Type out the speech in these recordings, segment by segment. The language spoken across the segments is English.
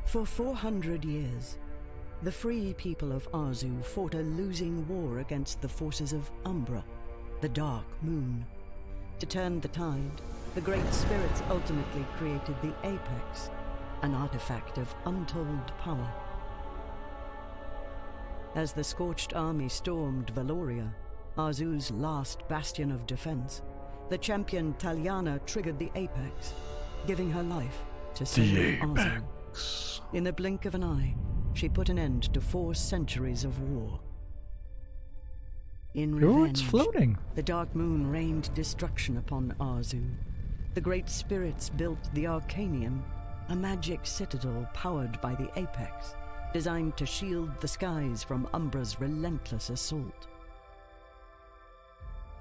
For 400 years, the free people of Arzu fought a losing war against the forces of Umbra, the Dark Moon. To turn the tide, the Great Spirits ultimately created the Apex, an artifact of untold power. As the Scorched Army stormed Valoria, Arzu's last bastion of defense, the champion Taliana triggered the Apex, giving her life to save Arzu. In the blink of an eye, she put an end to 4 centuries of war. In revenge, it's floating. The Dark Moon rained destruction upon Arzu. The Great Spirits built the Arcanium, a magic citadel powered by the Apex, designed to shield the skies from Umbra's relentless assault.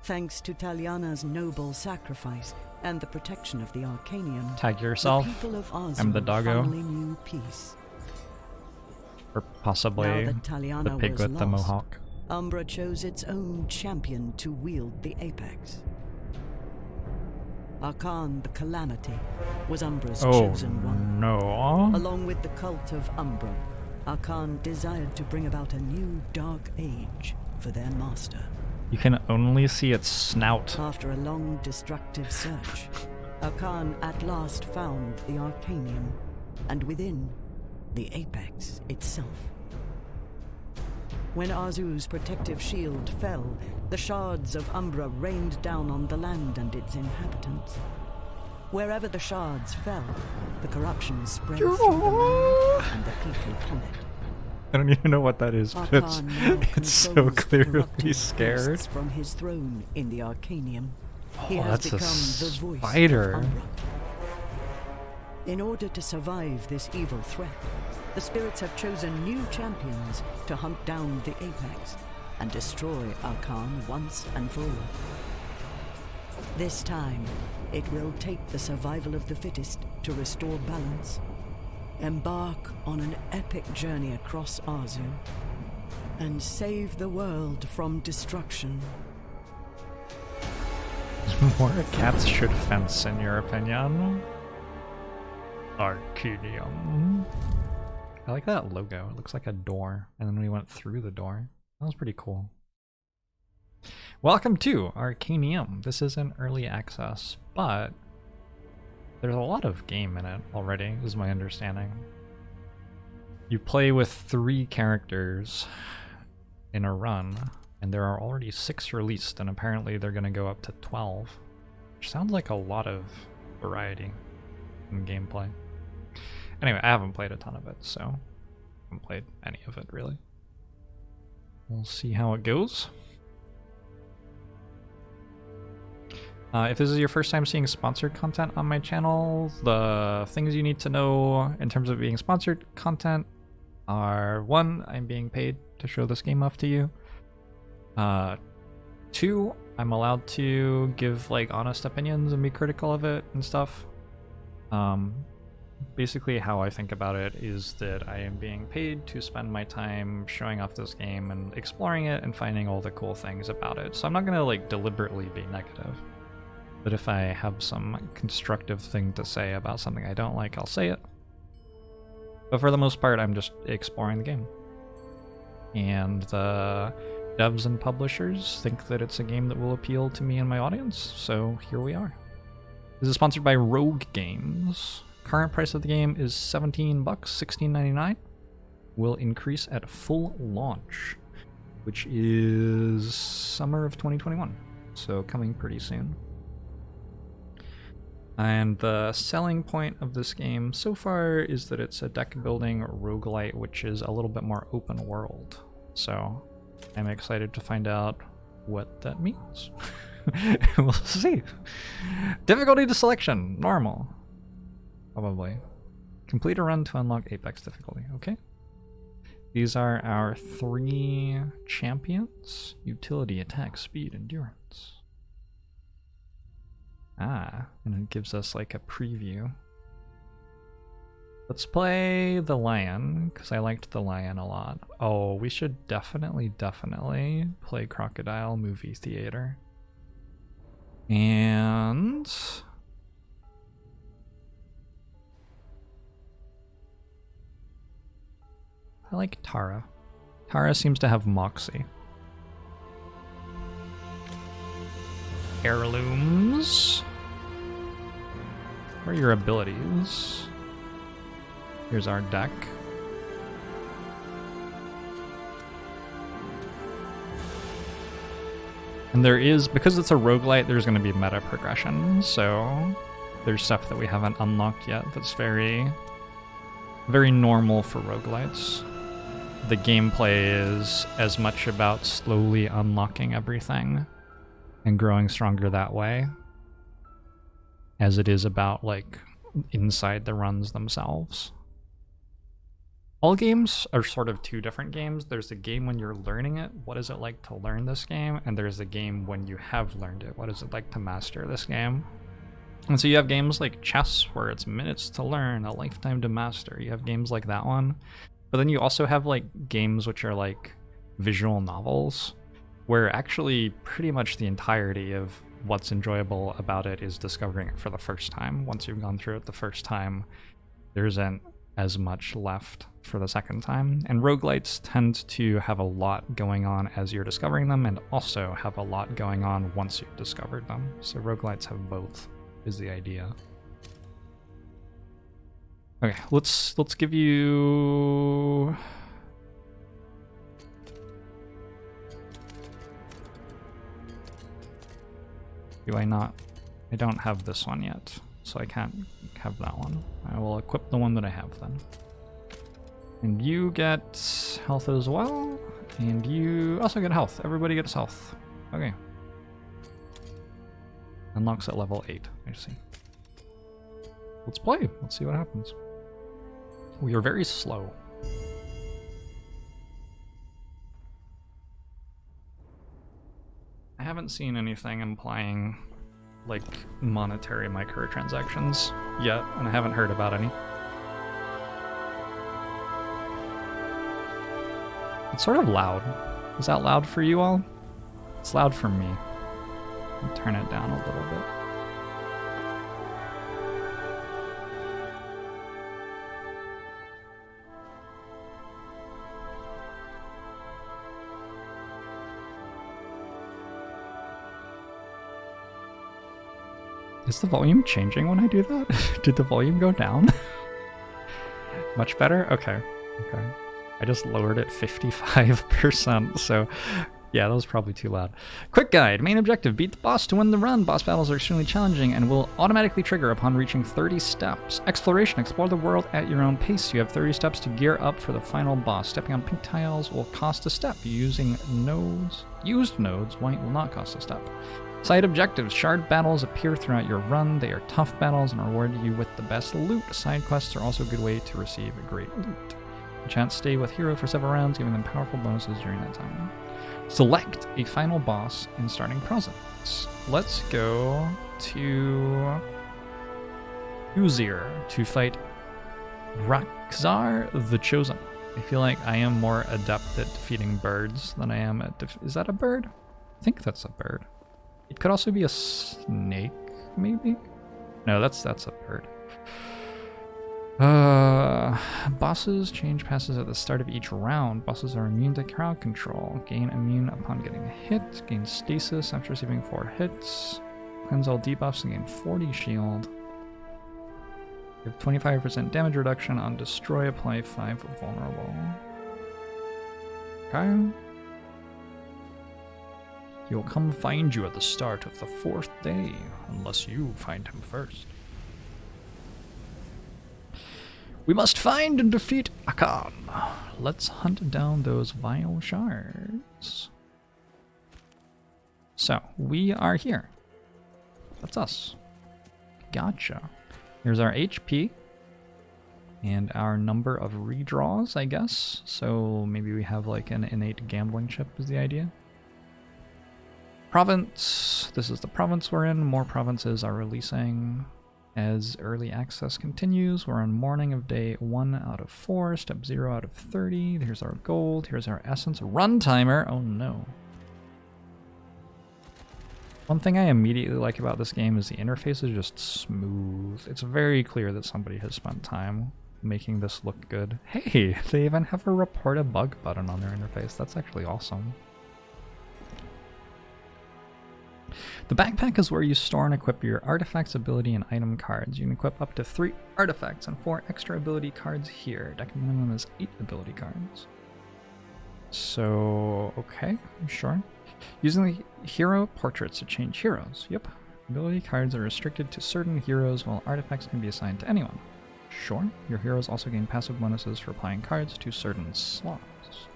Thanks to Taliana's noble sacrifice and the protection of the Arcanium, Tag yourself. the people of Arzu I'm the doggo. finally knew peace. Or possibly Now that Taliana the pig was with the lost, mohawk. Umbra chose its own champion to wield the Apex. Akhan the Calamity was Umbra's chosen one. No. Along with the cult of Umbra, Akhan desired to bring about a new dark age for their master. You can only see its snout. After a long, destructive search, Akhan at last found the Arcanium, and within, the Apex itself. When Arzu's protective shield fell, the shards of Umbra rained down on the land and its inhabitants. Wherever the shards fell, the corruption spread through the land and the people upon it. I don't even know what that is, but it's so clearly scared. From his throne in the Arcanium, he has That's become a the voice spider. of Umbra. In order to survive this evil threat, the spirits have chosen new champions to hunt down the Apex and destroy Akhan once and for all. This time, it will take the survival of the fittest to restore balance. Embark on an epic journey across Arzu and save the world from destruction. More cats should fence, in your opinion? ARCANIUM. I like that logo. It looks like a door, and then we went through the door. That was pretty cool. Welcome to ARCANIUM. This is an early access, but there's a lot of game in it already, is my understanding. You play with 3 characters in a run, and there are already 6 released, and apparently they're going to go up to 12, which sounds like a lot of variety in gameplay. Anyway, I haven't played a ton of it, so I haven't played any of it really. We'll see how it goes. If this is your first time seeing sponsored content on my channel, the things you need to know in terms of being sponsored content are: 1, I'm being paid to show this game off to you. 2, I'm allowed to give like honest opinions and be critical of it and stuff. Basically how I think about it is that I am being paid to spend my time showing off this game and exploring it and finding all the cool things about it. So I'm not gonna like deliberately be negative. But if I have some constructive thing to say about something I don't like, I'll say it. But for the most part, I'm just exploring the game. And the devs and publishers think that it's a game that will appeal to me and my audience, so here we are. This is sponsored by Rogue Games. Current price of the game is $17, $16.99. Will increase at full launch, which is summer of 2021, so coming pretty soon. And the selling point of this game so far is that it's a deck building roguelite, which is a little bit more open world. So I'm excited to find out what that means. We'll see. Difficulty to selection, normal. Probably. Complete a run to unlock Apex difficulty, okay. These are our 3 champions: utility, attack, speed, endurance. Ah, and it gives us like a preview. Let's play the lion, because I liked the lion a lot. Oh, we should definitely play Crocodile Movie Theater. And let's, I like Tara. Tara seems to have moxie. Heirlooms. What are your abilities? Here's our deck. And there is, because it's a roguelite, there's going to be meta progression, so there's stuff that we haven't unlocked yet that's very, very normal for roguelites. The gameplay is as much about slowly unlocking everything and growing stronger that way as it is about, like, inside the runs themselves. All games are sort of two different games. There's a game when you're learning it, what is it like to learn this game? And there's a game when you have learned it, what is it like to master this game? And so you have games like chess, where it's minutes to learn, a lifetime to master. You have games like that one. But then you also have like games which are like visual novels, where actually pretty much the entirety of what's enjoyable about it is discovering it for the first time. Once you've gone through it the first time, there isn't as much left for the second time. And roguelites tend to have a lot going on as you're discovering them, and also have a lot going on once you've discovered them. So roguelites have both, is the idea. Okay, let's give you... Do I not? I don't have this one yet, so I can't have that one. I will equip the one that I have then. And you get health as well, and you also get health. Everybody gets health. Okay. Unlocks at level 8, I see. Let's play. Let's see what happens. We are very slow. I haven't seen anything implying like monetary microtransactions yet, and I haven't heard about any. It's sort of loud. Is that loud for you all? It's loud for me. I'll turn it down a little bit. Is the volume changing when I do that? Did the volume go down? Much better? Okay. Okay. I just lowered it 55%, so yeah, that was probably too loud. Quick guide. Main objective, beat the boss to win the run. Boss battles are extremely challenging and will automatically trigger upon reaching 30 steps. Exploration. Explore the world at your own pace. You have 30 steps to gear up for the final boss. Stepping on pink tiles will cost a step. Using nodes. Used nodes, white will not cost a step. Side objectives. Shard battles appear throughout your run. They are tough battles and reward you with the best loot. Side quests are also a good way to receive great loot. Chance stay with hero for several rounds, giving them powerful bonuses during that time. Select a final boss in starting presence. Let's go to Uzir to fight Rakzar the Chosen. I feel like I am more adept at defeating birds than I am at is that a bird? I think that's a bird. It could also be a snake, maybe? No, that's a bird. Bosses change passes at the start of each round. Bosses are immune to crowd control. Gain immune upon getting hit. Gain stasis after receiving 4 hits. Cleanse all debuffs and gain 40 shield. You have 25% damage reduction on destroy. Apply 5 vulnerable. Okay. He will come find you at the start of the 4th day, unless you find him first. We must find and defeat Akhan. Let's hunt down those vile shards. So, we are here. That's us. Gotcha. Here's our HP. And our number of redraws, I guess. So maybe we have like an innate gambling chip is the idea. Province. This is the province we're in. More provinces are releasing as early access continues. We're on morning of day 1 out of 4, step 0 out of 30. Here's our gold. Here's our essence. Run timer. Oh no. One thing I immediately like about this game is the interface is just smooth. It's very clear that somebody has spent time making this look good. Hey, they even have a report a bug button on their interface. That's actually awesome. The backpack is where you store and equip your artifacts, ability, and item cards. You can equip up to 3 artifacts and 4 extra ability cards here. Deck minimum is 8 ability cards. So, okay, sure. Using the hero portraits to change heroes. Yep. Ability cards are restricted to certain heroes, while artifacts can be assigned to anyone. Sure. Your heroes also gain passive bonuses for applying cards to certain slots.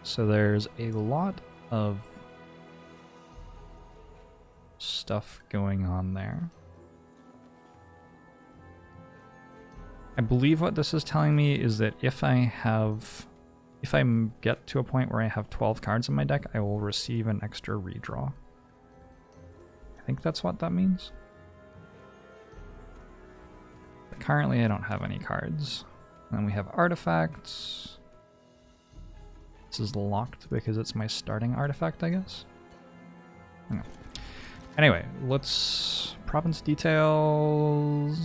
So there's a lot of stuff going on there. I believe what this is telling me is that if I get to a point where I have 12 cards in my deck, I will receive an extra redraw. I think that's what that means. But currently I don't have any cards. And then we have artifacts. This is locked because it's my starting artifact, I guess. Okay. Anyway, let's... province details.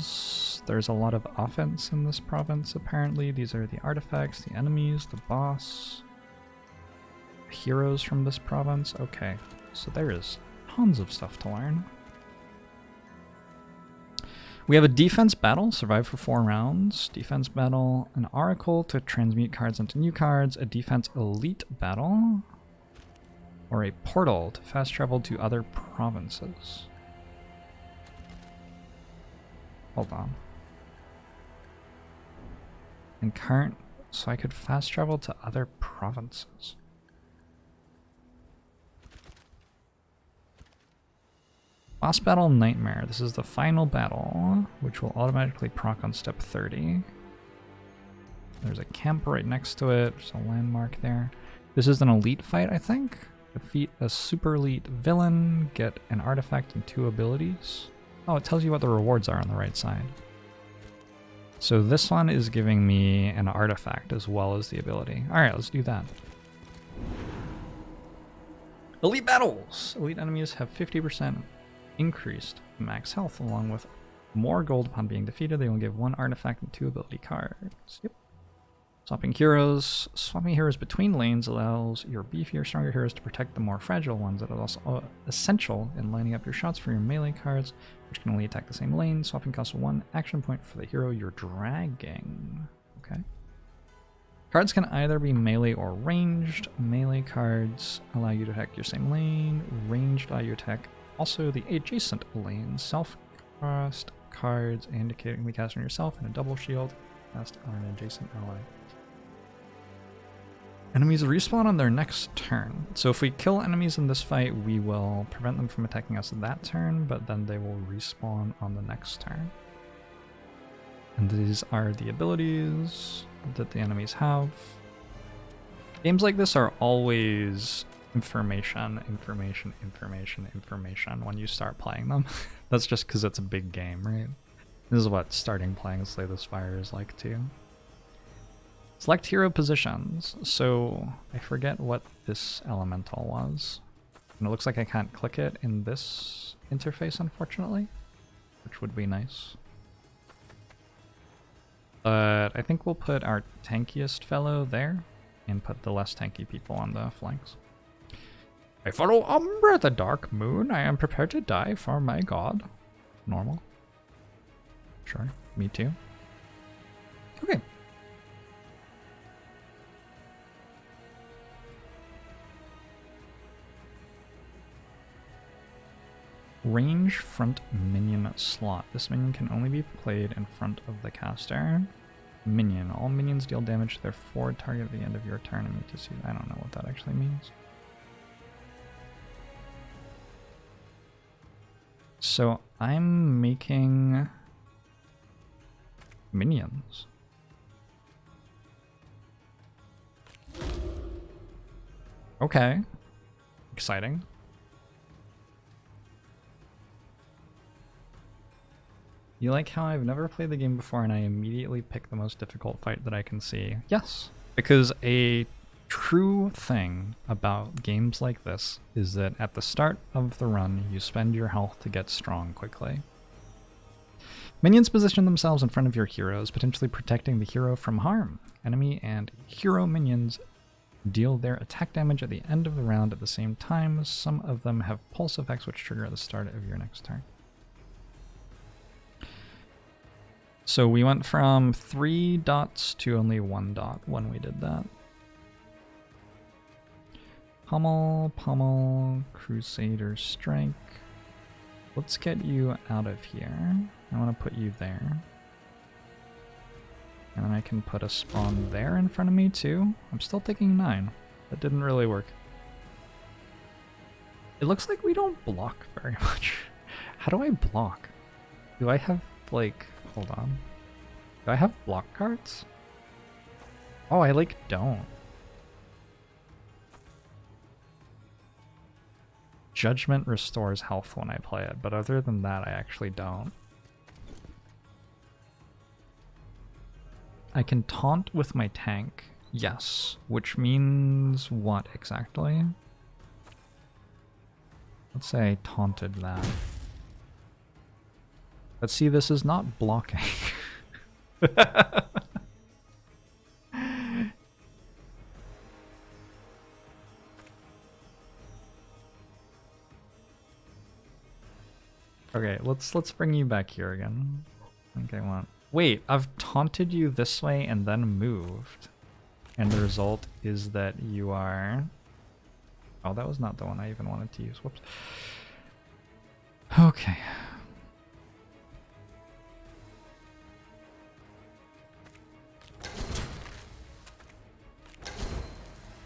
There's a lot of offense in this province, apparently. These are the artifacts, the enemies, the boss, heroes from this province. Okay, so there is tons of stuff to learn. We have a defense battle, survive for 4 rounds. Defense battle, an oracle to transmute cards into new cards. A defense elite battle. Or a portal to fast travel to other provinces. Hold on. And current, so I could fast travel to other provinces. Boss battle nightmare. This is the final battle, which will automatically proc on step 30. There's a camp right next to it. There's a landmark there. This is an elite fight, I think. Defeat a super elite villain, get an artifact and 2 abilities. Oh, it tells you what the rewards are on the right side. So this one is giving me an artifact as well as the ability. Alright, let's do that. Elite battles! Elite enemies have 50% increased max health, along with more gold upon being defeated. They will give 1 artifact and 2 ability cards. Yep. Swapping heroes. Swapping heroes between lanes allows your beefier, stronger heroes to protect the more fragile ones. That is also essential in lining up your shots for your melee cards, which can only attack the same lane. Swapping costs 1 action point for the hero you're dragging. Okay. Cards can either be melee or ranged. Melee cards allow you to attack your same lane. Ranged allow you to attack also the adjacent lane. Self-cast cards indicating the cast on yourself and a double shield cast on an adjacent ally. Enemies respawn on their next turn. So if we kill enemies in this fight, we will prevent them from attacking us that turn, but then they will respawn on the next turn. And these are the abilities that the enemies have. Games like this are always information when you start playing them. That's just because it's a big game, right? This is what starting playing Slay the Spire is like too. Select hero positions. So I forget what this elemental was. And it looks like I can't click it in this interface, unfortunately, which would be nice. But I think we'll put our tankiest fellow there and put the less tanky people on the flanks. I follow Umbra, the Dark Moon. I am prepared to die for my god. Normal. Sure, me too. Okay. Range front minion slot. This minion can only be played in front of the caster. Minion. All minions deal damage to their forward target at the end of your turn. I need to see. I don't know what that actually means. So I'm making minions. Okay. Exciting. You like how I've never played the game before and I immediately pick the most difficult fight that I can see? Yes, because a true thing about games like this is that at the start of the run, you spend your health to get strong quickly. Minions position themselves in front of your heroes, potentially protecting the hero from harm. Enemy and hero minions deal their attack damage at the end of the round at the same time. Some of them have pulse effects which trigger at the start of your next turn. So we went from 3 dots to only 1 dot when we did that. Pommel, Crusader Strike. Let's get you out of here. I want to put you there. And then I can put a spawn there in front of me too. I'm still taking 9. That didn't really work. It looks like we don't block very much. How do I block? Do I have, like, hold on. Do I have block cards? Oh, I, like, don't. Judgment restores health when I play it, but other than that, I actually don't. I can taunt with my tank, yes, which means what exactly? Let's say I taunted that. But see, this is not blocking. Okay, let's bring you back here again. I think I want... Wait, I've taunted you this way and then moved. And the result is that you are... Oh, that was not the one I even wanted to use. Whoops. Okay.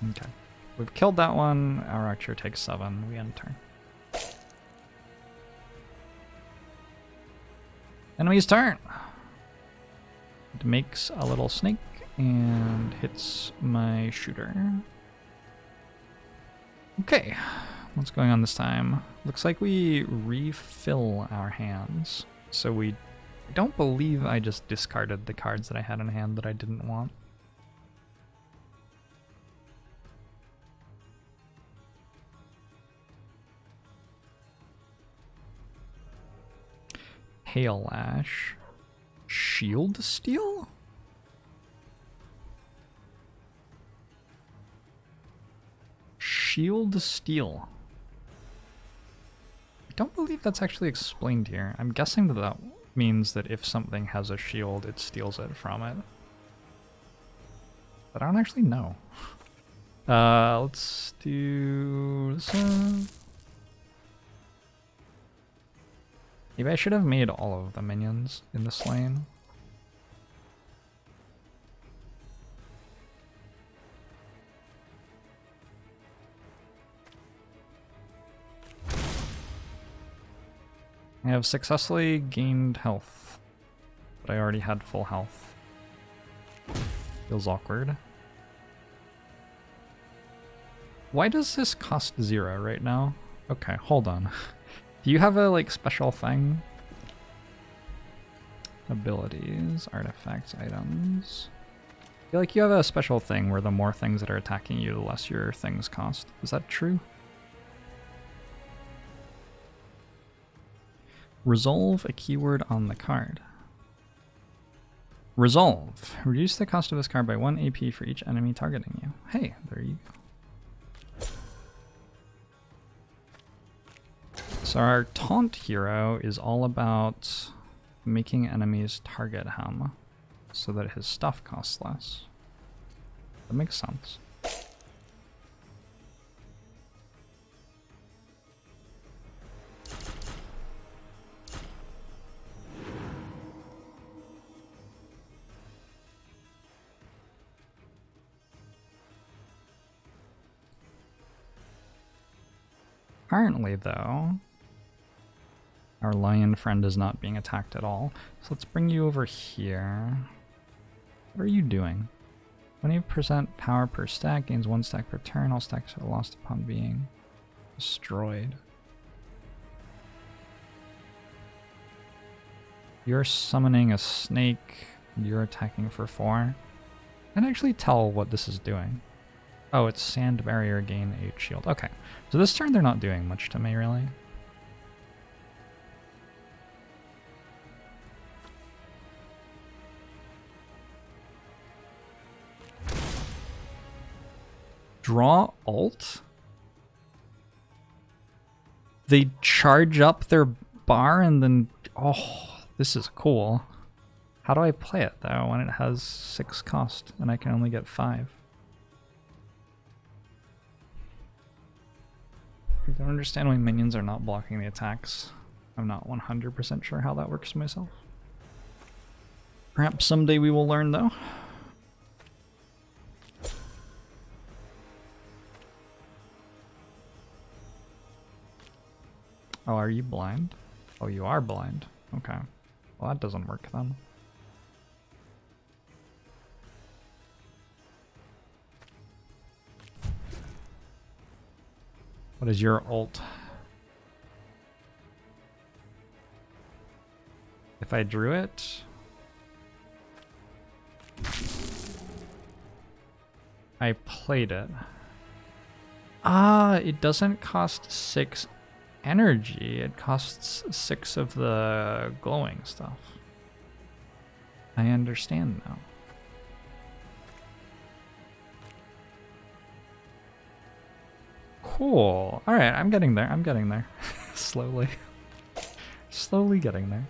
Okay. We've killed that one. Our archer takes 7. We end turn. Enemy's turn! It makes a little snake and hits my shooter. Okay, what's going on this time? Looks like we refill our hands. So I don't believe I just discarded the cards that I had in hand that I didn't want. Hail Ash. Shield Steel? Shield Steel. I don't believe that's actually explained here. I'm guessing that means that if something has a shield, it steals it from it. But I don't actually know. Let's do this one. Maybe I should have made all of the minions in this lane. I have successfully gained health, but I already had full health. Feels awkward. Why does this cost 0 right now? Okay, hold on. Do you have a, like, special thing? Abilities, artifacts, items. I feel like you have a special thing where the more things that are attacking you, the less your things cost. Is that true? Resolve a keyword on the card. Resolve. Reduce the cost of this card by 1 AP for each enemy targeting you. Hey, there you go. So our taunt hero is all about making enemies target him so that his stuff costs less. That makes sense. Currently, though, our lion friend is not being attacked at all. So let's bring you over here. What are you doing? 20% power per stack, gains 1 stack per turn. All stacks are lost upon being destroyed. You're summoning a snake. You're attacking for 4. I can actually tell what this is doing. Oh, it's sand barrier, gain 8 shield. Okay, so this turn they're not doing much to me, really. Draw alt? They charge up their bar and then... Oh, this is cool. How do I play it, though, when it has 6 cost and I can only get 5? I don't understand why minions are not blocking the attacks. I'm not 100% sure how that works myself. Perhaps someday we will learn, though. Oh, are you blind? Oh, you are blind. Okay. Well, that doesn't work then. What is your ult? If I drew it... I played it. Ah, it doesn't cost 6 energy. It costs 6 of the glowing stuff. I understand now. Cool. Alright, I'm getting there. I'm getting there. Slowly. Slowly getting there.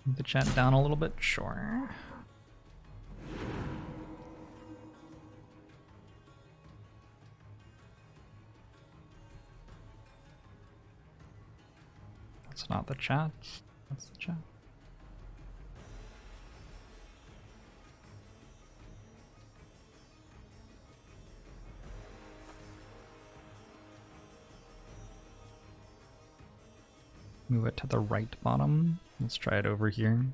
Move the chat down a little bit, sure. That's not the chat. That's the chat. Move it to the right bottom. Let's try it over here.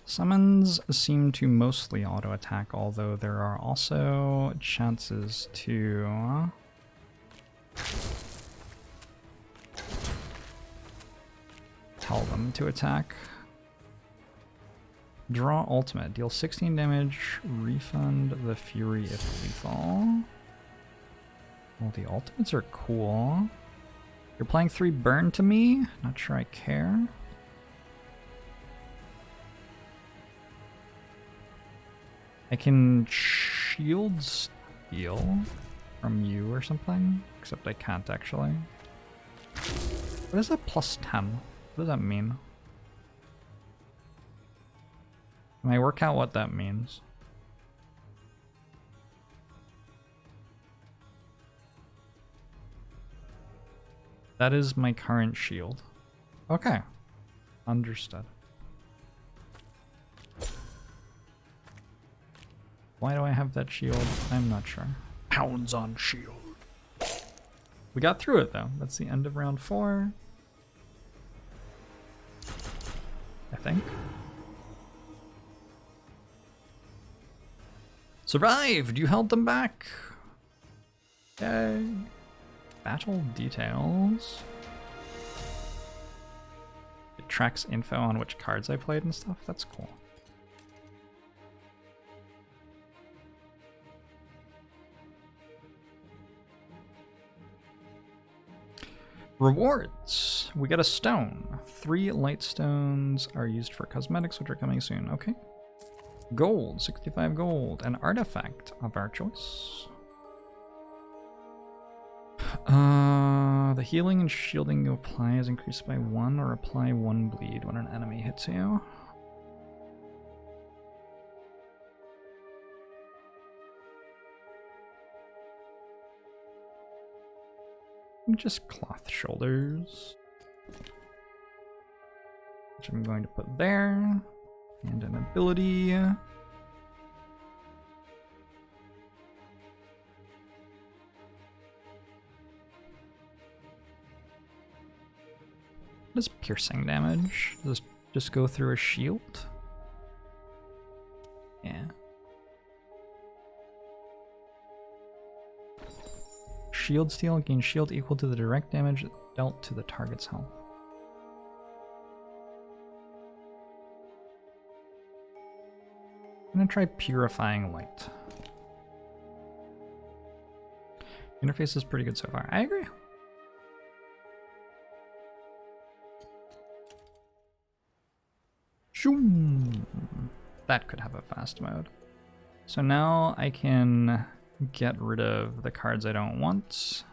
Summons seem to mostly auto-attack, although there are also chances to... tell them to attack. Draw ultimate. Deal 16 damage. Refund the fury if lethal. Well, the ultimates are cool. You're playing 3 burn to me? Not sure I care. I can shield steal from you or something, except I can't actually. What is that plus 10? What does that mean? Can I work out what that means? That is my current shield. Okay. Understood. Why do I have that shield? I'm not sure. Pounds on shield. We got through it though. That's the end of round 4. I think. Survived! You held them back! Yay! Battle details. It tracks info on which cards I played and stuff. That's cool. Rewards. We got a stone. 3 light stones are used for cosmetics, which are coming soon. Okay. Gold. 65 gold. An artifact of our choice. The healing and shielding you apply is increased by 1 or apply 1 bleed when an enemy hits you. Just cloth shoulders, which I'm going to put there, and an ability. What is piercing damage? Does it just go through a shield? Yeah. Shield steal, gain shield equal to the direct damage dealt to the target's health. I'm gonna try Purifying Light. Interface is pretty good so far. I agree. Shoom. That could have a fast mode. So now I can get rid of the cards I don't want.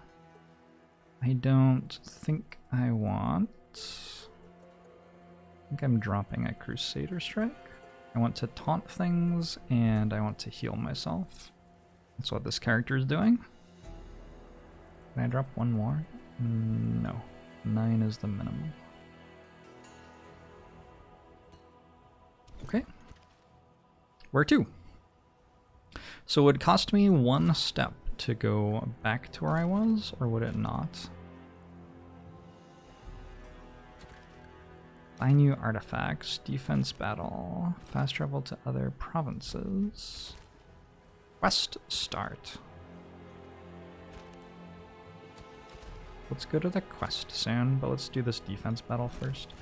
I don't think I want... I think I'm dropping a Crusader Strike. I want to taunt things, and I want to heal myself. That's what this character is doing. Can I drop one more? No. 9 is the minimum. Okay. Where to? So it would cost me 1 step to go back to where I was, or would it not? Buy new artifacts, defense battle, fast travel to other provinces. Quest start. Let's go to the quest soon, but let's do this defense battle first.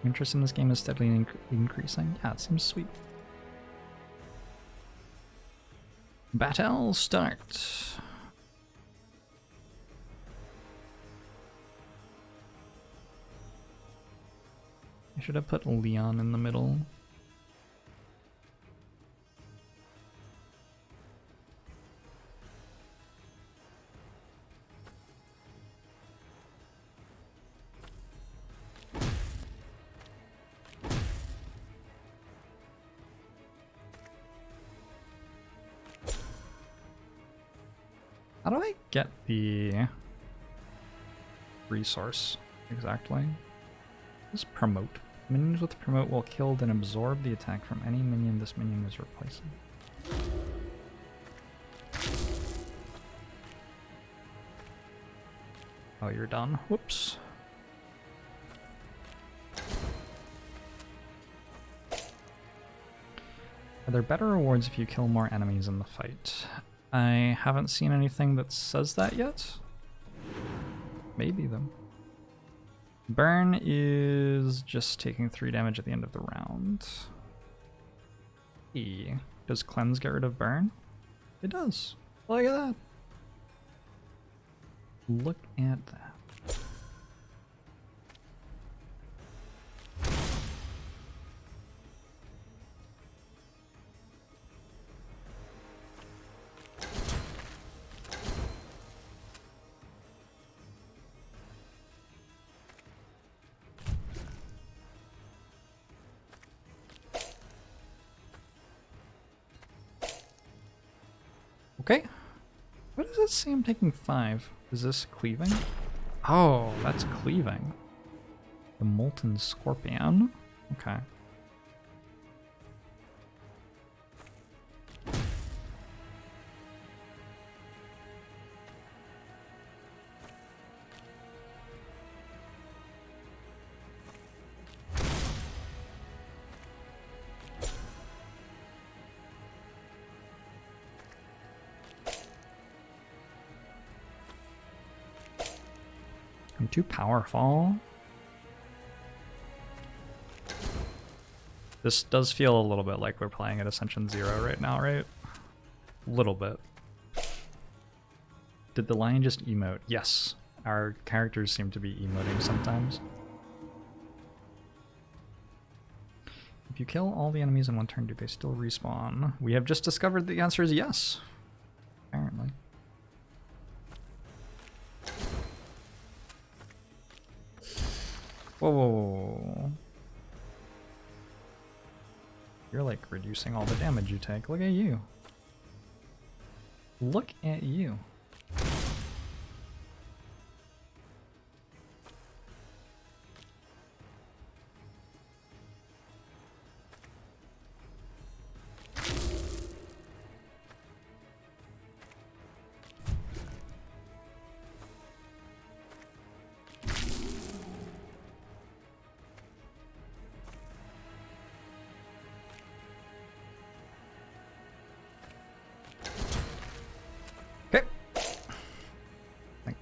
Interest in this game is steadily increasing. Yeah, it seems sweet. Battle start. I should have put Leon in the middle. How do I get the resource exactly? This promote. Minions with promote will kill then absorb the attack from any minion this minion is replacing. Oh, you're done. Whoops. Are there better rewards if you kill more enemies in the fight? I haven't seen anything that says that yet. Maybe though. Burn is just taking 3 damage at the end of the round. E. Does cleanse get rid of burn? It does. Look at that. Look at that. Okay. What does it say I'm taking 5? Is this cleaving? Oh, that's cleaving. The Molten Scorpion. Okay. I'm too powerful. This does feel a little bit like we're playing at Ascension 0 right now, right? A little bit. Did the lion just emote? Yes. Our characters seem to be emoting sometimes. If you kill all the enemies in one turn, do they still respawn? We have just discovered the answer is yes. Apparently. Whoa, whoa, whoa. You're like reducing all the damage you take. Look at you. Look at you.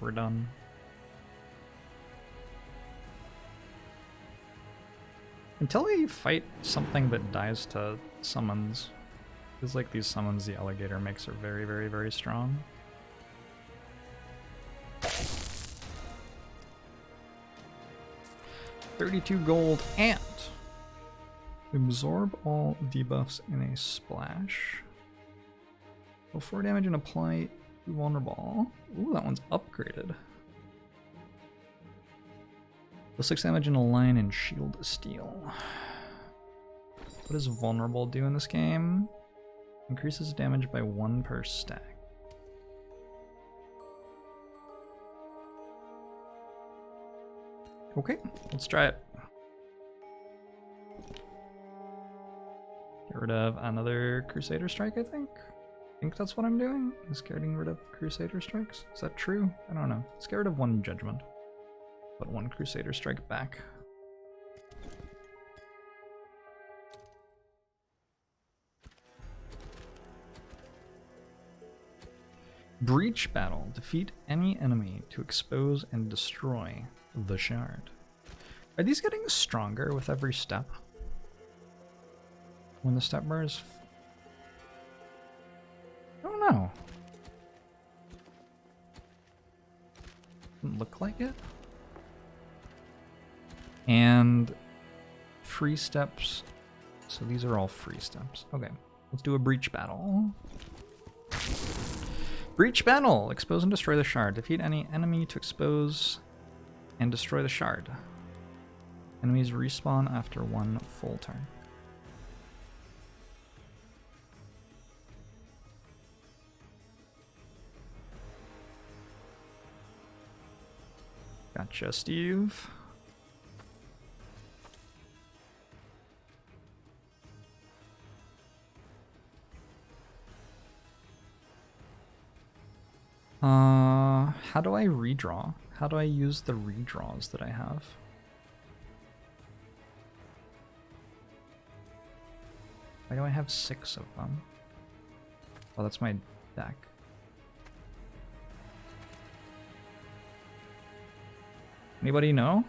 We're done. Until we fight something that dies to summons. Feels like these summons the alligator makes are very, very, very strong. $32 gold and absorb all debuffs in a splash. Roll 4 damage and apply 2 vulnerable. Ooh, that one's upgraded. Deal 6 damage in a line and shield steel. What does vulnerable do in this game? Increases damage by 1 per stack. Okay, let's try it. Get rid of another Crusader Strike, I think. I think that's what I'm doing, is getting rid of Crusader Strikes. Is that true? I don't know. Let's get rid of 1 Judgment. Put 1 Crusader Strike back. Breach battle. Defeat any enemy to expose and destroy the shard. Are these getting stronger with every step? When the step bar is... I don't know. Doesn't look like it. And free steps. So these are all free steps. Okay, let's do a breach battle. Breach battle! Expose and destroy the shard. Defeat any enemy to expose and destroy the shard. Enemies respawn after 1 full turn. Gotcha, Steve. How do I redraw? How do I use the redraws that I have? Why do I have 6 of them? Oh, that's my deck. Anybody know?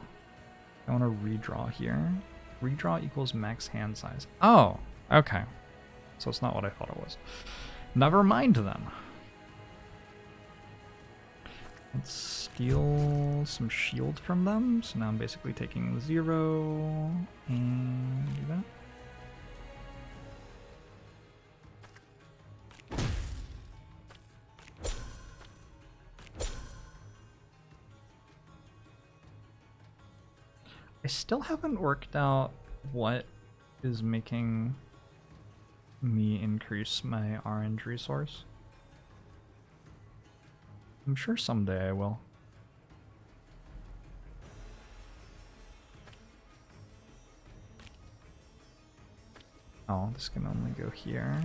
I want to redraw here. Redraw equals max hand size. Oh, okay. So it's not what I thought it was. Never mind then. Let's steal some shield from them. So now I'm basically taking 0 and do that. I still haven't worked out what is making me increase my orange resource. I'm sure someday I will. Oh, this can only go here.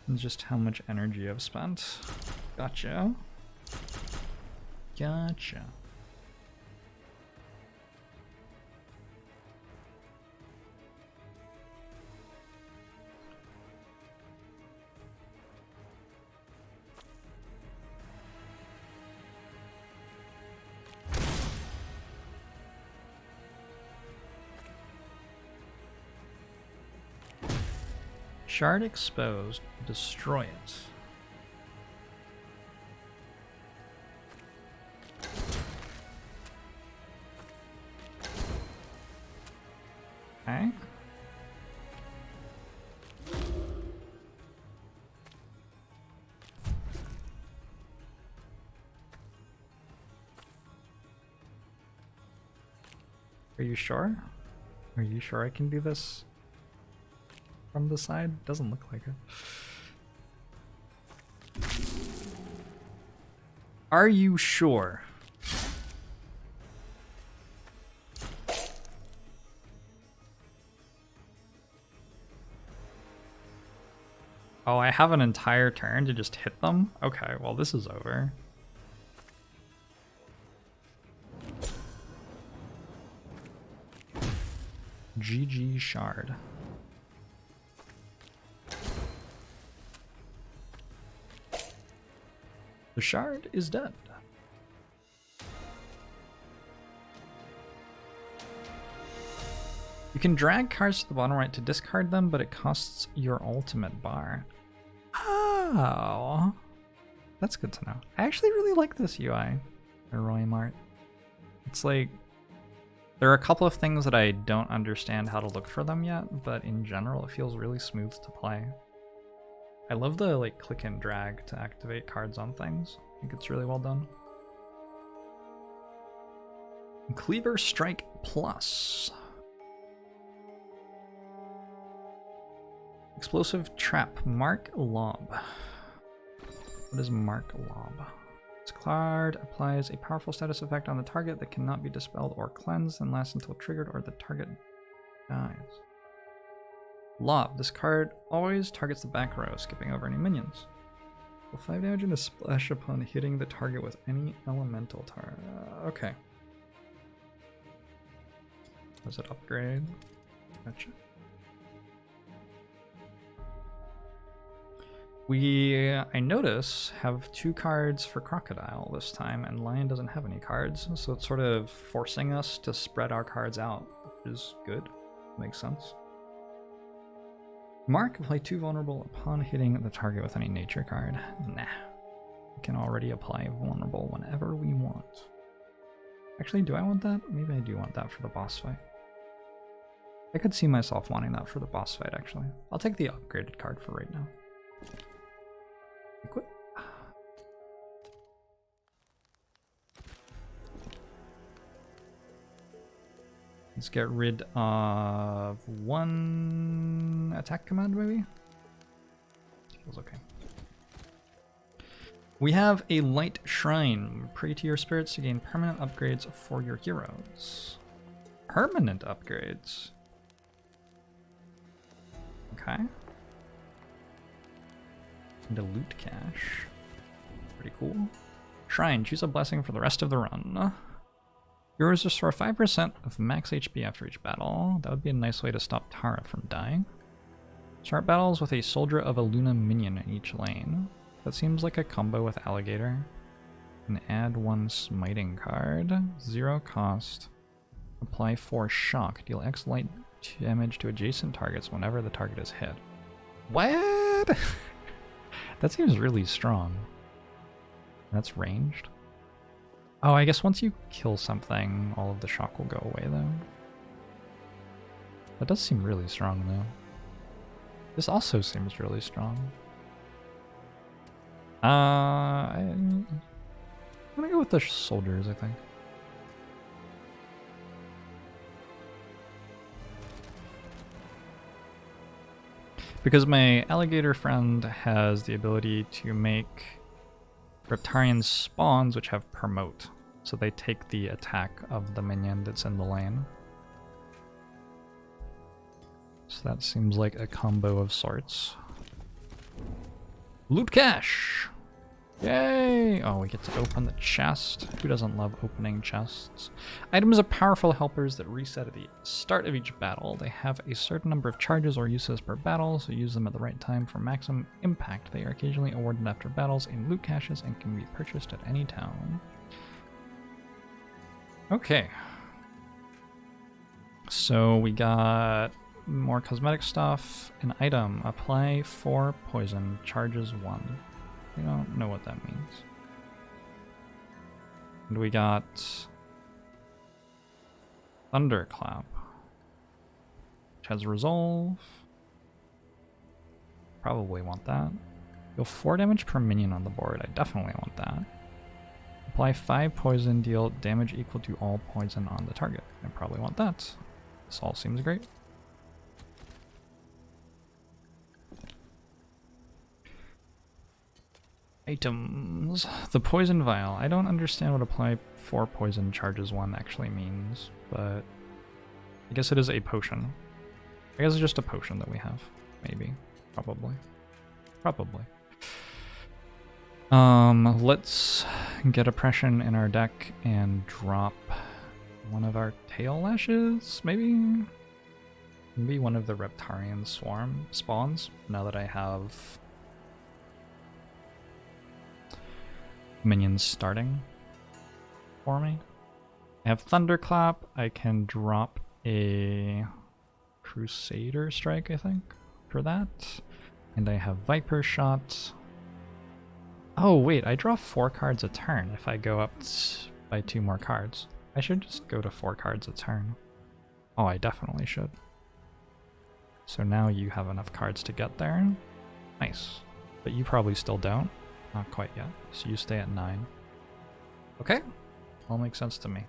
And just how much energy I've spent. Gotcha. Gotcha. Shard exposed, destroy it. Okay. Are you sure? Are you sure I can do this? From the side? Doesn't look like it. Are you sure? Oh, I have an entire turn to just hit them? Okay, well this is over. GG Shard. The shard is dead. You can drag cards to the bottom right to discard them, but it costs your ultimate bar. Oh, that's good to know. I actually really like this UI, the Roy Mart. It's like, there are a couple of things that I don't understand how to look for them yet, but in general, it feels really smooth to play. I love the like click and drag to activate cards on things. I think it's really well done. Cleaver Strike Plus. Explosive Trap, Mark Lob. What is Mark Lob? This card applies a powerful status effect on the target that cannot be dispelled or cleansed and lasts until triggered or the target dies. Lob. This card always targets the back row, skipping over any minions. Deal 5 damage and a splash upon hitting the target with any elemental target. Okay. Was it upgrade? Gotcha. I notice, have 2 cards for Crocodile this time, and Lion doesn't have any cards, so it's sort of forcing us to spread our cards out, which is good. Makes sense. Mark, apply 2 vulnerable upon hitting the target with any nature card. Nah. We can already apply vulnerable whenever we want. Actually, do I want that? Maybe I do want that for the boss fight. I could see myself wanting that for the boss fight, actually. I'll take the upgraded card for right now. Equip. Let's get rid of 1 attack command, maybe? Feels okay. We have a Light Shrine. Pray to your spirits to gain permanent upgrades for your heroes. Permanent upgrades? Okay. And a loot cache. Pretty cool. Shrine. Choose a blessing for the rest of the run. Heroes restore 5% of max HP after each battle. That would be a nice way to stop Tara from dying. Start battles with a Soldier of a Luna minion in each lane. That seems like a combo with Alligator. And add 1 smiting card. 0 cost. Apply 4 shock. Deal X light damage to adjacent targets whenever the target is hit. What? That seems really strong. That's ranged. Oh, I guess once you kill something, all of the shock will go away though. That does seem really strong though. This also seems really strong. I'm gonna go with the soldiers, I think. Because my alligator friend has the ability to make Reptarian spawns which have promote. So they take the attack of the minion that's in the lane. So that seems like a combo of sorts. Loot cache! Yay! Oh, we get to open the chest. Who doesn't love opening chests? Items are powerful helpers that reset at the start of each battle. They have a certain number of charges or uses per battle, so use them at the right time for maximum impact. They are occasionally awarded after battles in loot caches and can be purchased at any town. Okay. So we got more cosmetic stuff. An item. Apply 4 poison. Charges 1. We don't know what that means. And we got Thunderclap, which has Resolve. Probably want that. Deal 4 damage per minion on the board. I definitely want that. Apply 5 poison, deal damage equal to all poison on the target. I probably want that. This all seems great. Items. The poison vial. I don't understand what apply 4 poison charges 1 actually means, but I guess it is a potion. I guess it's just a potion that we have. Maybe. Probably. Probably. Let's get oppression in our deck and drop one of our tail lashes, maybe? Maybe one of the Reptarian swarm spawns, now that I have minions starting for me. I have Thunderclap. I can drop a Crusader Strike, I think, for that. And I have Viper Shot. Oh wait, I draw 4 cards a turn if I go up by 2 more cards. I should just go to 4 cards a turn. Oh, I definitely should. So now you have enough cards to get there. Nice. But you probably still don't. Not quite yet. So you stay at 9. Okay. All makes sense to me.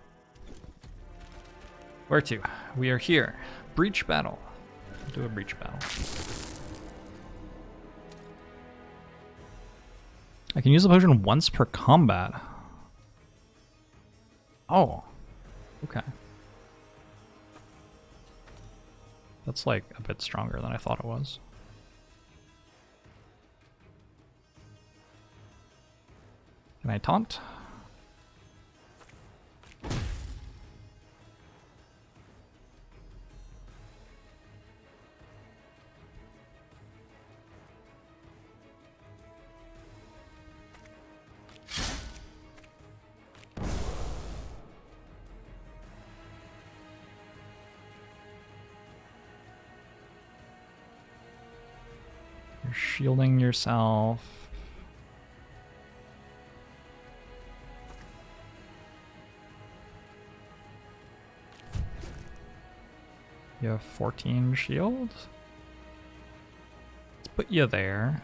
Where to? We are here. Breach battle. Do a breach battle. I can use the potion once per combat. Oh. Okay. That's like a bit stronger than I thought it was. Can I taunt? You're shielding yourself. You have 14 shields? Let's put you there.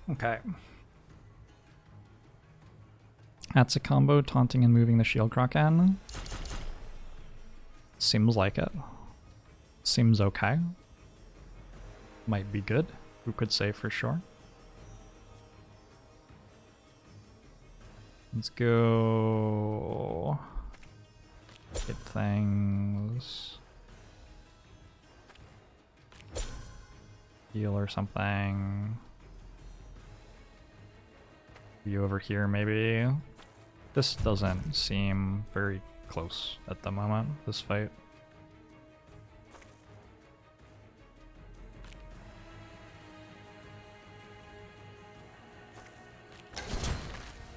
Okay. That's a combo, taunting and moving the shield Kraken. Seems like it. Seems okay. Might be good. Who could say for sure? Let's go hit things. Heal or something. You over here maybe. This doesn't seem very close at the moment, this fight.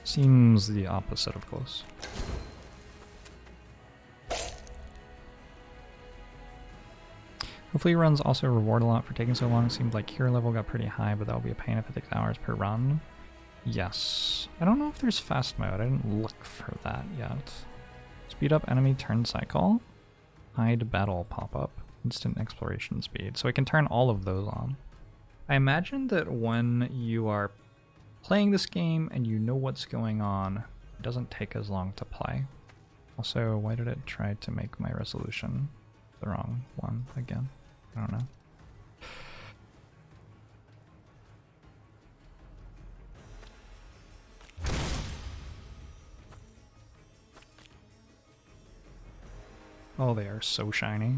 Seems the opposite of close. Hopefully runs also reward a lot for taking so long. Seemed like hero level got pretty high, but that'll be a pain if it takes hours per run. Yes. I don't know if there's fast mode. I didn't look for that yet. Speed up enemy turn cycle. Hide battle pop-up. Instant exploration speed. So I can turn all of those on. I imagine that when you are playing this game and you know what's going on, it doesn't take as long to play. Also, why did it try to make my resolution the wrong one again? I don't know. Oh, they are so shiny.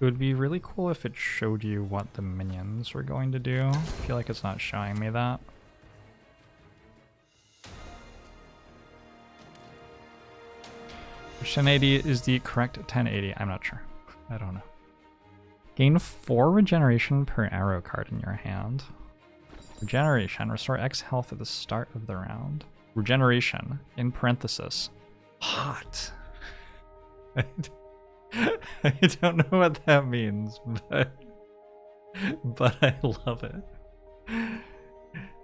It would be really cool if it showed you what the minions were going to do. I feel like it's not showing me that. Which 1080 is the correct 1080? I'm not sure. I don't know. Gain 4 regeneration per arrow card in your hand. Regeneration. Restore X health at the start of the round. Regeneration, in parenthesis. Hot. I don't know what that means, but I love it.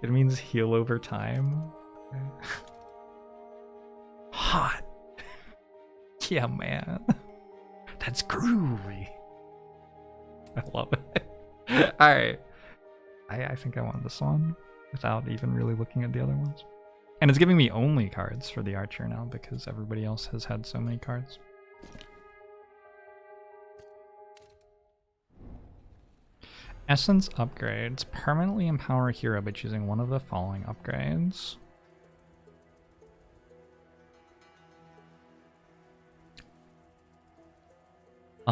It means heal over time. Hot. Yeah, man. That's groovy. I love it. Alright. I think I want this one without even really looking at the other ones. And it's giving me only cards for the archer now because everybody else has had so many cards. Essence upgrades. Permanently empower a hero by choosing one of the following upgrades.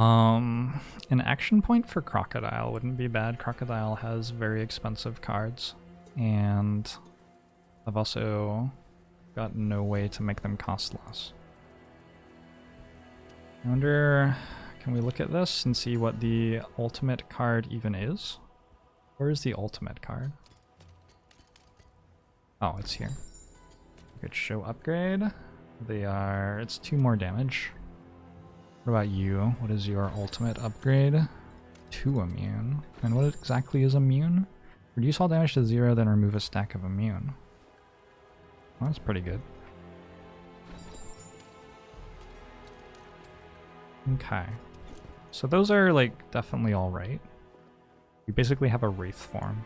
An action point for Crocodile wouldn't be bad. Crocodile has very expensive cards, and I've also got no way to make them cost less. I wonder, can we look at this and see what the ultimate card even is? Where is the ultimate card? Oh, it's here. We could show upgrade. They are, it's 2 more damage. What about you? What is your ultimate upgrade? 2 immune. And what exactly is immune? Reduce all damage to 0, then remove a stack of immune. Well, that's pretty good. Okay. So those are like definitely alright. You basically have a wraith form.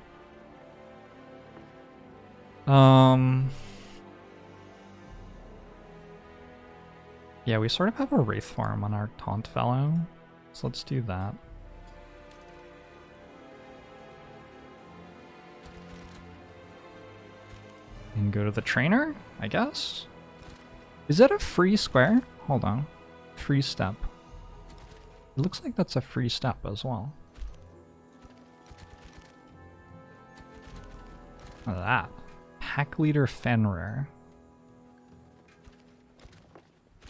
Yeah, we sort of have a wraith form on our taunt fellow, so let's do that. And go to the trainer, I guess? Is that a free square? Hold on. Free step. It looks like that's a free step as well. Look at that. Pack leader Fenrir.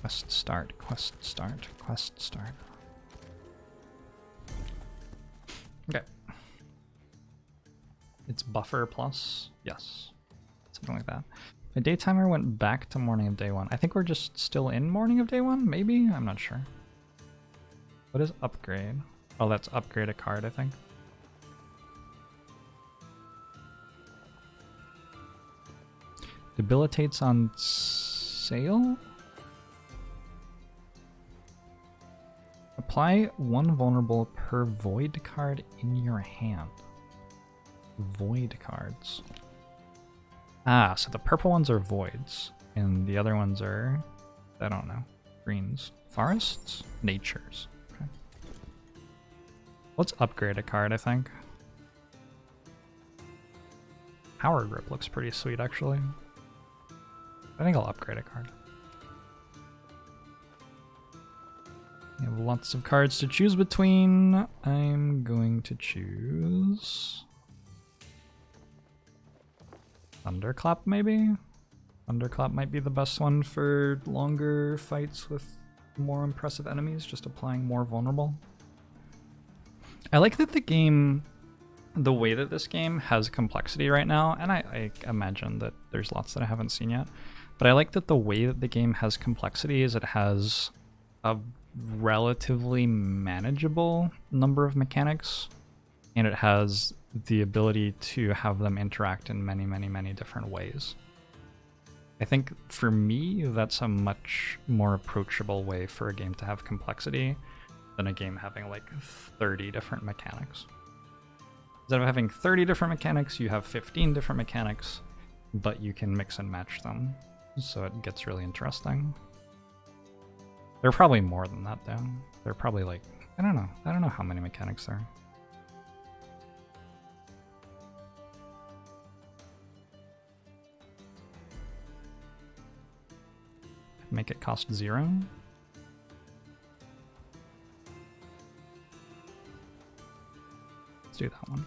Quest start, quest start, quest start. Okay. It's buffer plus? Yes. Something like that. My day timer went back to morning of day 1. I think we're just still in morning of day 1, maybe? I'm not sure. What is upgrade? Oh, that's upgrade a card, I think. Debilitates on sale? Apply 1 vulnerable per void card in your hand. Void cards. Ah, so the purple ones are voids, and the other ones are, I don't know, greens. Forests? Natures. Okay. Let's upgrade a card, I think. Power Grip looks pretty sweet, actually. I think I'll upgrade a card. We have lots of cards to choose between. I'm going to choose Thunderclap, maybe? Thunderclap might be the best one for longer fights with more impressive enemies, just applying more vulnerable. I like that the game, the way that this game has complexity right now, and I imagine that there's lots that I haven't seen yet, but I like that the way that the game has complexity is it has a relatively manageable number of mechanics, and it has the ability to have them interact in many, many, many different ways. I think for me, that's a much more approachable way for a game to have complexity than a game having like 30 different mechanics. Instead of having 30 different mechanics, you have 15 different mechanics, but you can mix and match them, so it gets really interesting. There are probably more than that though. They're probably like, I don't know how many mechanics there are. Make it cost 0. Let's do that one.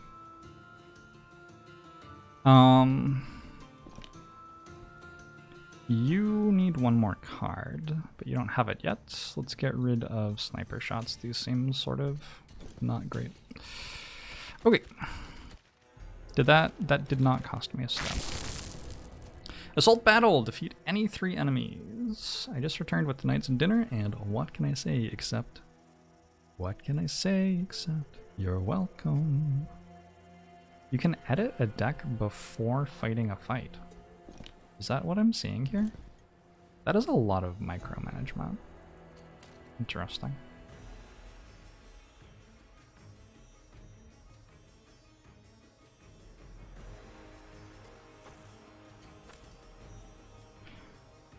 You need 1 more card, but you don't have it yet. Let's get rid of sniper shots. These seem sort of not great. Okay. That did not cost me a step. Assault battle! Defeat any 3 enemies. I just returned with tonight's dinner, and what can I say except... What can I say except... You're welcome. You can edit a deck before fighting a fight. Is that what I'm seeing here? That is a lot of micromanagement. Interesting.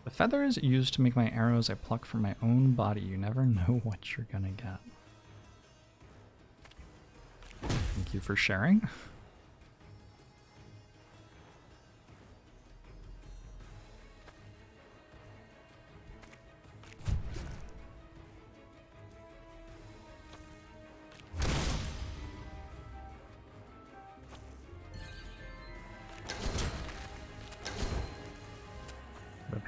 The feathers used to make my arrows I pluck from my own body. You never know what you're gonna get. Thank you for sharing.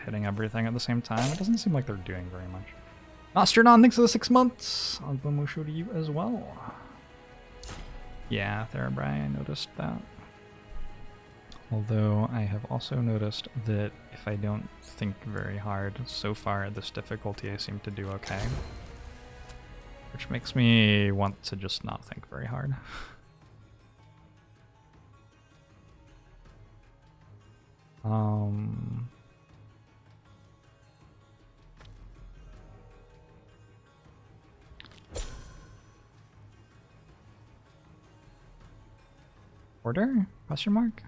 hitting everything at the same time. It doesn't seem like they're doing very much. Nostranon, thanks for the 6 months. Agbamusho to you as well. Yeah, Therabrei, I noticed that. Although I have also noticed that if I don't think very hard, so far at this difficulty I seem to do okay. Which makes me want to just not think very hard. Order? Question mark?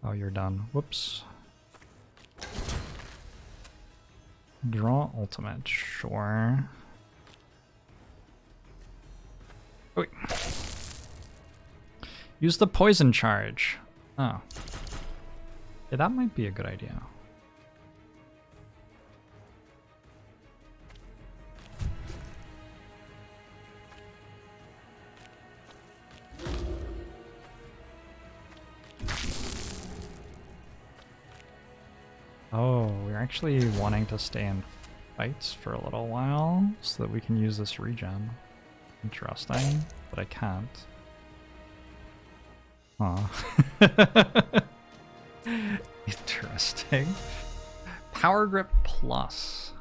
Oh, you're done. Whoops. Draw ultimate, sure. Oh, wait. Use the poison charge. Oh. Yeah, that might be a good idea. Oh, we're actually wanting to stay in fights for a little while so that we can use this regen. Interesting, but I can't. Huh. Interesting. Power Grip Plus.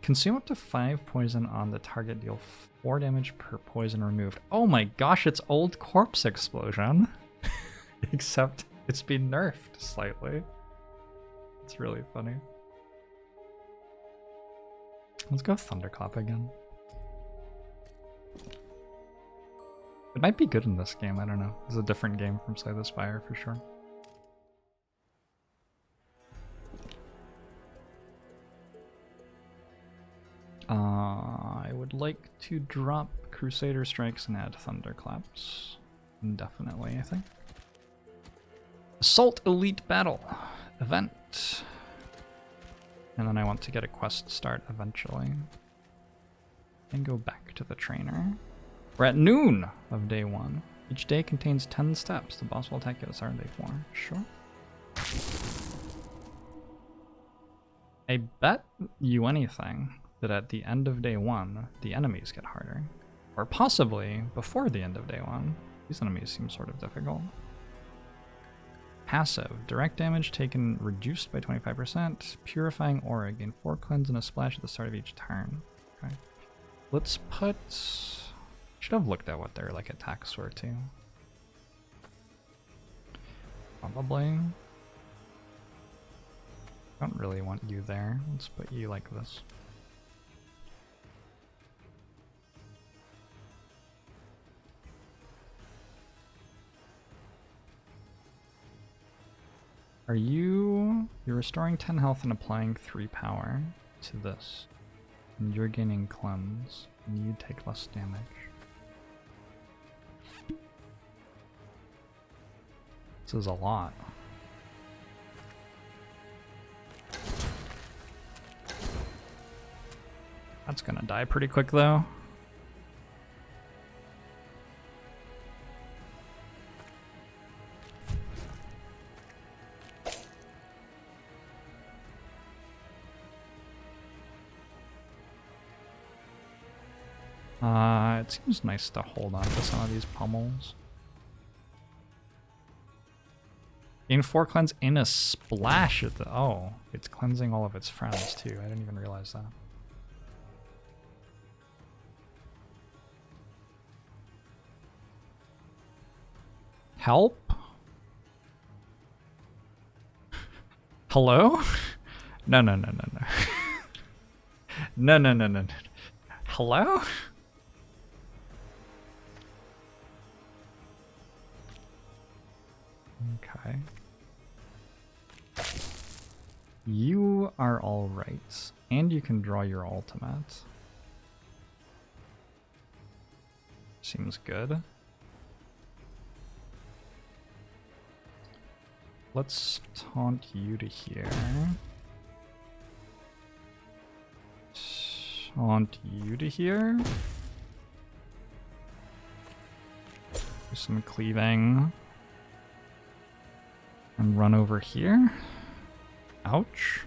Consume up to 5 poison on the target, deal 4 damage per poison removed. Oh my gosh, it's Old Corpse Explosion. Except it's been nerfed slightly. It's really funny. Let's go Thunderclap again. It might be good in this game, I don't know. It's a different game from Slay the Spire for sure. I would like to drop Crusader Strikes and add Thunderclaps. Indefinitely, I think. Assault Elite Battle event. And then I want to get a quest start eventually. And go back to the trainer. We're at noon of day 1. Each day contains 10 steps. The boss will attack you at the start of day 4. Sure. I bet you anything that at the end of day 1, the enemies get harder. Or possibly before the end of day 1. These enemies seem sort of difficult. Passive. Direct damage taken reduced by 25%. Purifying Aura. Gain 4 cleanse and a splash at the start of each turn. Okay. Let's put... Should have looked at what their like attacks were too. Probably. I don't really want you there. Let's put you like this. Are you... You're restoring 10 health and applying 3 power to this. And you're gaining cleanse. And you take less damage. This is a lot. That's gonna die pretty quick though. It seems nice to hold on to some of these pummels. Gain 4 cleanse in a splash at the... Oh, it's cleansing all of its friends too. I didn't even realize that. Help? Hello? No, no, no, no, no. No, no, no, no, no. Hello? Okay. You are all right, and you can draw your ultimate. Seems good. Let's taunt you to here. Taunt you to here. Do some cleaving. And run over here. Ouch.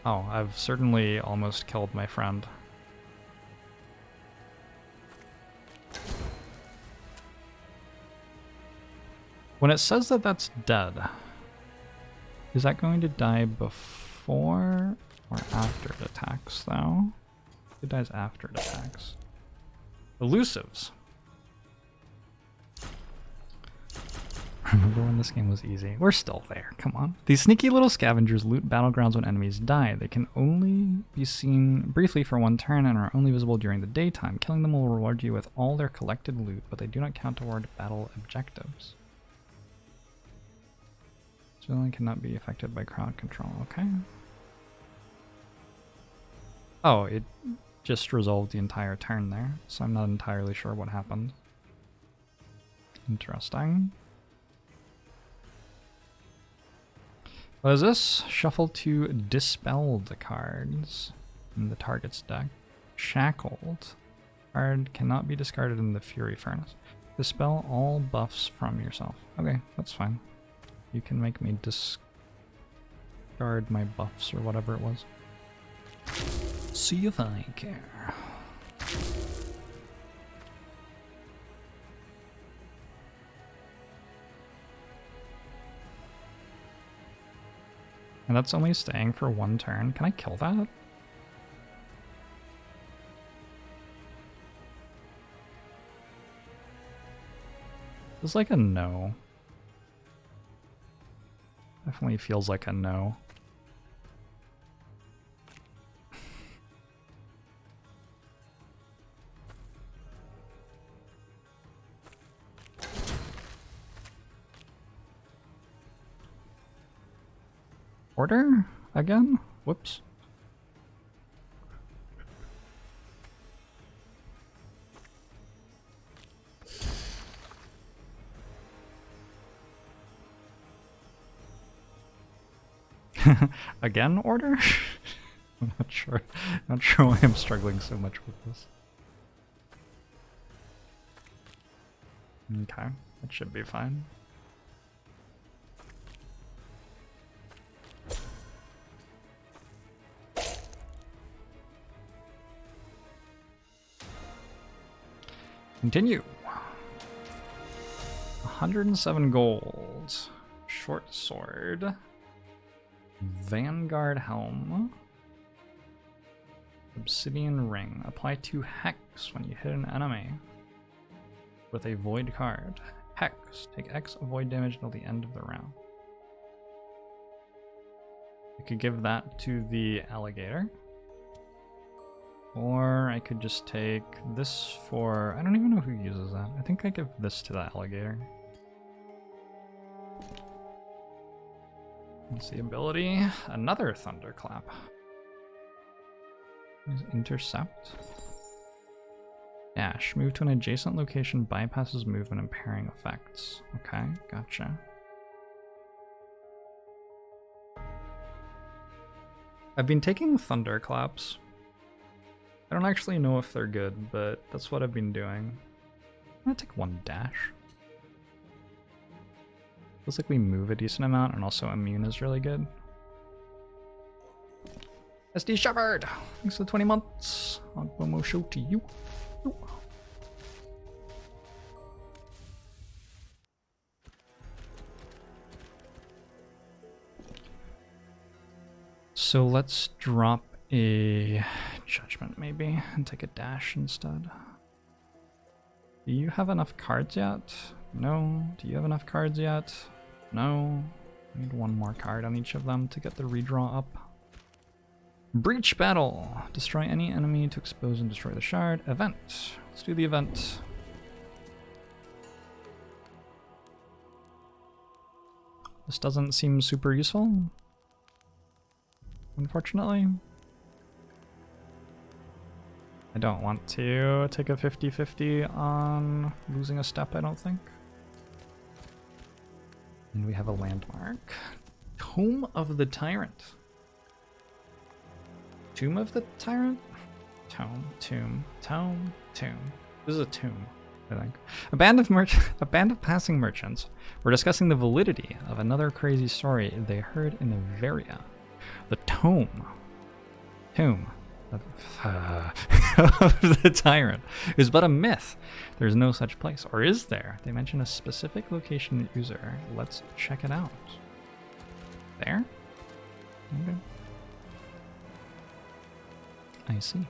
Oh, I've certainly almost killed my friend. When it says that that's dead, is that going to die before or after it attacks, though? It dies after it attacks. Elusives. Remember when this game was easy? We're still there, come on. These sneaky little scavengers loot battlegrounds when enemies die. They can only be seen briefly for one turn and are only visible during the daytime. Killing them will reward you with all their collected loot, but they do not count toward battle objectives. Civilian cannot be affected by crowd control, okay. Oh, it just resolved the entire turn there, so I'm not entirely sure what happened. Interesting. What is this? Shuffle to dispel the cards in the target's deck. Shackled. Card cannot be discarded in the Fury Furnace. Dispel all buffs from yourself. Okay, that's fine. You can make me discard my buffs or whatever it was. See if I care. And that's only staying for one turn. Can I kill that? It's like a no. Definitely feels like a no. Order? Again? Whoops. Again, order? I'm not sure. Not sure why I'm struggling so much with this. Okay, that should be fine. Continue. 107 gold. Short sword. Vanguard helm. Obsidian ring. Apply 2 hex when you hit an enemy with a void card. Hex. Take X avoid damage until the end of the round. I could give that to the alligator. Or I could just take this for... I don't even know who uses that. I think I give this to the alligator. What's the ability? Another thunderclap. Intercept. Dash. Move to an adjacent location, bypasses movement and pairing effects. Okay, gotcha. I've been taking thunderclaps. I don't actually know if they're good, but that's what I've been doing. I'm gonna take 1 dash. Feels like we move a decent amount, and also immune is really good. SD Shepherd! Thanks for the 20 months. On Momo show to you. So let's drop a judgment maybe and take a dash instead. Do you have enough cards yet? No. Do you have enough cards yet? No. I need 1 more card on each of them to get the redraw up. Breach battle. Destroy any enemy to expose and destroy the shard. Event. Let's do the event. This doesn't seem super useful, unfortunately. I don't want to take a 50-50 on losing a step, I don't think. And we have a landmark. Tomb of the Tyrant. Tomb of the Tyrant? Tomb. This is a tomb, I think. A band of passing merchants were discussing the validity of another crazy story they heard in Varia. The tomb of the Tyrant is but a myth. There's no such place. Or is there? They mention a specific location in Uzer. Let's check it out. There? Okay. I see.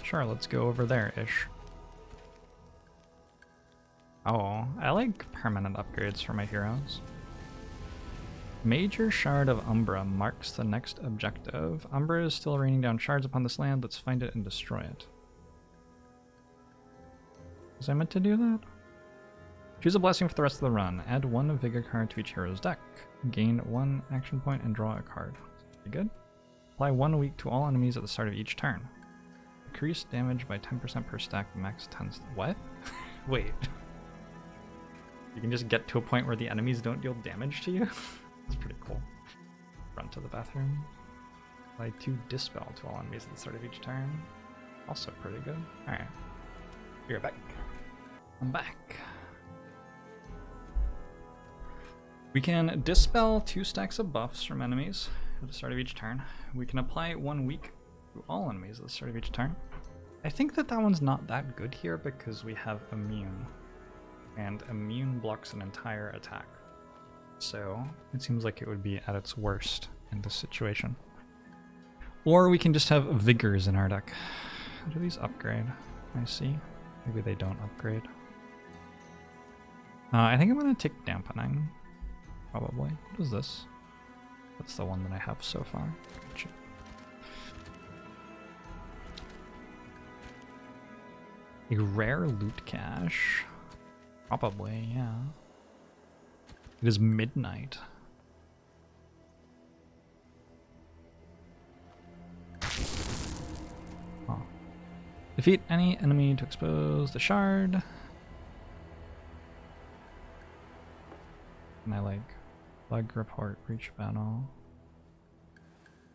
Sure, let's go over there-ish. Oh, I like permanent upgrades for my heroes. Major Shard of Umbra marks the next objective. Umbra is still raining down shards upon this land. Let's find it and destroy it. Was I meant to do that? Choose a blessing for the rest of the run. Add 1 Vigor card to each hero's deck. Gain 1 action point and draw a card. Pretty good. Apply 1 weak to all enemies at the start of each turn. Increase damage by 10% per stack, max 10. What? Wait. You can just get to a point where the enemies don't deal damage to you? That's pretty cool. Run to the bathroom. Apply 2 Dispel to all enemies at the start of each turn. Also pretty good. Alright. You're back. I'm back. We can dispel 2 stacks of buffs from enemies at the start of each turn. We can apply 1 weak to all enemies at the start of each turn. I think that one's not that good here because we have immune. And immune blocks an entire attack. So it seems like it would be at its worst in this situation. Or we can just have vigors in our deck. How do these upgrade? I see. Maybe they don't upgrade. I think I'm going to take dampening. Probably. What is this? That's the one that I have so far. Gotcha. A rare loot cache. Probably, yeah. It is midnight. Oh. Defeat any enemy to expose the shard. And I like bug report breach battle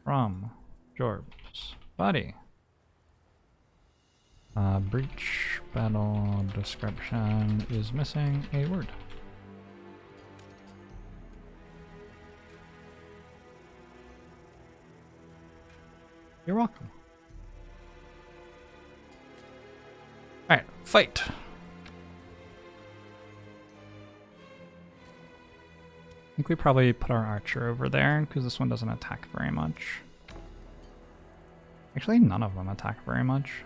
from Jorbs. Buddy. Breach battle description is missing a word. You're welcome. Alright, fight. I think we probably put our archer over there because this one doesn't attack very much. Actually, none of them attack very much.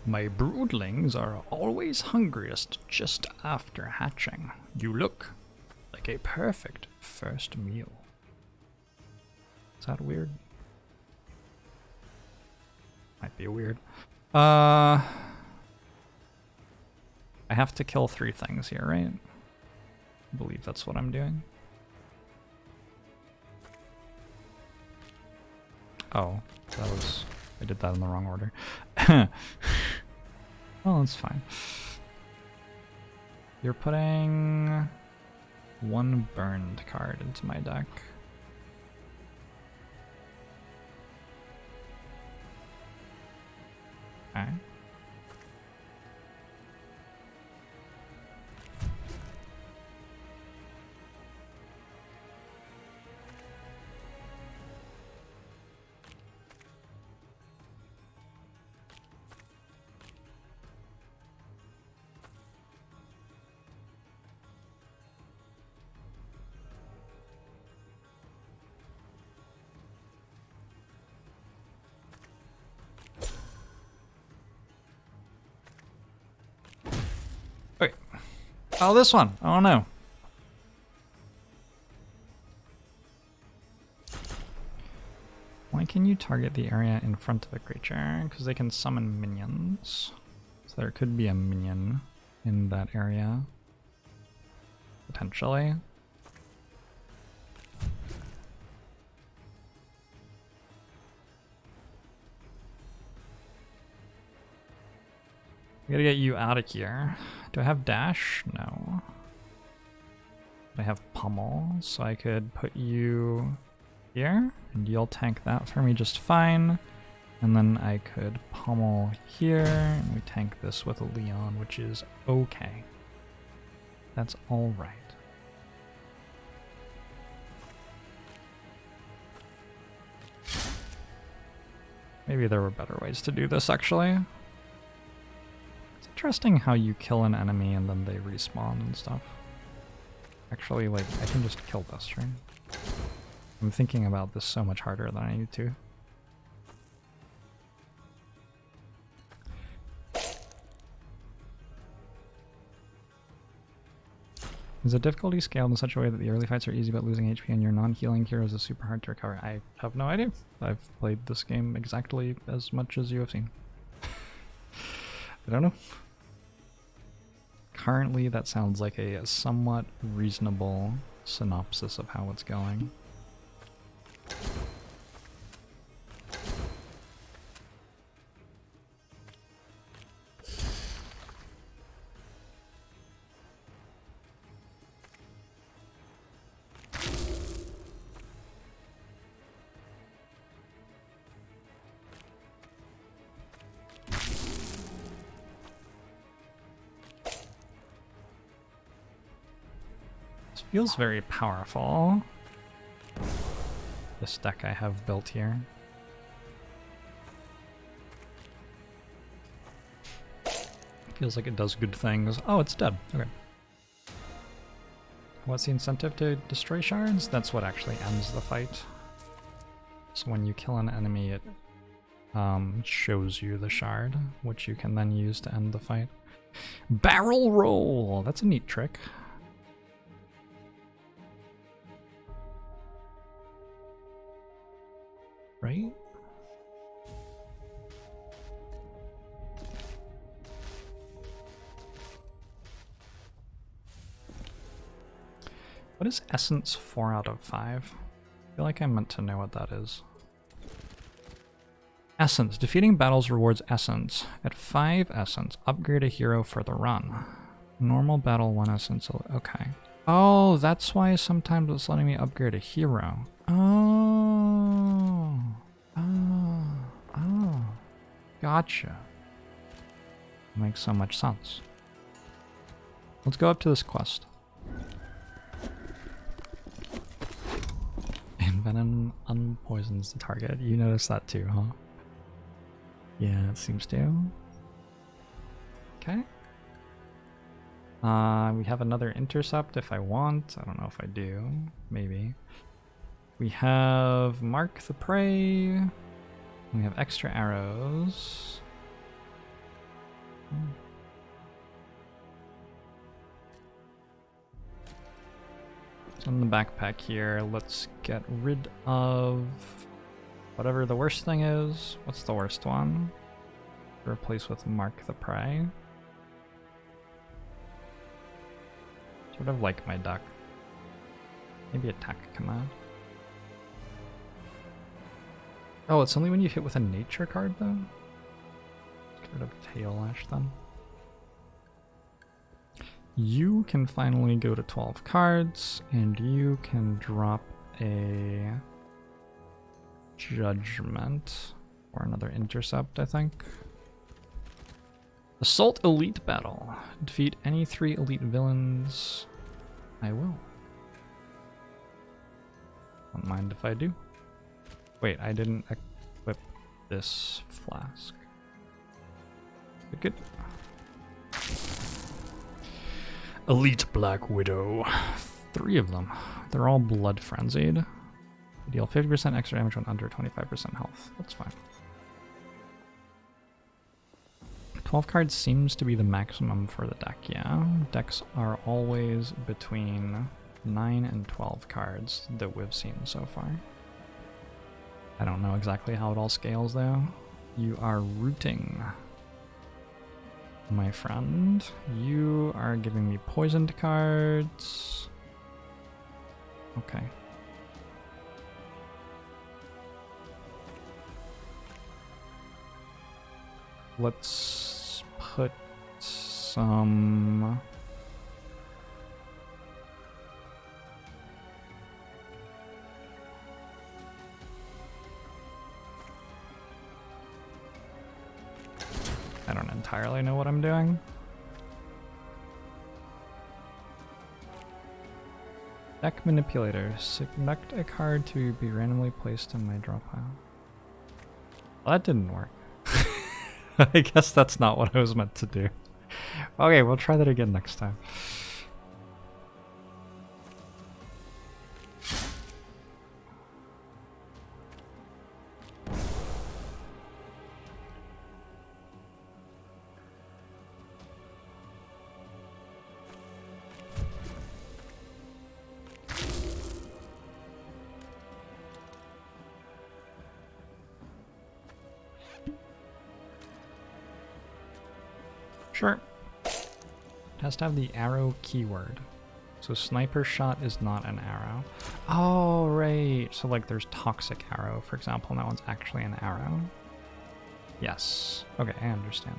My broodlings are always hungriest just after hatching. You look like a perfect first meal. Is that weird? Might be weird. I have to kill 3 things here, right? I believe that's what I'm doing. Oh, I did that in the wrong order. Well, it's fine. You're putting 1 burned card into my deck. Okay. Wait. Oh, this one. Oh no. Why can you target the area in front of a creature? Because they can summon minions. So there could be a minion in that area. Potentially. I gotta get you out of here. Do I have dash? No. I have pummel, so I could put you here, and you'll tank that for me just fine. And then I could pummel here, and we tank this with a Leon, which is okay. That's all right. Maybe there were better ways to do this, actually. It's interesting how you kill an enemy and then they respawn and stuff. Actually, like, I can just kill this, right? I'm thinking about this so much harder than I need to. Is the difficulty scaled in such a way that the early fights are easy but losing HP and your non-healing heroes is super hard to recover? I have no idea. I've played this game exactly as much as you have seen. I don't know. Currently, that sounds like a somewhat reasonable synopsis of how it's going. Feels very powerful, this deck I have built here. Feels like it does good things. Oh, it's dead. Okay. What's the incentive to destroy shards? That's what actually ends the fight. So when you kill an enemy, it shows you the shard, which you can then use to end the fight. Barrel roll! That's a neat trick. Right? What is Essence 4 out of 5? I feel like I meant to know what that is. Essence. Defeating battles rewards Essence. At 5 Essence, upgrade a hero for the run. Normal battle 1 Essence. Okay. Oh, that's why sometimes it's letting me upgrade a hero. Oh. Oh. Gotcha. Makes so much sense. Let's go up to this quest. Venom unpoisons the target. You noticed that too, huh? Yeah, it seems to. Okay. We have another intercept if I want. I don't know if I do. Maybe. We have Mark the Prey. We have extra arrows. So in the backpack here, let's get rid of whatever the worst thing is. What's the worst one? Replace with Mark the Prey. Sort of like my deck. Maybe attack command. Oh, it's only when you hit with a nature card though? Let's get rid of Tail Lash then. You can finally go to 12 cards, and you can drop a Judgment or another Intercept, I think. Assault Elite Battle. Defeat any 3 elite villains. I will. Don't mind if I do. Wait, I didn't equip this flask. Good. Elite Black Widow. 3 of them. They're all blood frenzied. Deal 50% extra damage when under 25% health. That's fine. 12 cards seems to be the maximum for the deck, yeah. Decks are always between 9 and 12 cards that we've seen so far. I don't know exactly how it all scales though. You are rooting, my friend. You are giving me poisoned cards. Okay. Let's put some... I don't entirely know what I'm doing. Deck Manipulator. Select a card to be randomly placed in my draw pile. Well, that didn't work. I guess that's not what I was meant to do. Okay, we'll try that again next time. Sure. It has to have the arrow keyword. So sniper shot is not an arrow. Oh, right. So like there's toxic arrow, for example, and that one's actually an arrow. Yes. Okay, I understand.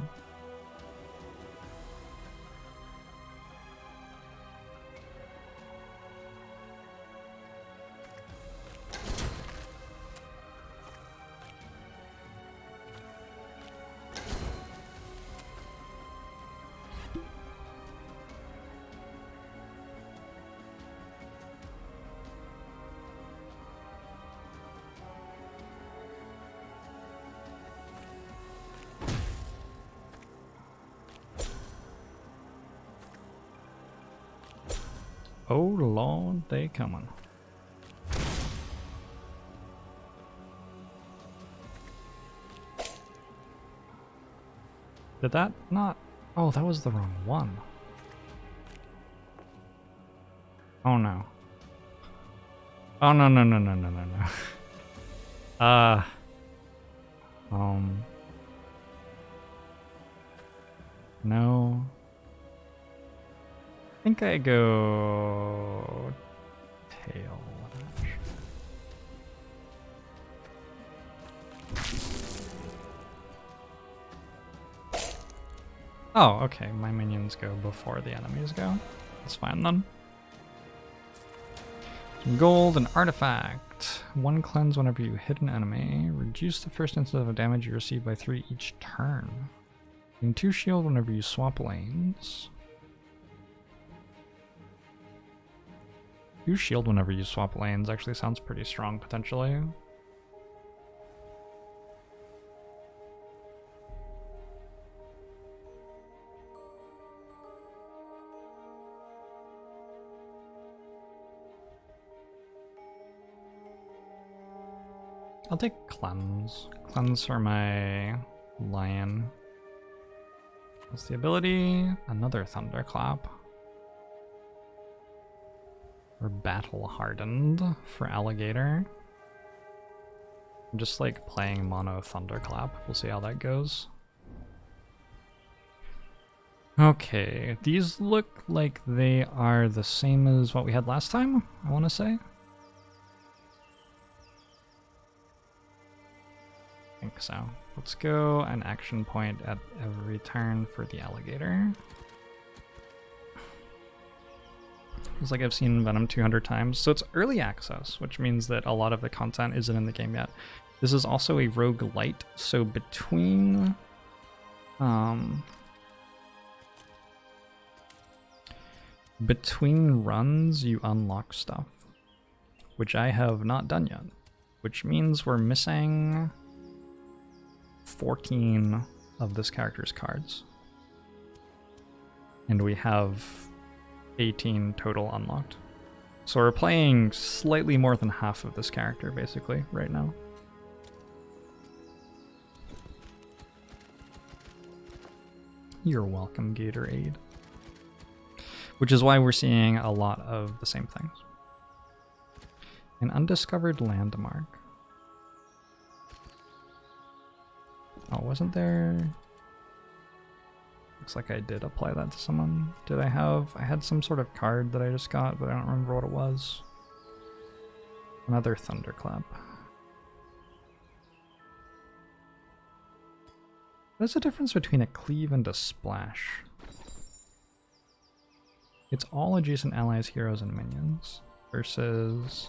Oh Lord, they coming. Did that not? Oh, that was the wrong one. Oh no. Oh no no no no no no no. No. I think I go tail. Oh, okay. My minions go before the enemies go. That's fine then. Some gold, an artifact. 1 cleanse whenever you hit an enemy. Reduce the first instance of damage you receive by 3 each turn. Gain 2 shield whenever you swap lanes. 2 shield whenever you swap lanes actually sounds pretty strong potentially. I'll take cleanse. Cleanse for my lion. What's the ability? Another thunderclap. Or battle hardened for alligator. I'm just like playing mono thunderclap. We'll see how that goes. Okay, these look like they are the same as what we had last time, I want to say. I think so. Let's go an action point at every turn for the alligator. It's like I've seen Venom 200 times. So it's early access, which means that a lot of the content isn't in the game yet. This is also a roguelite, so between runs you unlock stuff, which I have not done yet, which means we're missing 14 of this character's cards. And we have 18 total unlocked. So we're playing slightly more than half of this character, basically, right now. You're welcome, Gatorade. Which is why we're seeing a lot of the same things. An undiscovered landmark. Oh, wasn't there... Looks like I did apply that to someone. Did I have... I had some sort of card that I just got, but I don't remember what it was. Another thunderclap. What's the difference between a cleave and a splash? It's all adjacent allies, heroes, and minions versus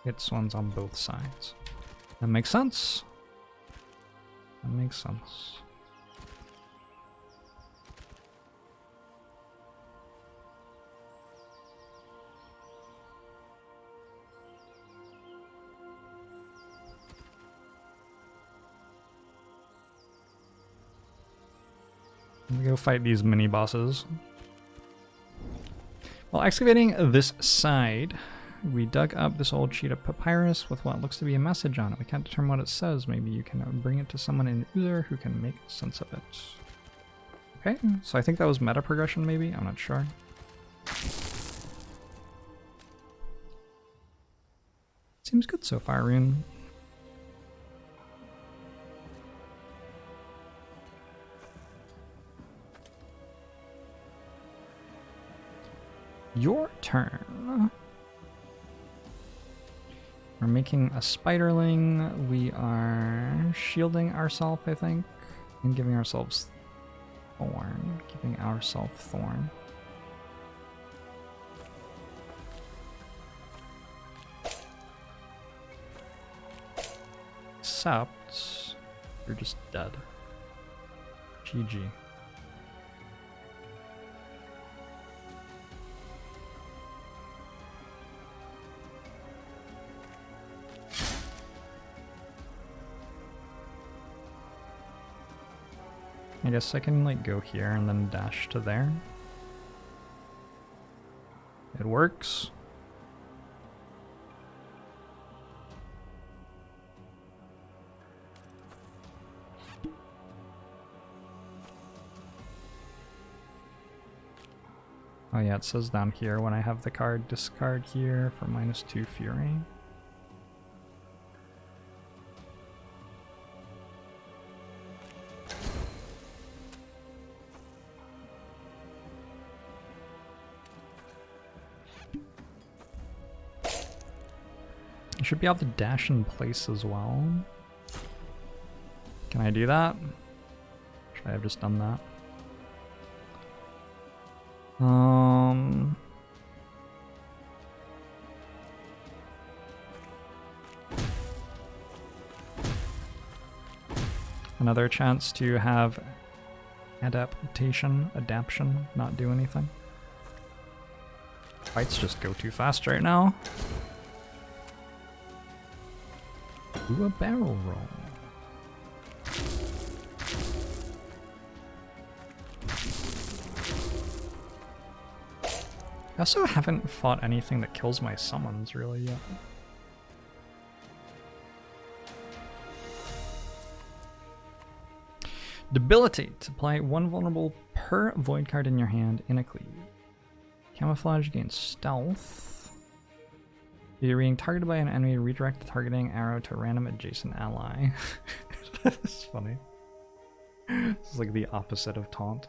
its ones on both sides. That makes sense. That makes sense. Let me go fight these mini bosses. While excavating this side, we dug up this old sheet of papyrus with what looks to be a message on it. We can't determine what it says. Maybe you can bring it to someone in Uther who can make sense of it. Okay, so I think that was meta progression maybe? I'm not sure. Seems good so far, Rune. Your turn. We're making a spiderling. We are shielding ourselves, I think, and giving ourselves thorn. Giving ourselves thorn. Except you're just dead. GG. I guess I can like go here and then dash to there. It works. Oh yeah, it says down here when I have the card, discard here for -2 Fury. You should be able to dash in place as well. Can I do that? Should I have just done that? Another chance to have adaptation, not do anything. Fights just go too fast right now. Do a barrel roll. I also haven't fought anything that kills my summons really yet. Debilitate. Apply 1 vulnerable per void card in your hand in a cleave. Camouflage against stealth. If you're being targeted by an enemy, redirect the targeting arrow to a random adjacent ally. That's funny. This is like the opposite of taunt.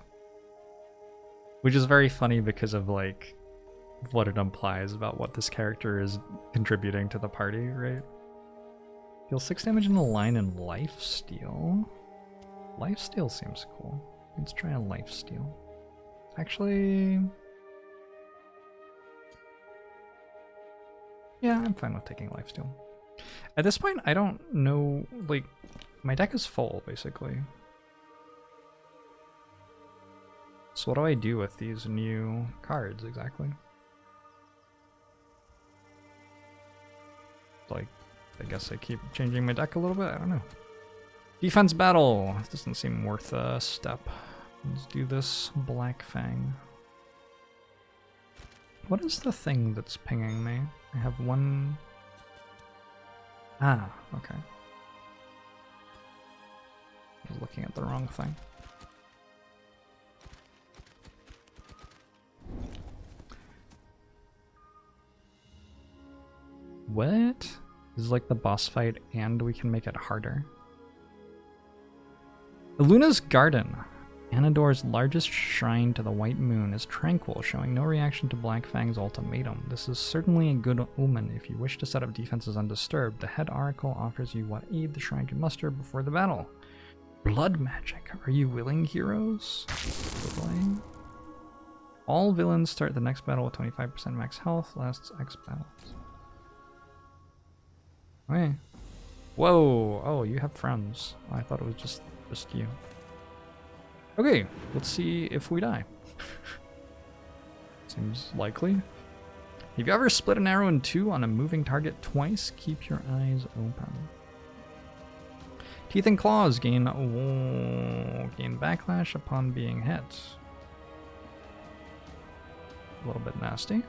Which is very funny because of like what it implies about what this character is contributing to the party, right? Deal 6 damage in the line and lifesteal. Lifesteal seems cool. Let's try a lifesteal. Actually, yeah, I'm fine with taking lifesteal. At this point, I don't know, like, my deck is full, basically. So what do I do with these new cards, exactly? Like, I guess I keep changing my deck a little bit, I don't know. Defense battle! This doesn't seem worth a step. Let's do this Black Fang. What is the thing that's pinging me? I have one... Ah, okay. I was looking at the wrong thing. What? This is like the boss fight and we can make it harder. Luna's Garden. Anador's largest shrine to the White Moon is tranquil, showing no reaction to Black Fang's ultimatum. This is certainly a good omen. If you wish to set up defenses undisturbed, the head oracle offers you what aid the shrine can muster before the battle. Blood magic. Are you willing, heroes? All villains start the next battle with 25% max health, lasts X battles. Okay. Whoa! Oh, you have friends. I thought it was just you. Okay, let's see if we die. Seems likely. Have you ever split an arrow in two on a moving target twice? Keep your eyes open. Teeth and claws gain backlash upon being hit. A little bit nasty.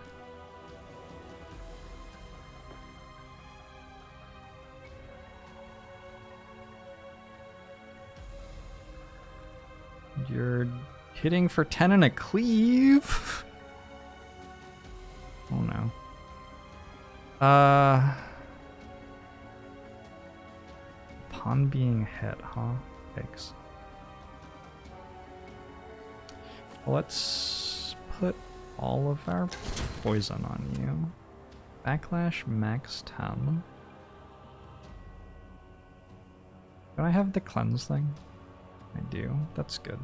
You're hitting for 10 and a cleave. Oh no. Upon being hit, huh? Yikes. Let's put all of our poison on you. Backlash max 10. Do I have the cleanse thing? I do. That's good.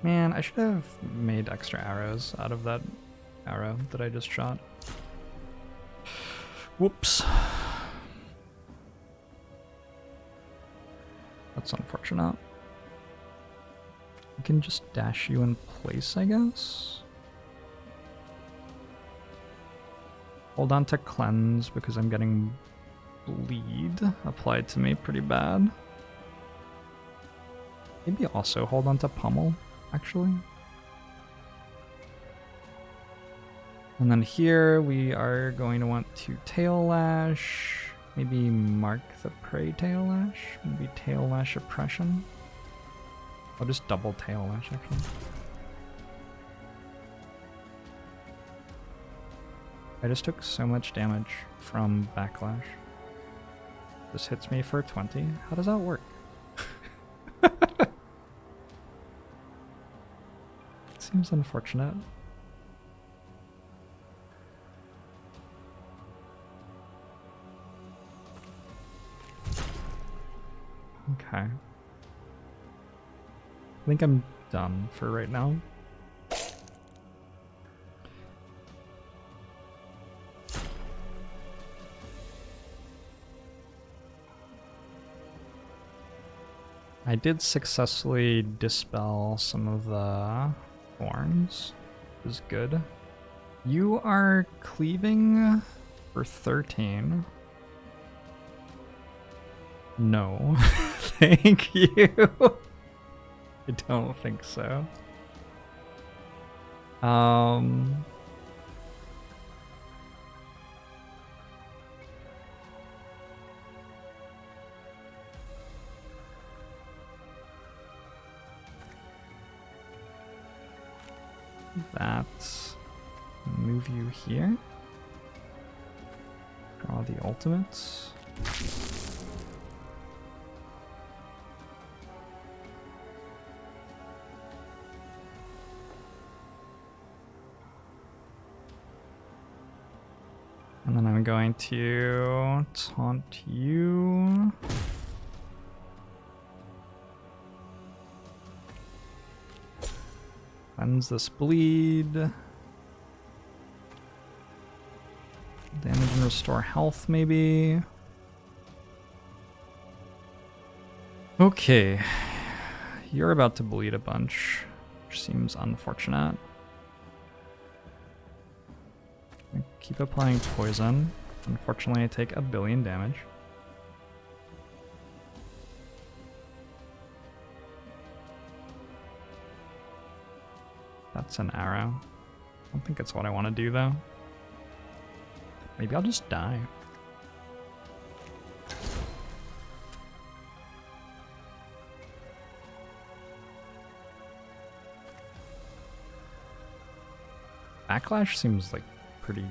Man, I should have made extra arrows out of that arrow that I just shot. Whoops. That's unfortunate. I can just dash you in place, I guess. Hold on to cleanse because I'm getting bleed applied to me pretty bad. Maybe also hold on to pummel, actually. And then here we are going to want to tail lash. Maybe mark the prey tail lash. Maybe tail lash oppression. I'll just double tail lash actually. I just took so much damage from backlash. This hits me for 20. How does that work? Seems unfortunate. Okay. I think I'm done for right now. I did successfully dispel some of the thorns. It was good. You are cleaving for 13. No. Thank you. I don't think so. That. Move you here. Draw the ultimates. And then I'm going to taunt you. Cleanse this bleed. Damage and restore health, maybe. Okay. You're about to bleed a bunch, which seems unfortunate. I keep applying poison. Unfortunately, I take 1 billion damage. That's an arrow. I don't think it's what I want to do, though. Maybe I'll just die. Backlash seems like pretty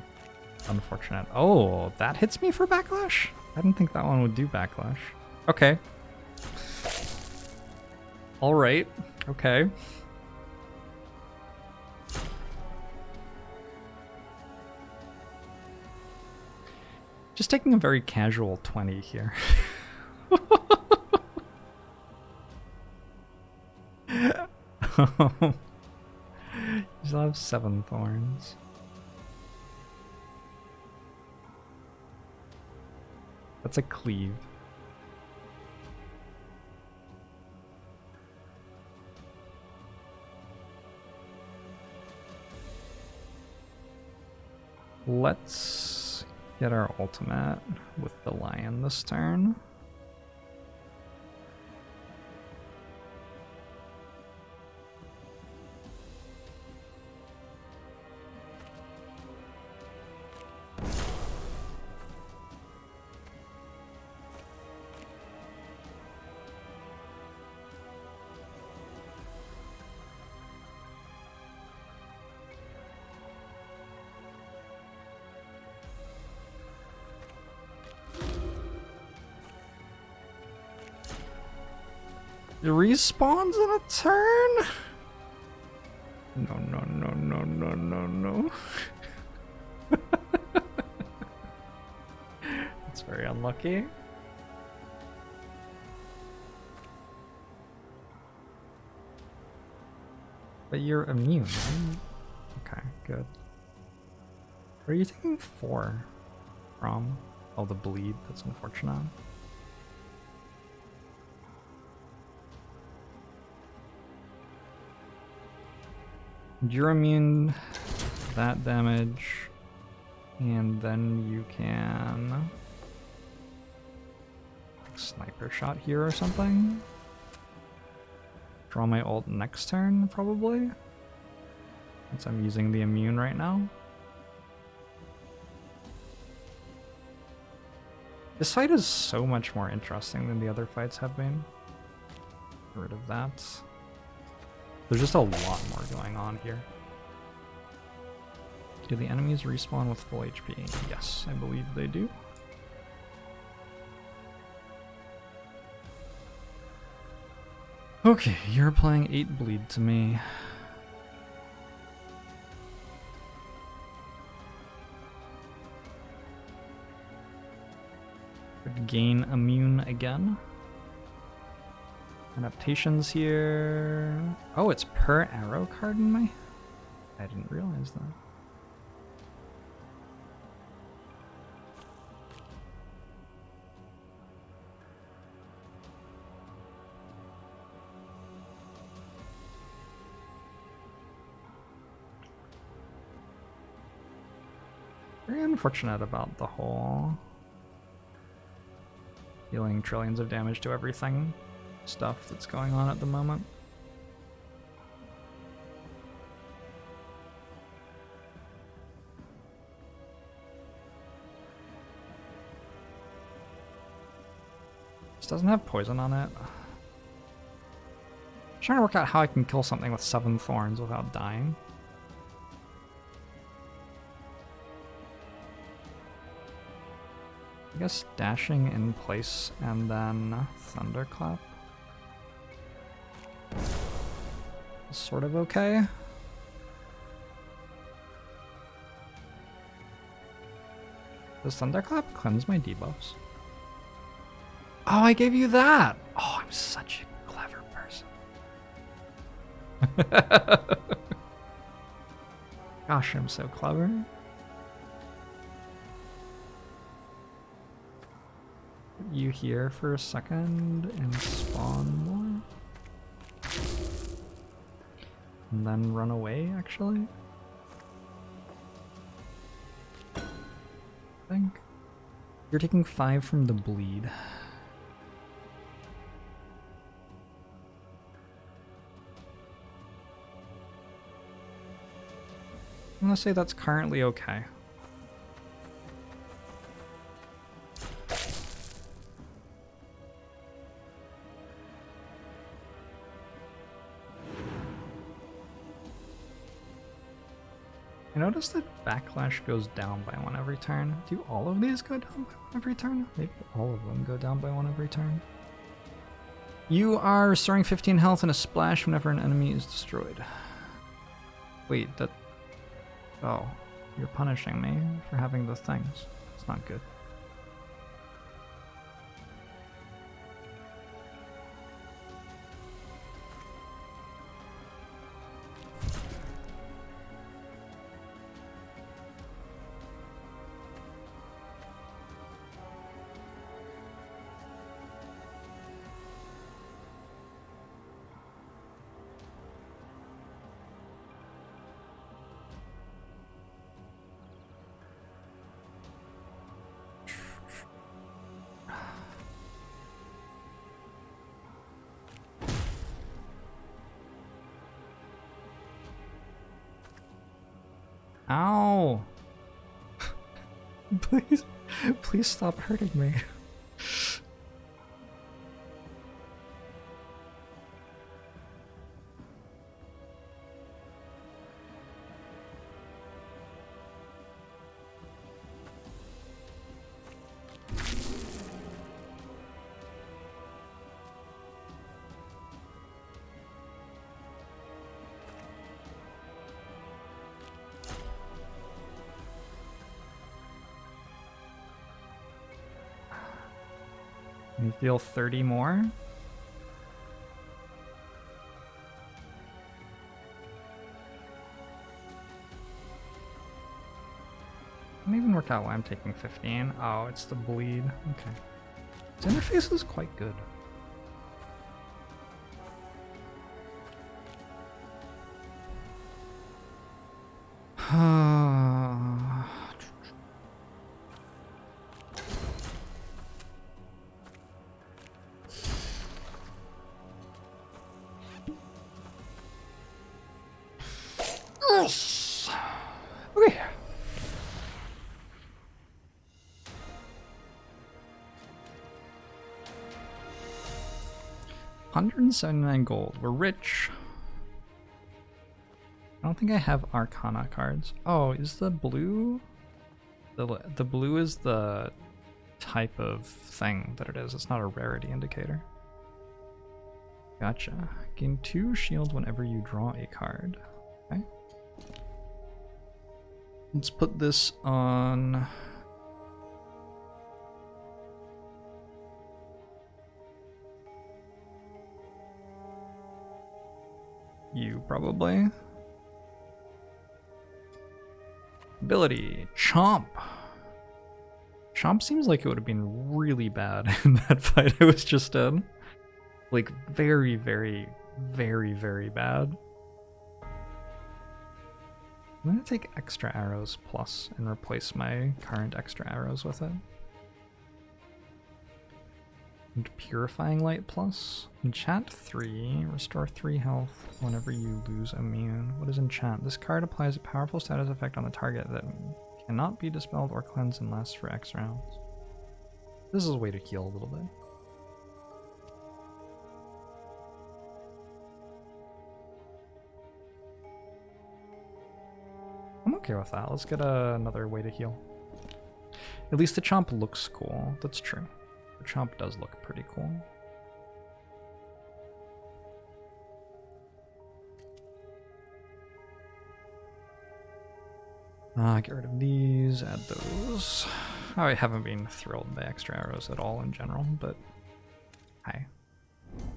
unfortunate. Oh, that hits me for backlash? I didn't think that one would do backlash. Okay. All right. Okay. Just taking a very casual 20 here. You still have 7 thorns. That's a cleave. Let's get our ultimate with the lion this turn. It respawns in a turn? No, no, no, no, no, no, no. That's very unlucky. But you're immune, right? Okay, good. Where are you taking 4 from? Oh, the bleed. That's unfortunate. You're immune to that damage, and then you can sniper shot here or something. Draw my ult next turn, probably, since I'm using the immune right now. This fight is so much more interesting than the other fights have been. Get rid of that. There's just a lot more going on here. Do the enemies respawn with full HP? Yes, I believe they do. Okay, you're applying 8 bleed to me. Could gain immune again. Adaptations here. Oh, it's per arrow card in my... I didn't realize that. Very unfortunate about the whole dealing trillions of damage to everything stuff that's going on at the moment. This doesn't have poison on it. I'm trying to work out how I can kill something with 7 thorns without dying. I guess dashing in place and then thunderclap. Sort of okay. Does thunderclap cleanse my debuffs? Oh, I gave you that! Oh, I'm such a clever person. Gosh, I'm so clever. Put you here for a second and spawn more. And then run away, actually. I think. You're taking 5 from the bleed. I'm gonna say that's currently okay. I noticed that backlash goes down by 1 every turn. Do all of these go down by 1 every turn? Maybe all of them go down by 1 every turn. You are restoring 15 health in a splash whenever an enemy is destroyed. Wait, that... Oh, you're punishing me for having the things. It's not good. Ow! Please, please stop hurting me. You feel 30 more? I don't even work out why I'm taking 15. Oh, it's the bleed. Okay. This interface is quite good. Okay. 179 gold. We're rich. I don't think I have Arcana cards. Oh, is the blue? The blue is the type of thing that it is. It's not a rarity indicator. Gotcha. Gain 2 shields whenever you draw a card. Okay. Let's put this on... you, probably. Ability, Chomp. Chomp seems like it would have been really bad in that fight I was just in. Like, very, very, very, very bad. I'm gonna take extra arrows plus and replace my current extra arrows with it. And purifying light plus. Enchant 3, restore 3 health whenever you lose immune. What is enchant? This card applies a powerful status effect on the target that cannot be dispelled or cleansed and lasts for X rounds. This is a way to heal a little bit. I'm okay with that. Let's get another way to heal. At least the Chomp looks cool. That's true. The Chomp does look pretty cool. Get rid of these, add those. I haven't been thrilled by extra arrows at all in general, but hi.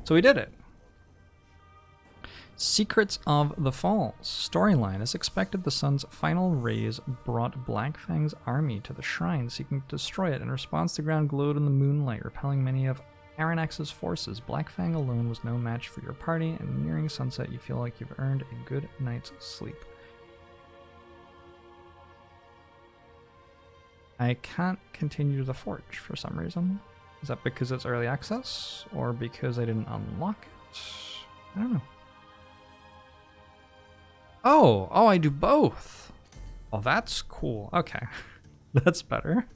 So we did it. Secrets of the Falls. Storyline. As expected, the sun's final rays brought Blackfang's army to the shrine, seeking to destroy it. In response, the ground glowed in the moonlight, repelling many of Aranax's forces. Blackfang alone was no match for your party, and nearing sunset, you feel like you've earned a good night's sleep. I can't continue the forge for some reason. Is that because it's early access, or because I didn't unlock it? I don't know. Oh, I do both. Oh, that's cool. Okay, that's better.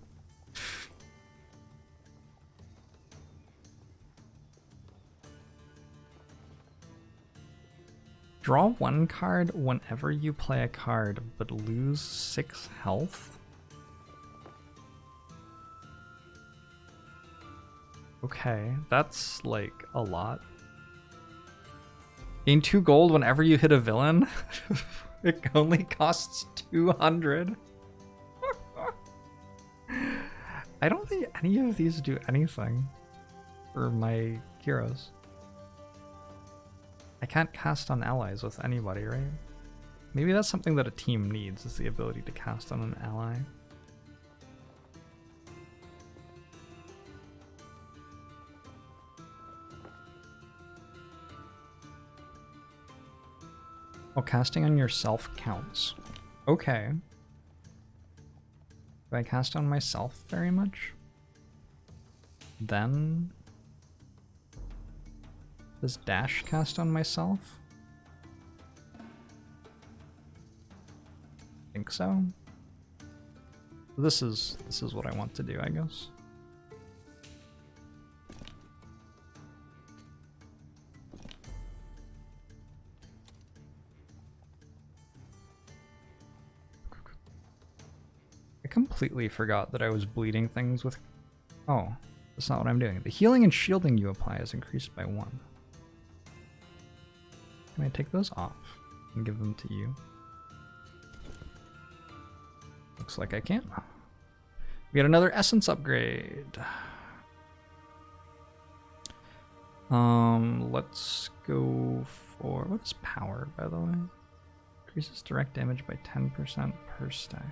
Draw 1 card whenever you play a card, but lose 6 health. Okay, that's like a lot. Gain 2 gold whenever you hit a villain. It only costs 200. I don't think any of these do anything for my heroes. I can't cast on allies with anybody, right? Maybe that's something that a team needs, is the ability to cast on an ally. Oh, casting on yourself counts. Okay. Do I cast on myself very much? Then... does dash cast on myself? I think so. This is what I want to do, I guess. I completely forgot that I was bleeding things with... Oh, that's not what I'm doing. The healing and shielding you apply is increased by 1. Can I take those off and give them to you? Looks like I can. We got another essence upgrade. Let's go for... What is power, by the way? Increases direct damage by 10% per stack.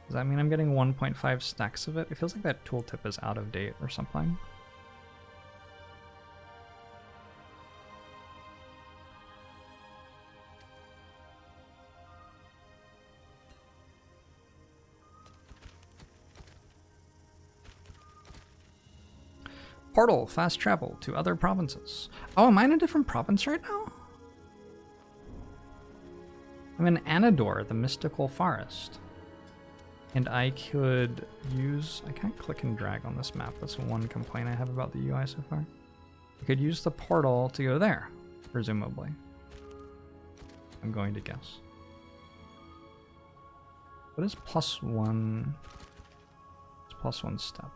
Does that mean I'm getting 1.5 stacks of it? It feels like that tooltip is out of date or something. Portal, fast travel to other provinces. Oh, am I in a different province right now? I'm in Anador, the mystical forest. And I could use... I can't click and drag on this map. That's one complaint I have about the UI so far. I could use the portal to go there, presumably. I'm going to guess. What is +1? It's +1 step.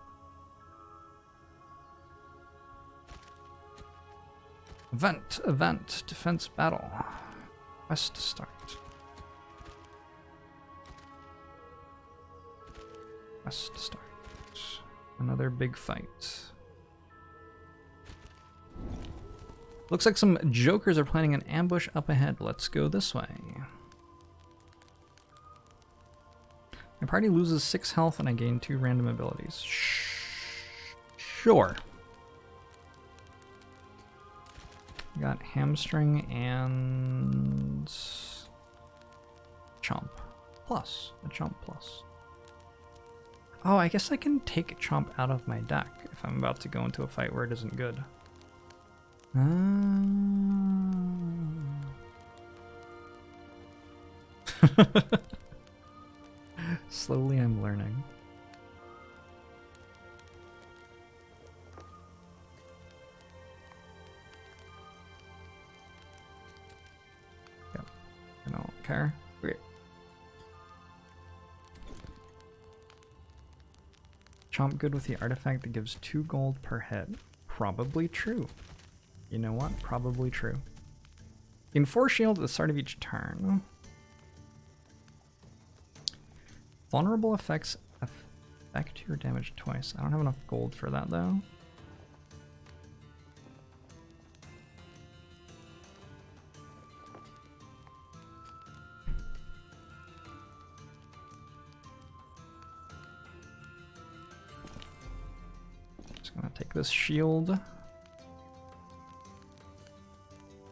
Event, defense battle. Quest start. Quest start. Another big fight. Looks like some jokers are planning an ambush up ahead. Let's go this way. My party loses 6 health and I gain 2 random abilities. Sure. Got hamstring and chomp plus. A chomp plus. Oh, I guess I can take chomp out of my deck if I'm about to go into a fight where it isn't good. Slowly I'm learning. Yep, I don't care. Great. Chomp good with the artifact that gives 2 gold per hit. Probably true. You know what? Probably true. In 4 shield at the start of each turn. Vulnerable effects affect your damage twice. I don't have enough gold for that though. Just gonna take this shield.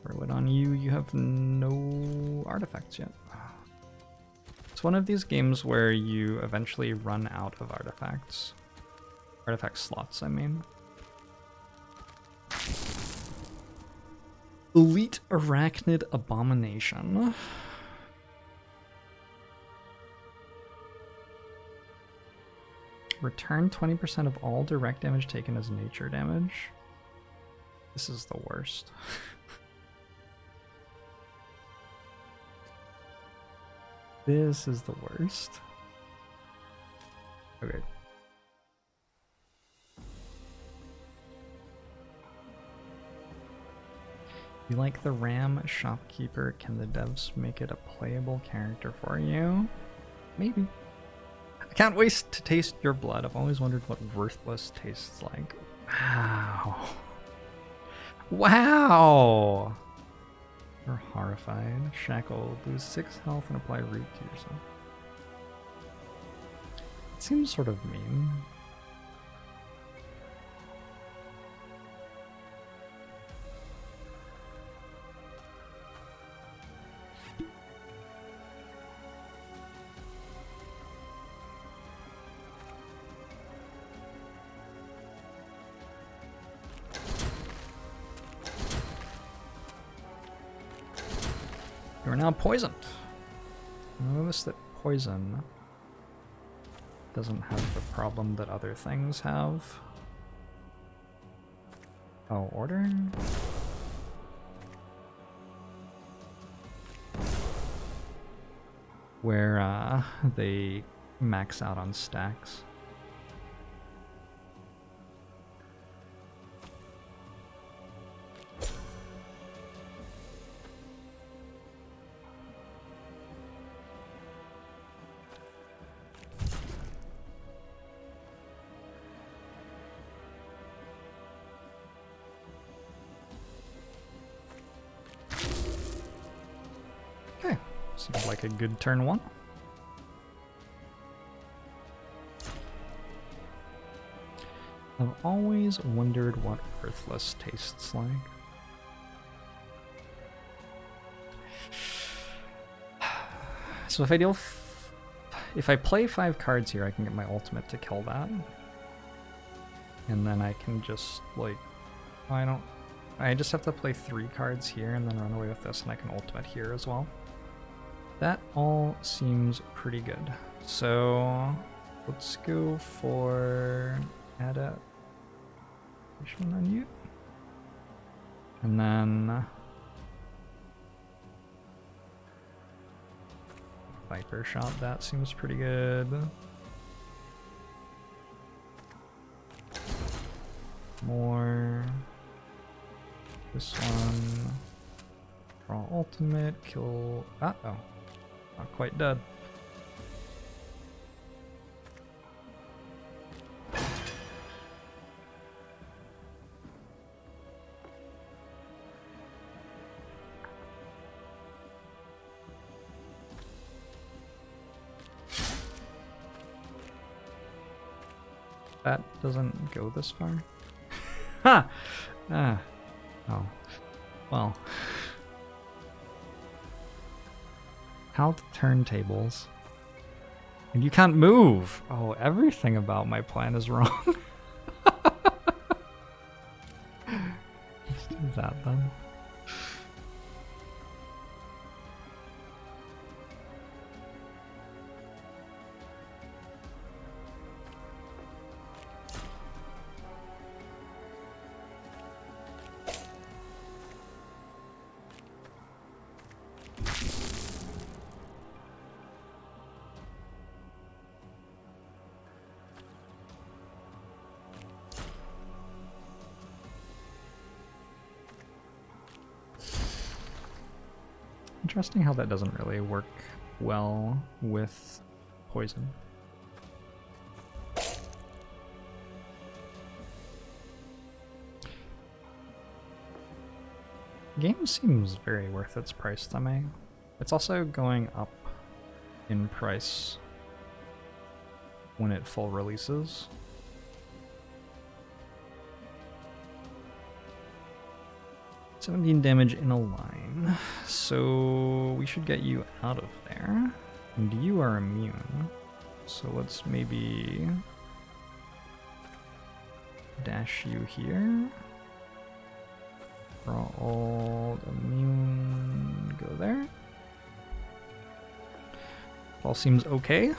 Throw it on you. You have no artifacts yet. It's one of these games where you eventually run out of artifacts. Artifact slots, I mean. Elite Arachnid Abomination. Return 20% of all direct damage taken as nature damage. This is the worst. This is the worst. Okay. You like the RAM shopkeeper? Can the devs make it a playable character for you? Maybe. I can't wait to taste your blood. I've always wondered what worthless tastes like. Wow. Wow. You're horrified. Shackle. Lose 6 health and apply root to yourself. It seems sort of mean. You are now poisoned. Notice that poison doesn't have the problem that other things have. Oh, order? Where they max out on stacks. Seems like a good turn one. I've always wondered what Worthless tastes like. So if I play 5 cards here, I can get my ultimate to kill that. And then I can just like, I just have to play 3 cards here and then run away with this, and I can ultimate here as well. That all seems pretty good. So let's go for adaptation on you. And then Viper Shot, that seems pretty good. More. This one. Draw ultimate, kill. Uh-oh. Not quite dead. That doesn't go this far. Ha! Ah. Oh. Well. How the turntables. And you can't move! Oh, everything about my plan is wrong. Let's do that then. Interesting how that doesn't really work well with poison. Game seems very worth its price to me. It's also going up in price when it full releases. 17 damage in a line, so we should get you out of there. And you are immune, so let's maybe dash you here. Draw old, immune, go there. All seems okay.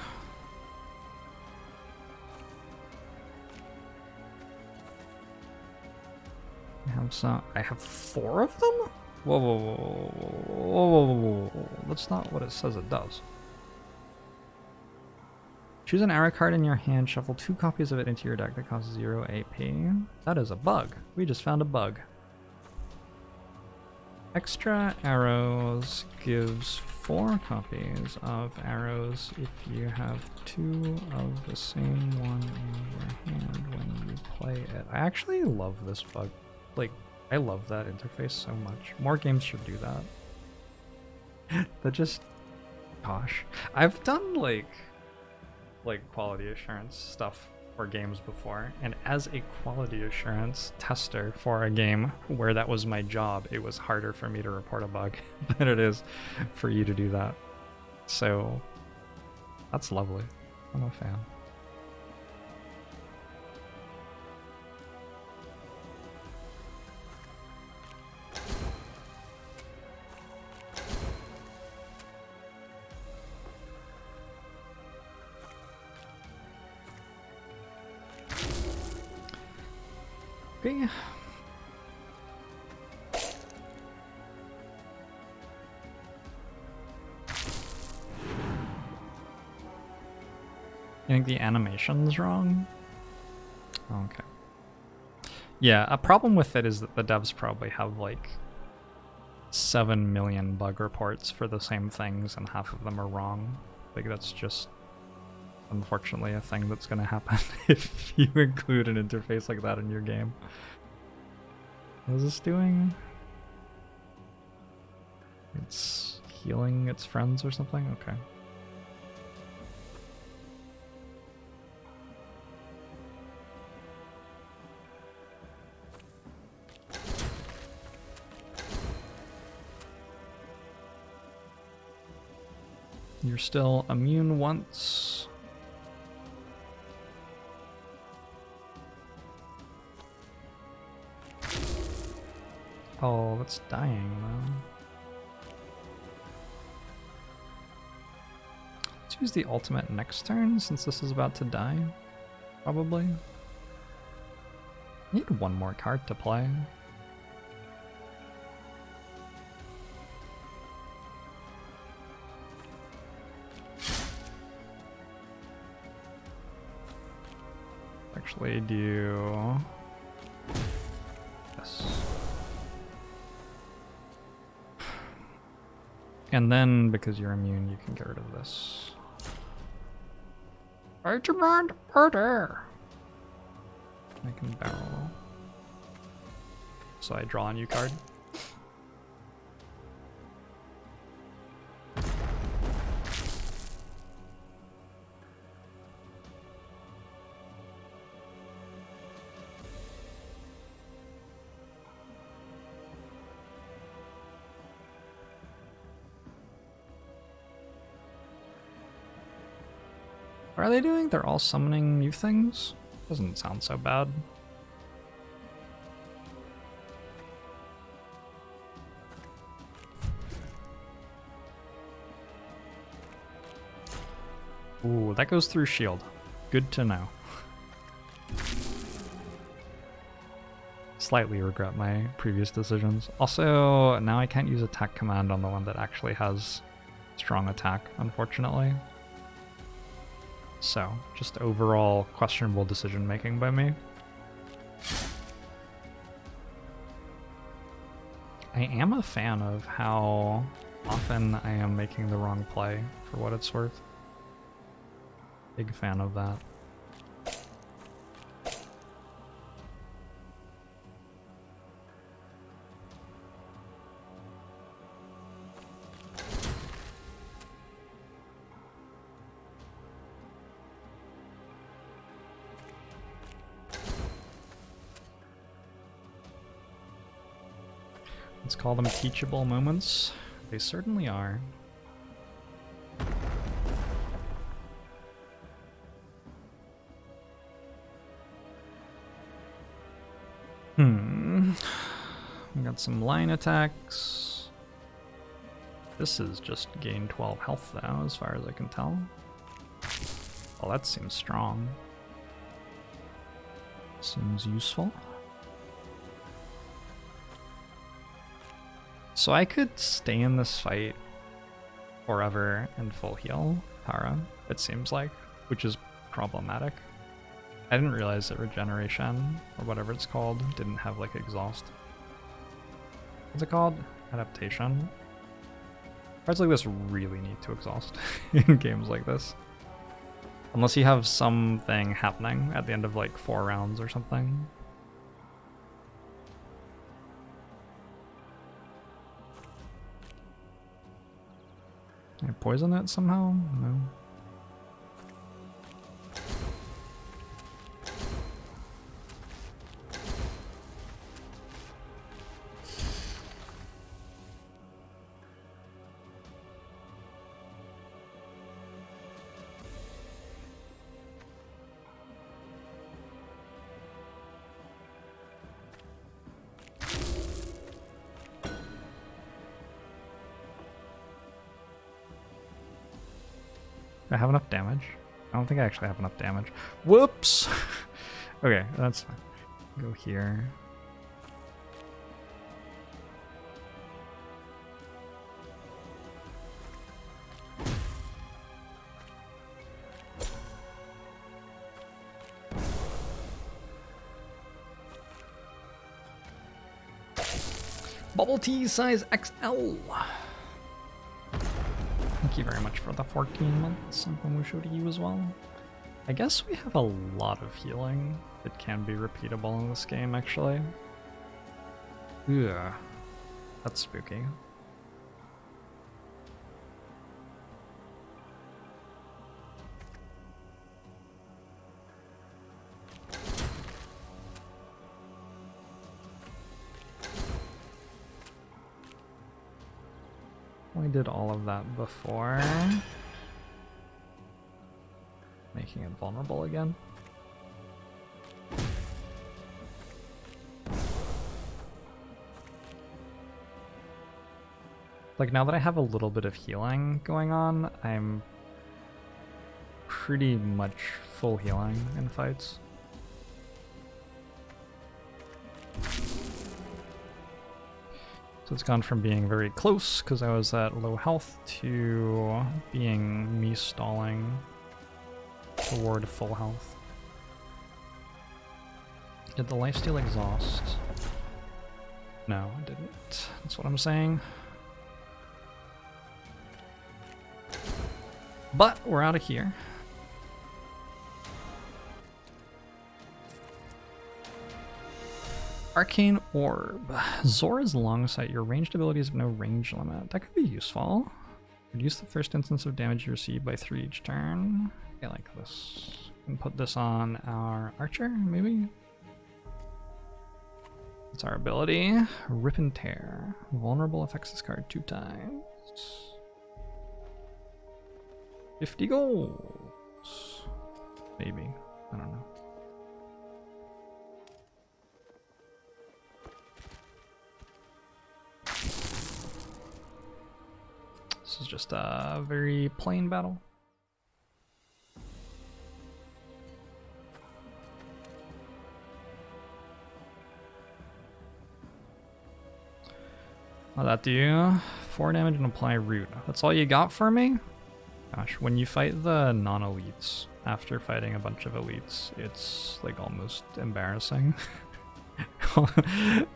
I have 4 of them? Whoa, whoa, whoa, whoa, whoa, whoa, whoa, whoa. That's not what it says it does. Choose an arrow card in your hand, shuffle 2 copies of it into your deck that costs 0 AP. That is a bug. We just found a bug. Extra arrows gives 4 copies of arrows if you have 2 of the same one in your hand when you play it. I actually love this bug. Like, I love that interface so much. More games should do that. That just... Gosh. I've done, like quality assurance stuff for games before, and as a quality assurance tester for a game where that was my job, it was harder for me to report a bug than it is for you to do that. So, that's lovely. I'm a fan. 30. You think the animation's wrong? Okay. Yeah, a problem with it is that the devs probably have like 7 million bug reports for the same things and half of them are wrong. Like that's just unfortunately a thing that's gonna happen if you include an interface like that in your game. What is this doing? It's healing its friends or something? Okay. You're still immune once. Oh, that's dying though. Let's use the ultimate next turn since this is about to die. Probably. I need one more card to play. Actually do this. And then, because you're immune, you can get rid of this. Regiment Murder! I can barrel. So I draw a new card. What are they doing? They're all summoning new things? Doesn't sound so bad. Ooh, that goes through shield. Good to know. Slightly regret my previous decisions. Also, now I can't use attack command on the one that actually has strong attack, unfortunately. So, just overall questionable decision making by me. I am a fan of how often I am making the wrong play, for what it's worth. Big fan of that. Let's call them teachable moments. They certainly are. We got some line attacks. This is just gain 12 health though, as far as I can tell. Well, that seems strong. Seems useful. So I could stay in this fight forever and full heal Tara, it seems like, which is problematic. I didn't realize that regeneration, or whatever it's called, didn't have like exhaust. What's it called? Adaptation. Cards like this really need to exhaust in games like this. Unless you have something happening at the end of like 4 rounds or something. Can I poison it somehow? No. Do I have enough damage? I don't think I actually have enough damage. Whoops! Okay, that's fine. Go here. Bubble tea size XL. Thank you very much for the 14 months and promotion to you as well. I guess we have a lot of healing that can be repeatable in this game, actually. Yeah, that's spooky. We did all of that before. Making it vulnerable again. Like, now that I have a little bit of healing going on, I'm pretty much full healing in fights. So it's gone from being very close because I was at low health to being me stalling toward full health. Did the lifesteal exhaust? No, I didn't. That's what I'm saying. But we're out of here. Arcane Orb. Zora's long sight. Your ranged abilities have no range limit. That could be useful. Reduce the first instance of damage you receive by 3 each turn. I like this. And put this on our archer, maybe? That's our ability. Rip and Tear. Vulnerable affects this card 2 times. 50 gold. Maybe. I don't know. This is just a very plain battle. How'd that do? 4 damage and apply root. That's all you got for me? Gosh, when you fight the non-elites after fighting a bunch of elites, it's like almost embarrassing.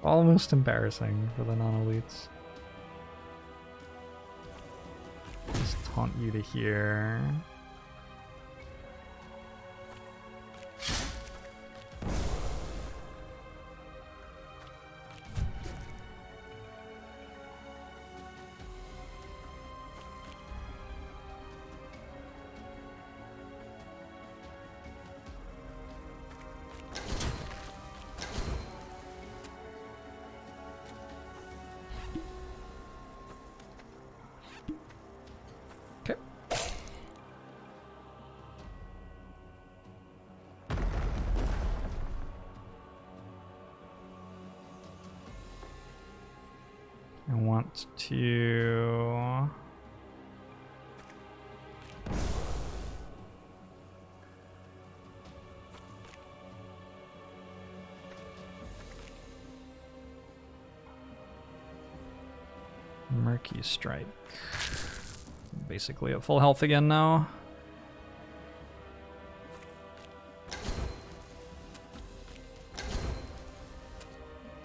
Almost embarrassing for the non-elites. Just taunt you to here. I want to Murky Strike. Basically at full health again now.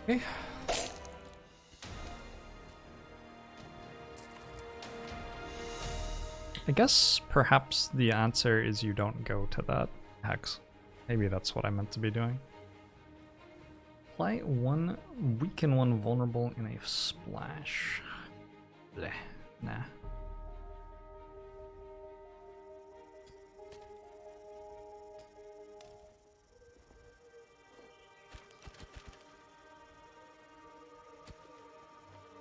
Okay. I guess perhaps the answer is you don't go to that hex. Maybe that's what I meant to be doing. Apply 1 weaken 1 vulnerable in a splash. Blech, nah.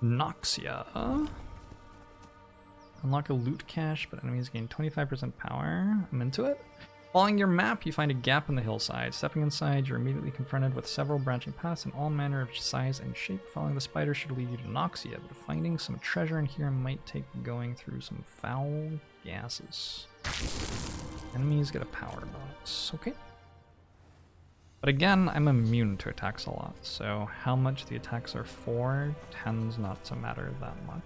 Noxia. Unlock a loot cache, but enemies gain 25% power. I'm into it. Following your map, you find a gap in the hillside. Stepping inside, you're immediately confronted with several branching paths in all manner of size and shape. Following the spider should lead you to Noxia, but finding some treasure in here might take going through some foul gases. Enemies get a power bonus. Okay. But again, I'm immune to attacks a lot, so how much the attacks are for tends not to matter that much.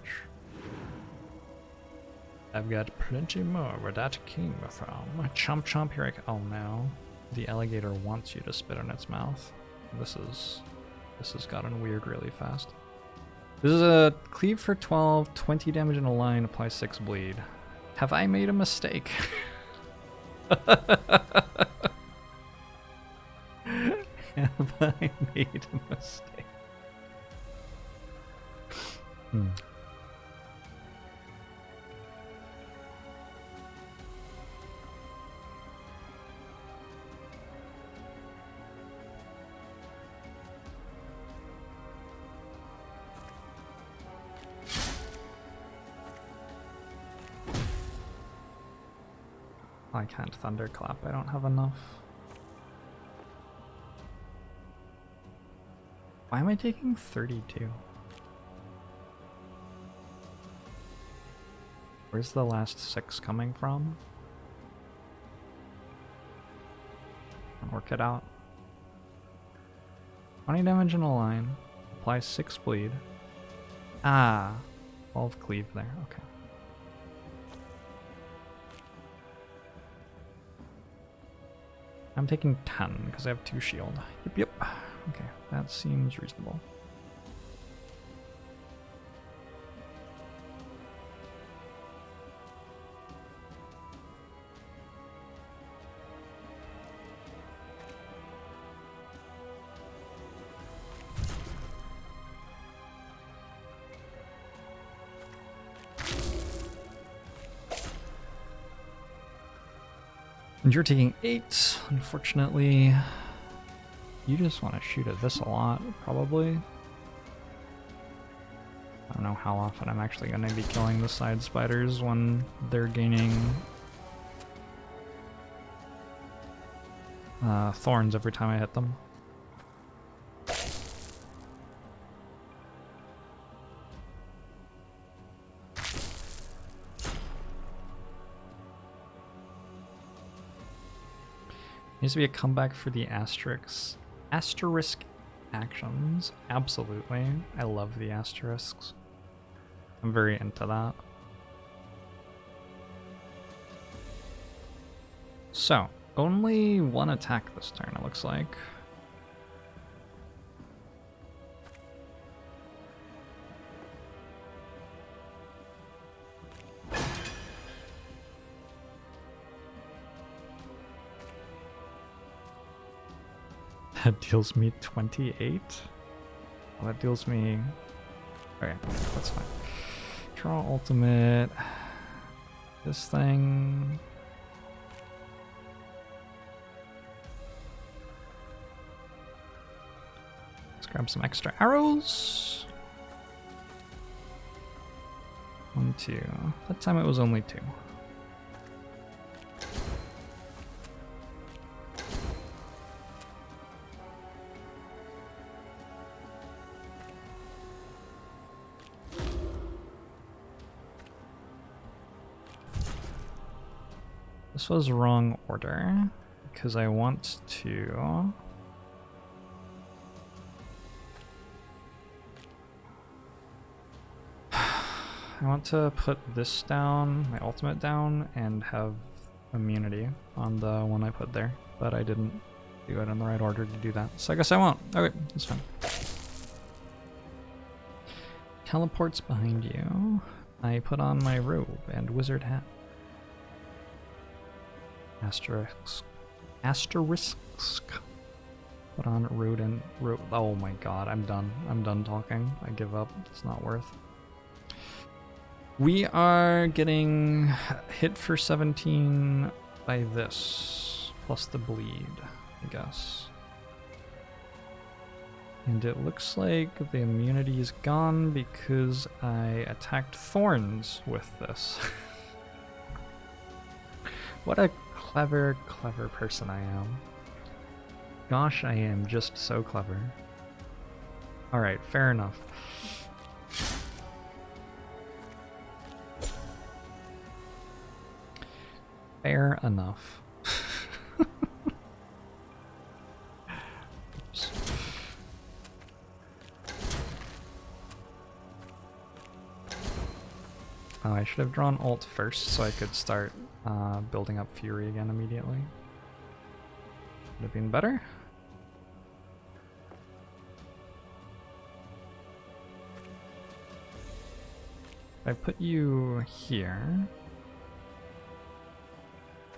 I've got plenty more where that came from. Chomp chomp, here I go. Oh no. The alligator wants you to spit in its mouth. This has gotten weird really fast. This is a cleave for 12, 20 damage in a line, apply 6 bleed. Have I made a mistake? Have I made a mistake? I can't thunderclap, I don't have enough. Why am I taking 32? Where's the last 6 coming from? Work it out. 20 damage in a line. Apply 6 bleed. Ah, 12 cleave there, okay. I'm taking 10 because I have 2 shield. Yep. Okay, that seems reasonable. And you're taking 8, unfortunately. You just want to shoot at this a lot, probably. I don't know how often I'm actually going to be killing the side spiders when they're gaining thorns every time I hit them. Needs to be a comeback for the asterisk actions. Absolutely. I love the asterisks. I'm very into that. So, only one attack this turn, it looks like. That deals me 28? Well, that deals me... Okay, that's fine. Draw ultimate. This thing... Let's grab some extra arrows. 1, 2. That time it was only 2. This was wrong order, because I want to... I want to put this down, my ultimate down, and have immunity on the one I put there, but I didn't do it in the right order to do that, so I guess I won't. Okay, that's fine. Teleports behind you. I put on my robe and wizard hat. Asterisks. Put on rodent. Oh my god, I'm done. I'm done talking. I give up. It's not worth. We are getting hit for 17 by this, plus the bleed, I guess. And it looks like the immunity is gone because I attacked thorns with this. What a clever, clever person I am. Gosh, I am just so clever. Alright, fair enough. Fair enough. Oh, I should have drawn ult first so I could start building up Fury again immediately. Would have been better. If I put you here,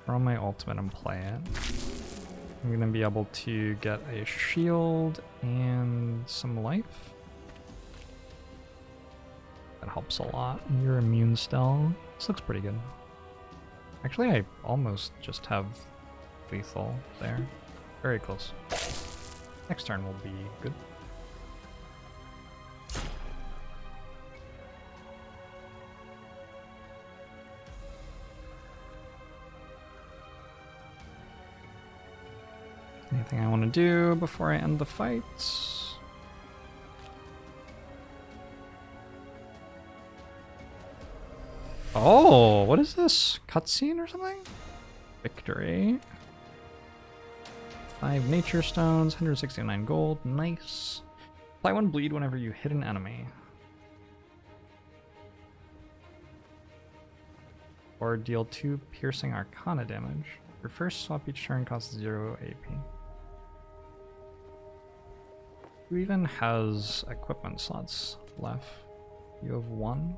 throw my ultimate and play it, I'm gonna be able to get a shield and some life. That helps a lot. You're immune still. This looks pretty good. Actually, I almost just have lethal there. Very close. Next turn will be good. Anything I want to do before I end the fights? Oh, what is this? Cutscene or something? Victory. 5 nature stones, 169 gold. Nice. Apply 1 bleed whenever you hit an enemy. Or deal 2 piercing arcana damage. Your first swap each turn costs 0 AP. Who even has equipment slots left? You have 1?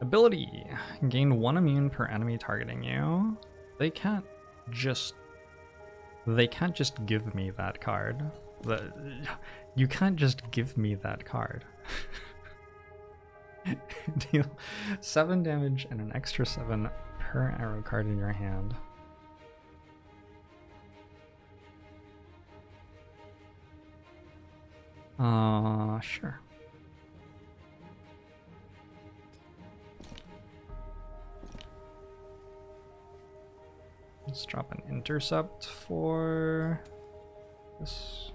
Ability. Gain 1 immune per enemy targeting you. They can't just give me that card. You can't just give me that card. Deal 7 damage and an extra 7 per arrow card in your hand. Sure. Let's drop an intercept for this.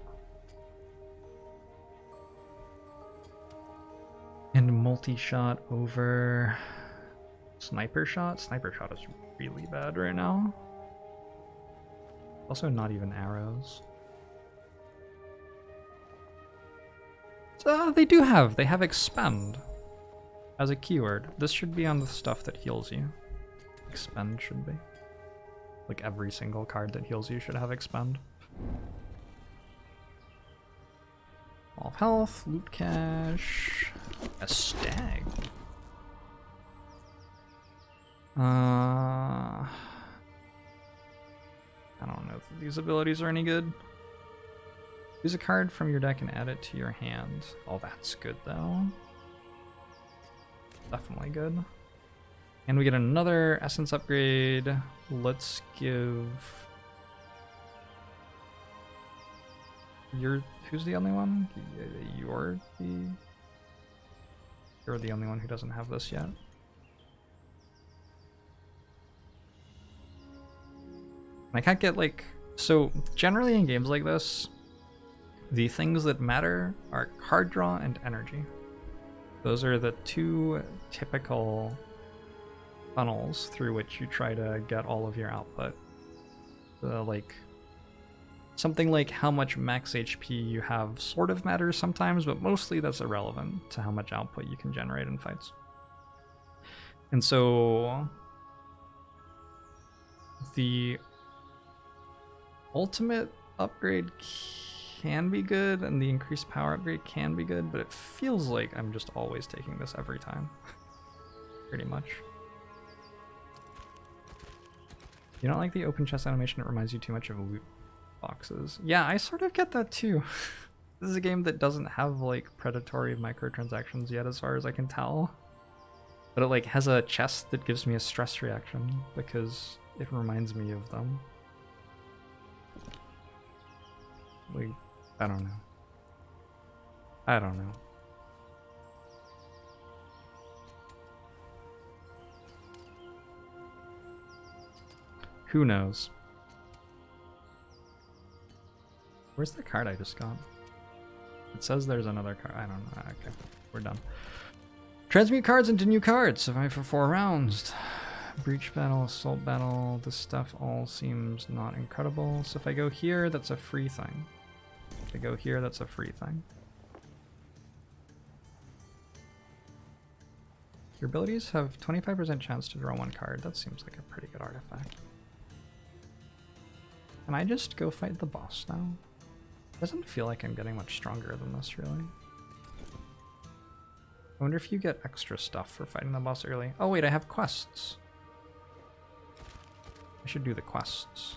And multi-shot over sniper shot. Sniper shot is really bad right now. Also not even arrows. So they have expend as a keyword. This should be on the stuff that heals you. Expend should be. Like every single card that heals you should have expend. All health, loot cache, a stag. I don't know if these abilities are any good. Use a card from your deck and add it to your hand. Oh, that's good though. Definitely good. And we get another essence upgrade. Let's give... Who's the only one? You're the only one who doesn't have this yet. I can't get like... So generally in games like this, the things that matter are card draw and energy. Those are the 2 typical funnels through which you try to get all of your output. Like something like how much max HP you have sort of matters sometimes, but mostly that's irrelevant to how much output you can generate in fights. And so the ultimate upgrade can be good and the increased power upgrade can be good, but it feels like I'm just always taking this every time. Pretty much. You don't like the open chest animation? It reminds you too much of loot boxes. Yeah, I sort of get that too. This is a game that doesn't have like predatory microtransactions yet as far as I can tell. But it like has a chest that gives me a stress reaction because it reminds me of them. Like, I don't know. I don't know. Who knows? Where's the card I just got? It says there's another card. I don't know. Okay, we're done. Transmute cards into new cards. Survive for 4 rounds. breach battle, assault battle, this stuff all seems not incredible. So if I go here, that's a free thing. If I go here, that's a free thing. Your abilities have 25% chance to draw one card. That seems like a pretty good artifact. Can I just go fight the boss now? Doesn't feel like I'm getting much stronger than this, really. I wonder if you get extra stuff for fighting the boss early. Oh wait, I have quests. I should do the quests.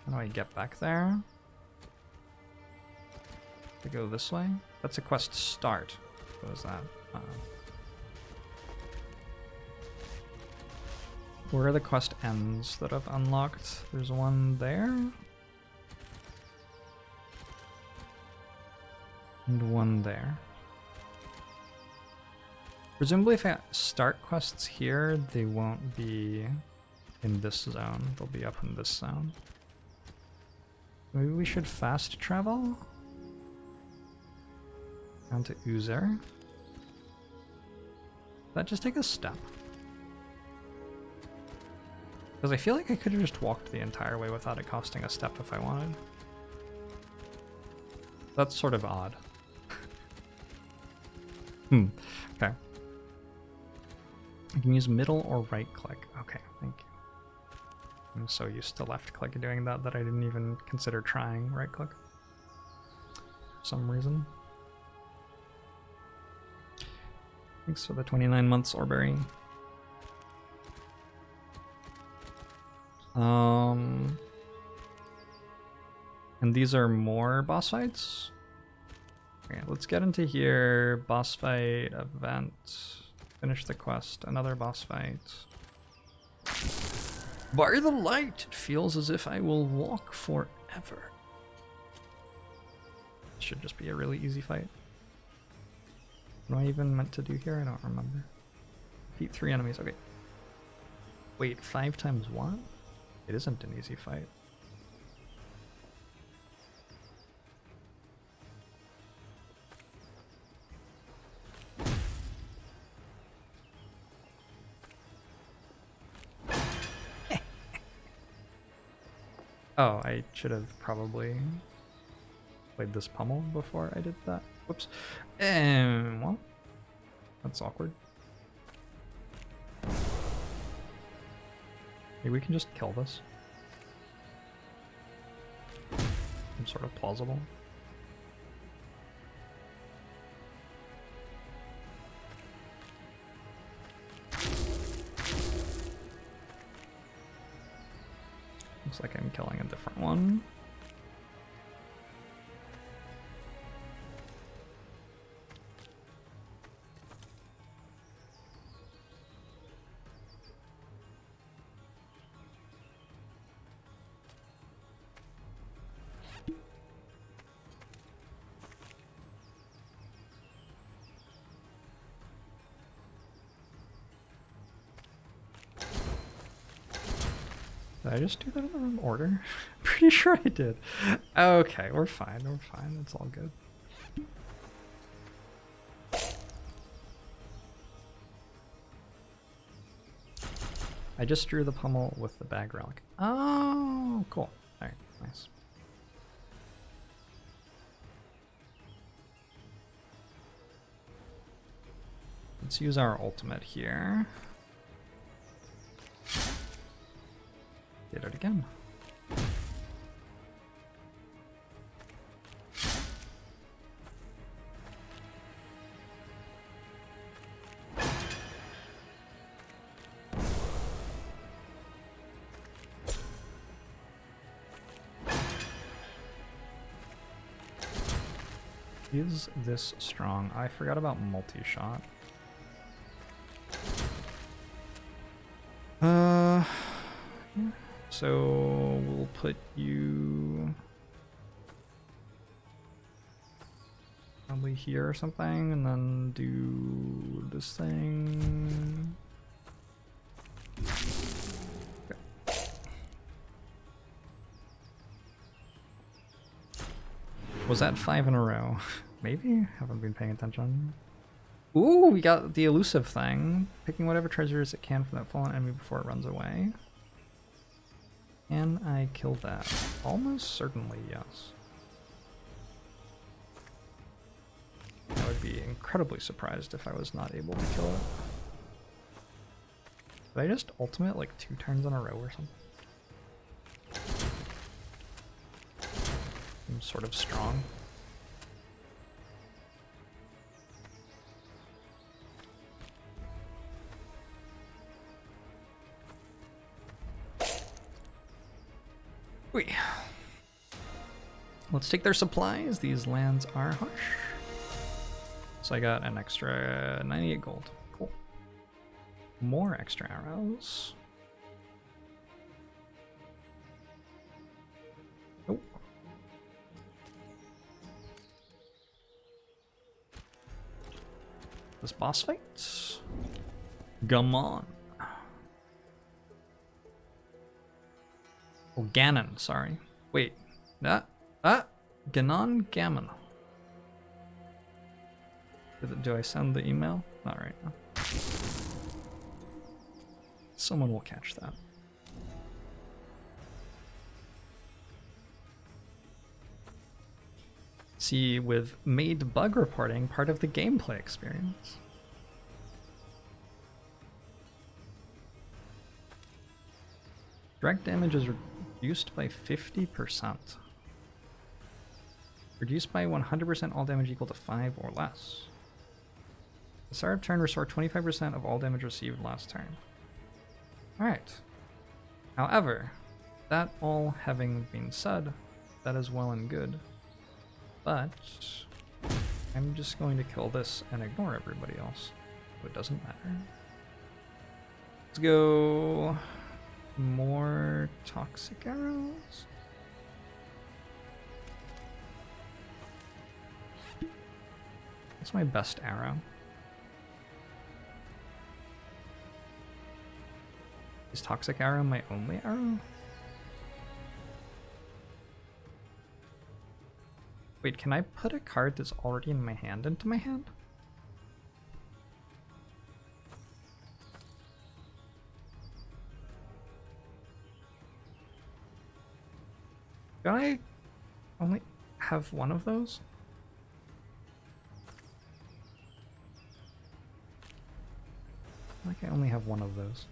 How do I get back there? To go this way? That's a quest start. What was that? Where are the quest ends that I've unlocked? There's one there. And one there. Presumably if I start quests here, they won't be in this zone. They'll be up in this zone. Maybe we should fast travel? Down to Uzer. Does that just take a step? Because I feel like I could have just walked the entire way without it costing a step if I wanted. That's sort of odd. Okay. I can use middle or right click. Okay, thank you. I'm so used to left click doing that that I didn't even consider trying right click. For some reason. Thanks for the 29 months, Orberry. And these are more boss fights? Okay, let's get into here. Boss fight, event, finish the quest, another boss fight. By the light, it feels as if I will walk forever. Should just be a really easy fight. What am I even meant to do here? I don't remember. Defeat 3 enemies, okay. Wait, 5 times 1? It isn't an easy fight. Oh, I should have probably played this pummel before I did that. Whoops. Well, that's awkward. Maybe we can just kill this. Some sort of plausible. Looks like I'm killing a different one. Did I just do that in the wrong order? Pretty sure I did. Okay, we're fine, we're fine. It's all good. I just drew the pummel with the bag relic. Oh, cool. Alright, nice. Let's use our ultimate here. Did it again. Is this strong? I forgot about multi-shot. Yeah. So we'll put you probably here or something, and then do this thing. Okay. Was that 5 in a row? Maybe? Haven't been paying attention. Ooh, we got the elusive thing. Picking whatever treasures it can from that fallen enemy before it runs away. Can I kill that? Almost certainly, yes. I would be incredibly surprised if I was not able to kill it. Did I just ultimate like 2 turns in a row or something? I'm sort of strong. Wait. Let's take their supplies. These lands are harsh. So I got an extra 98 gold. Cool. More extra arrows. Nope. This boss fight? Come on. Oh, Ganon, sorry. Wait. Ganon Gammon. Do I send the email? Not right now. Someone will catch that. See, with made bug reporting part of the gameplay experience. Direct damage is reduced by 50%. Reduced by 100% all damage equal to 5 or less. The start of turn, restore 25% of all damage received last turn. Alright. However, that all having been said, that is well and good. But I'm just going to kill this and ignore everybody else. So it doesn't matter. Let's go more toxic arrows. What's my best arrow? Is toxic arrow my only arrow? Wait, can I put a card that's already in my hand into my hand? Do I only have one of those? I think I only have one of those.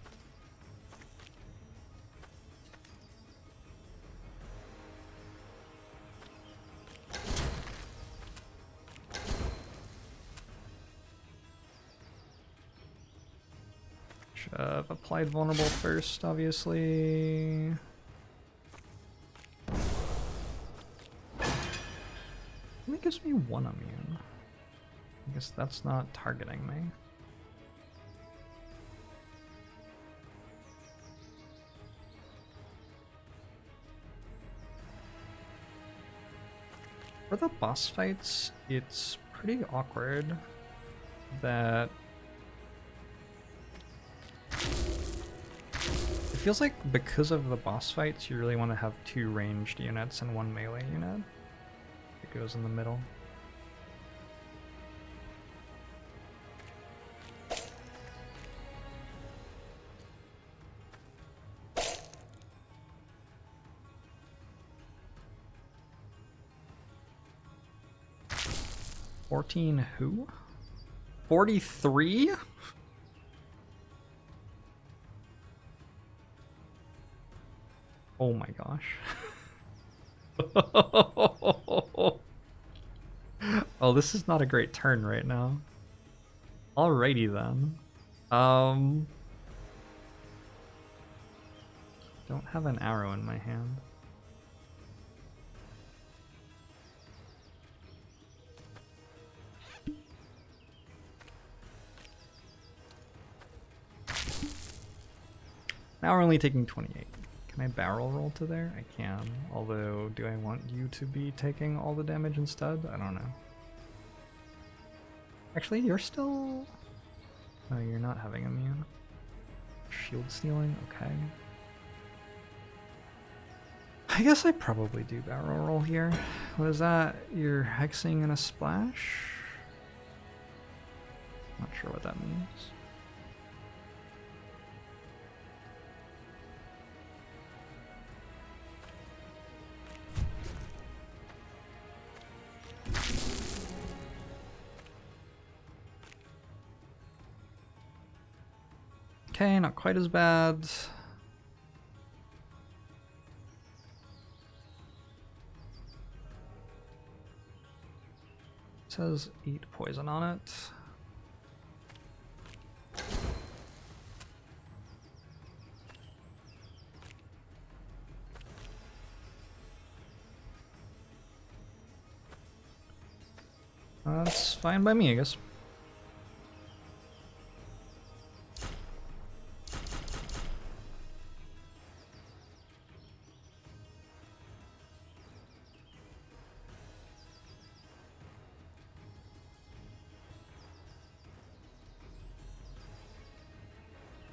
Should have applied vulnerable first, obviously. Only gives me 1 immune. I guess that's not targeting me. For the boss fights, it's pretty awkward that it feels like because of the boss fights, you really want to have 2 ranged units and 1 melee unit. It goes in the middle. $14 who? 43? Oh my gosh. Oh, this is not a great turn right now. Alrighty then. Don't have an arrow in my hand. Now we're only taking 28. Can I barrel roll to there? I can. Although, do I want you to be taking all the damage instead? I don't know. Actually, you're still... No, you're not having immune. Shield stealing? Okay. I guess I probably do barrel roll here. What is that? You're hexing in a splash? Not sure what that means. Okay, not quite as bad. It says 8 poison on it. That's fine by me, I guess.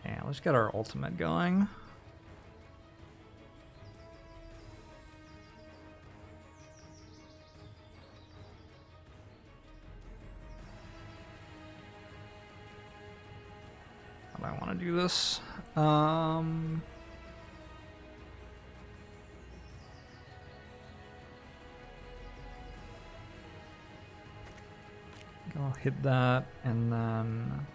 Yeah, let's get our ultimate going. How do I want to do this? I'll hit that and then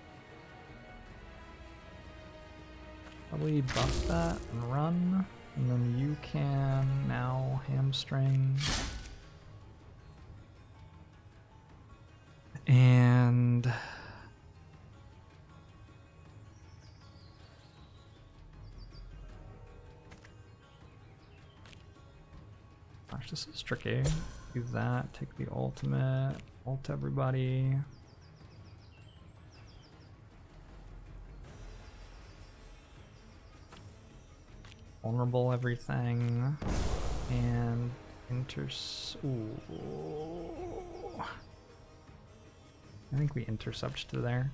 probably buff that and run, and then you can now hamstring. And gosh, this is tricky. Do that, take the ultimate, ult everybody. Vulnerable everything, and ooh. I think we intercept to there.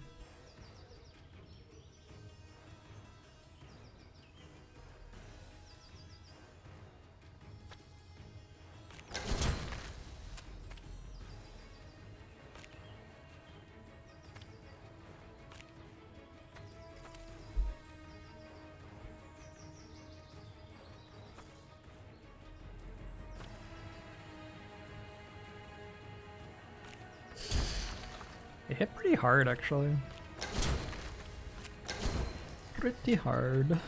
It hit pretty hard, actually. Pretty hard.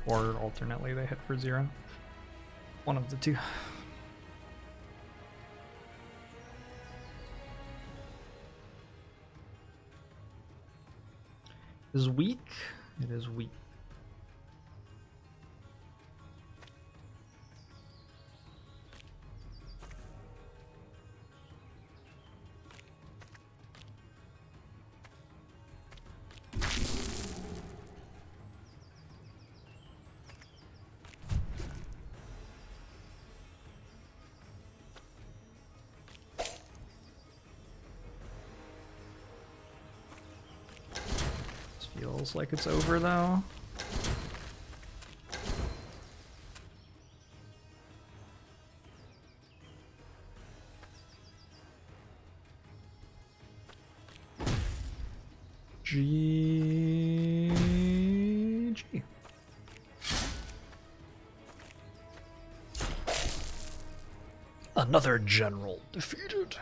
Or alternately, they hit for 0. One of the two. It is weak. It is weak. Feels like it's over though. GG. Another general defeated.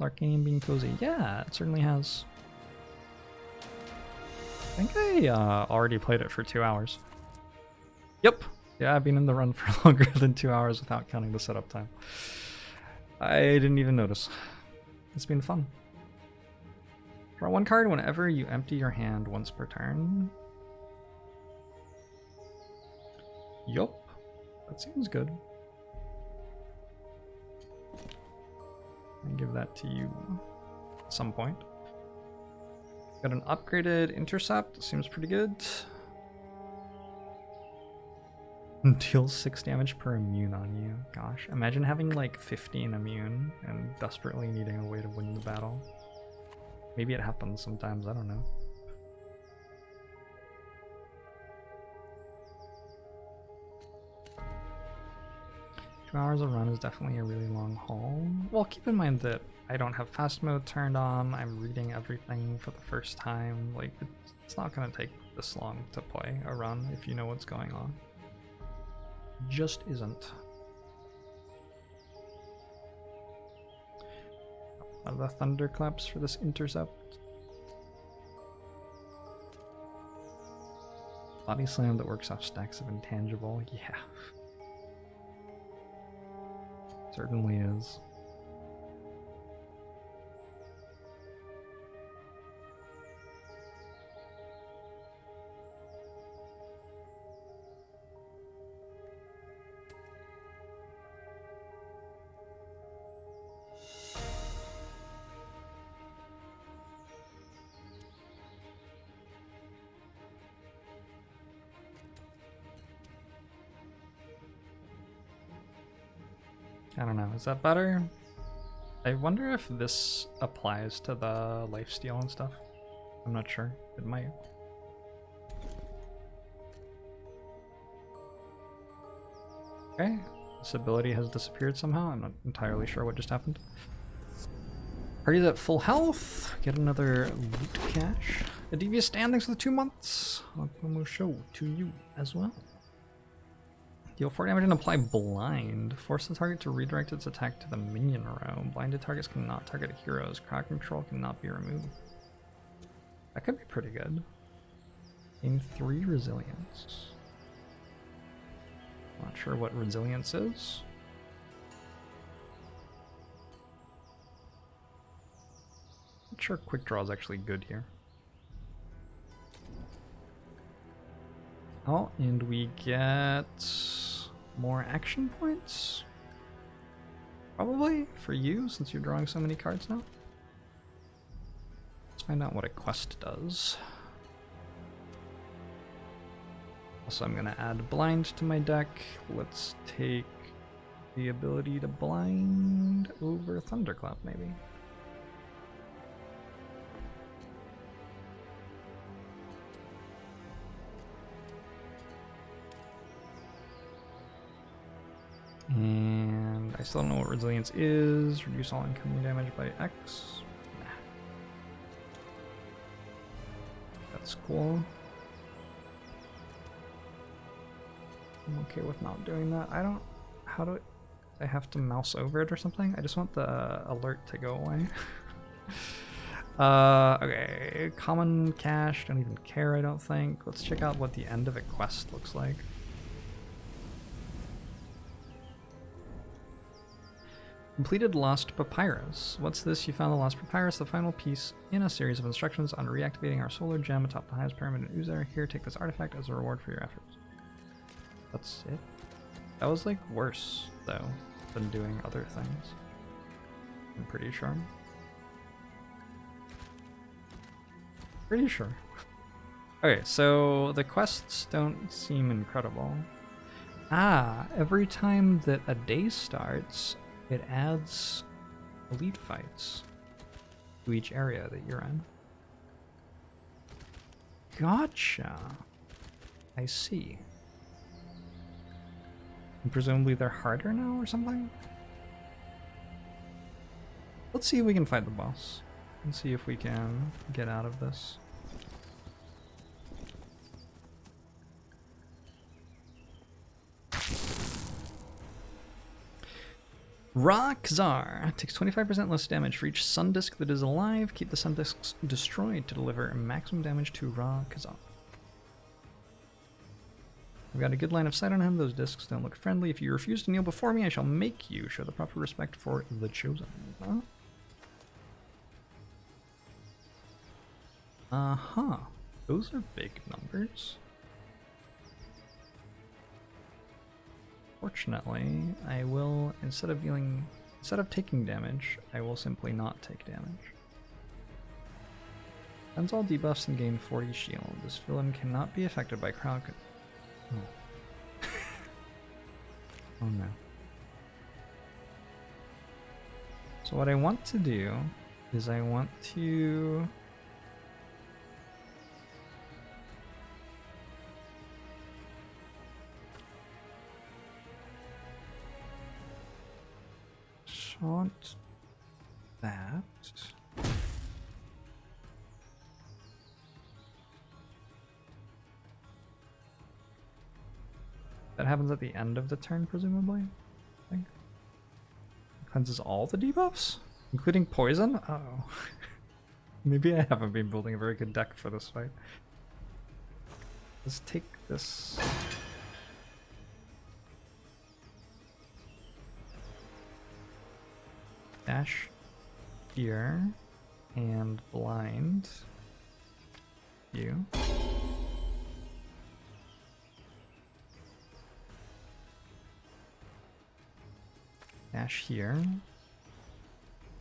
Arcanium being cozy. Yeah, it certainly has. I think I already played it for 2 hours. Yep. Yeah, I've been in the run for longer than 2 hours without counting the setup time. I didn't even notice. It's been fun. Draw 1 card whenever you empty your hand once per turn. Yup. That seems good. I'll give that to you at some point. Got an upgraded intercept. Seems pretty good. Deals 6 damage per immune on you. Gosh, imagine having like 15 immune and desperately needing a way to win the battle. Maybe it happens sometimes, I don't know. 2 hours a run is definitely a really long haul. Well, keep in mind that I don't have fast mode turned on. I'm reading everything for the first time. Like, it's not going to take this long to play a run if you know what's going on. Just isn't. The thunderclaps for this intercept. Body slam that works off stacks of intangible. Yeah. Certainly is. I don't know, is that better? I wonder if this applies to the lifesteal and stuff. I'm not sure. It might. Okay, this ability has disappeared somehow. I'm not entirely sure what just happened. Party's at full health. Get another loot cache. A devious standings for the 2 months. I'll show to you as well. Deal 4 damage and apply blind. Force the target to redirect its attack to the minion row. Blinded targets cannot target heroes. Crowd control cannot be removed. That could be pretty good. Gain 3 resilience. Not sure what resilience is. Not sure quick draw is actually good here. Oh, and we get more action points? Probably for you, since you're drawing so many cards now. Let's find out what a quest does. Also, I'm gonna add blind to my deck. Let's take the ability to blind over Thunderclap, maybe. And I still don't know what resilience is. Reduce all incoming damage by X. Nah. That's cool. I'm okay with not doing that. I don't... How do I have to mouse over it or something? I just want the alert to go away. Okay. Common cache. Don't even care, I don't think. Let's check out what the end of a quest looks like. Completed Lost Papyrus. What's this? You found the Lost Papyrus, the final piece in a series of instructions on reactivating our solar gem atop the highest pyramid in Uzer. Here, take this artifact as a reward for your efforts. That's it? That was like worse, though, than doing other things. I'm pretty sure. Pretty sure. Okay, so the quests don't seem incredible. Ah, every time that a day starts, it adds elite fights to each area that you're in. Gotcha. I see. And presumably they're harder now or something? Let's see if we can fight the boss. And see if we can get out of this. Rockzar takes 25% less damage for each sun disk that is alive. Keep the sun disks destroyed to deliver maximum damage to Rockzar. We've got a good line of sight on him. Those discs don't look friendly. If you refuse to kneel before me, I shall make you. Show the proper respect for the chosen. Huh? Uh-huh. Those are big numbers. Fortunately, I will, instead of taking damage, I will simply not take damage. Spends all debuffs and gain 40 shield. This villain cannot be affected by crowd control. Oh. Oh no. So what I want to do is I want to taunt that. That happens at the end of the turn, presumably? I think. Cleanses all the debuffs? Including poison? Uh-oh. Maybe I haven't been building a very good deck for this fight. Let's take this. Dash here and blind you. Dash here.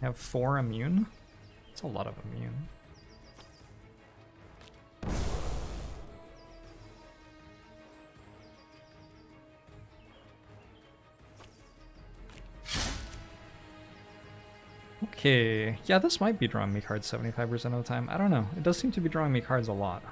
Have 4 immune. That's a lot of immune. Okay, yeah, this might be drawing me cards 75% of the time. I don't know. It does seem to be drawing me cards a lot.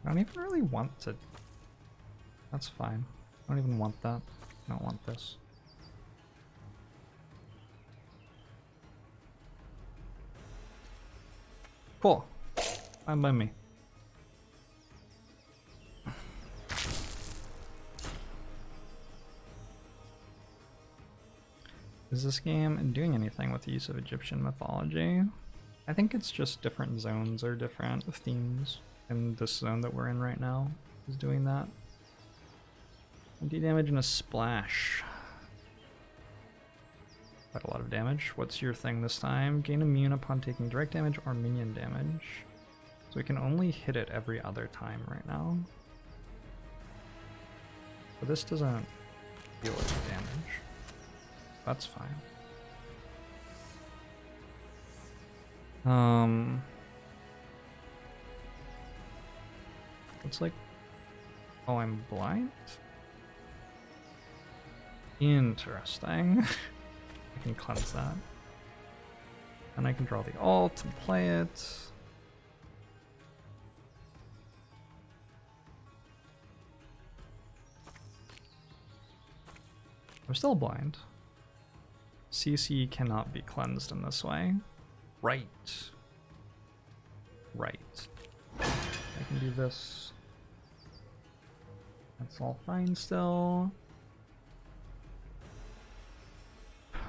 I don't even really want to. That's fine. I don't even want that. I don't want this. Cool. Fine by me. Is this game doing anything with the use of Egyptian mythology? I think it's just different zones or different themes. And this zone that we're in right now is doing that. 20 damage and a splash. Quite a lot of damage. What's your thing this time? Gain immune upon taking direct damage or minion damage. So we can only hit it every other time right now. But this doesn't deal with damage. That's fine. It's like, oh, I'm blind? Interesting. I can cleanse that. And I can draw the alt and play it. I'm still blind. CC cannot be cleansed in this way. Right. Right. I can do this. That's all fine still.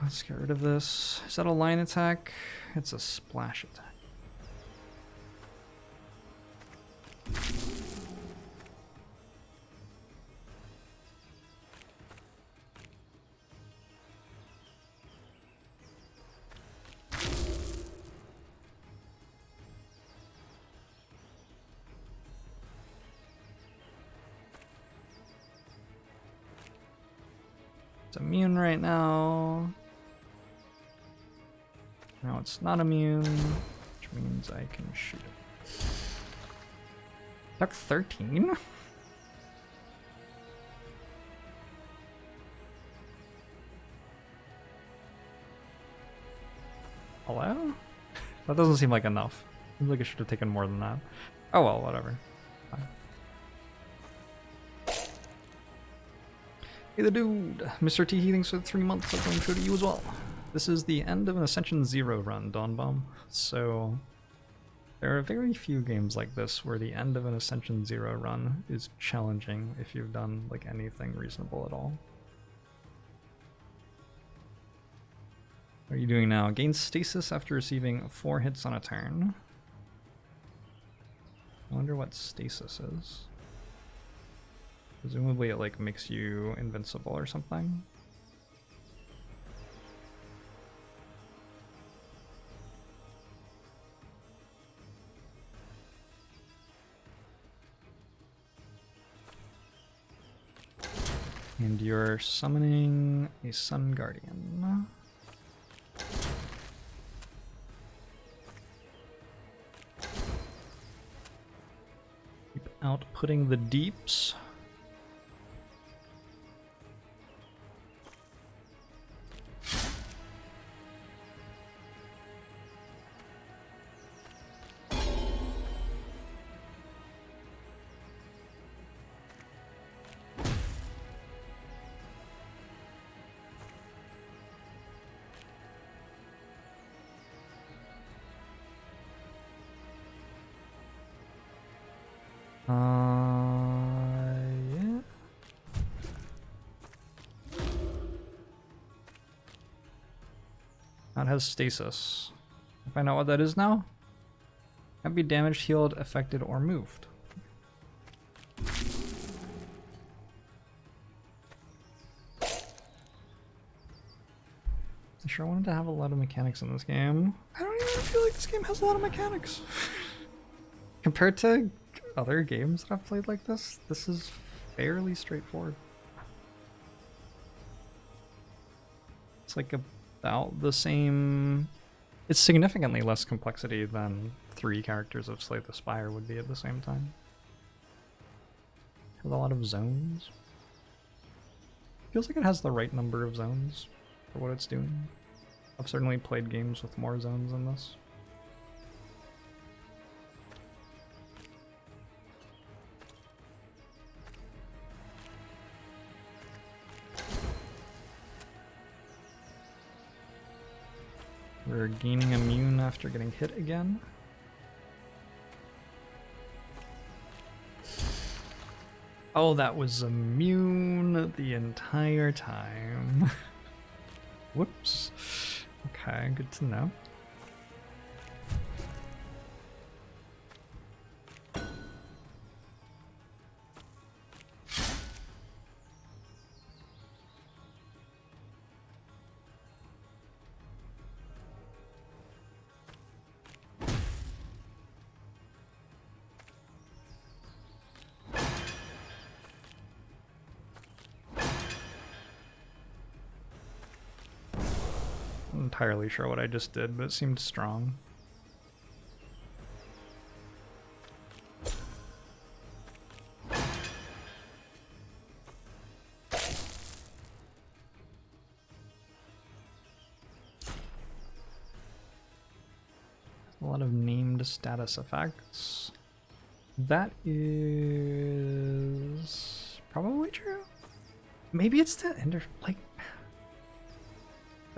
Let's get rid of this. Is that a line attack? It's a splash attack. Immune right now. Now it's not immune, which means I can shoot it. Tuck 13? Hello? That doesn't seem like enough. Seems like I should have taken more than that. Oh well, whatever. Fine. Hey the dude! Mr. T thanks for 3 months. I'm going to show to you as well. This is the end of an Ascension 0 run, Dawnbomb. So there are very few games like this where the end of an Ascension 0 run is challenging if you've done like anything reasonable at all. What are you doing now? Gain stasis after receiving 4 hits on a turn. I wonder what stasis is. Presumably it like makes you invincible or something. And you're summoning a Sun Guardian. outputting the deeps. Yeah. That has stasis. Find out what that is now. Can't be damaged, healed, affected, or moved. I sure wanted to have a lot of mechanics in this game. I don't even feel like this game has a lot of mechanics. Compared to other games that I've played like this is fairly straightforward. It's like about the same... It's significantly less complexity than 3 characters of Slay the Spire would be at the same time. Has a lot of zones. Feels like it has the right number of zones for what it's doing. I've certainly played games with more zones than this. We're gaining immune after getting hit again. Oh, that was immune the entire time. Whoops. Okay, good to know. I'm not entirely sure what I just did, but it seemed strong. A lot of named status effects. That is probably true. Maybe it's the like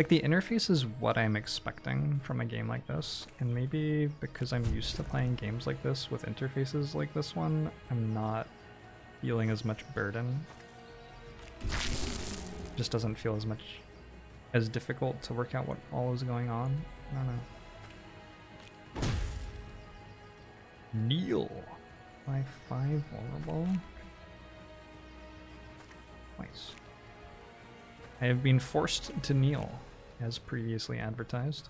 the interface is what I'm expecting from a game like this, and maybe because I'm used to playing games like this with interfaces like this one, I'm not feeling as much burden. Just doesn't feel as difficult to work out what all is going on. I don't know. Kneel. 5/5 vulnerable. Nice. I have been forced to kneel, as previously advertised.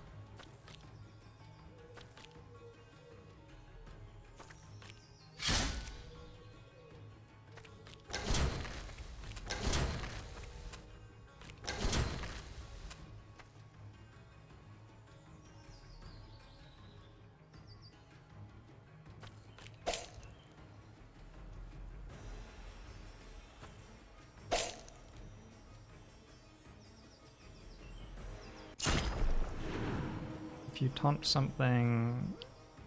If you taunt something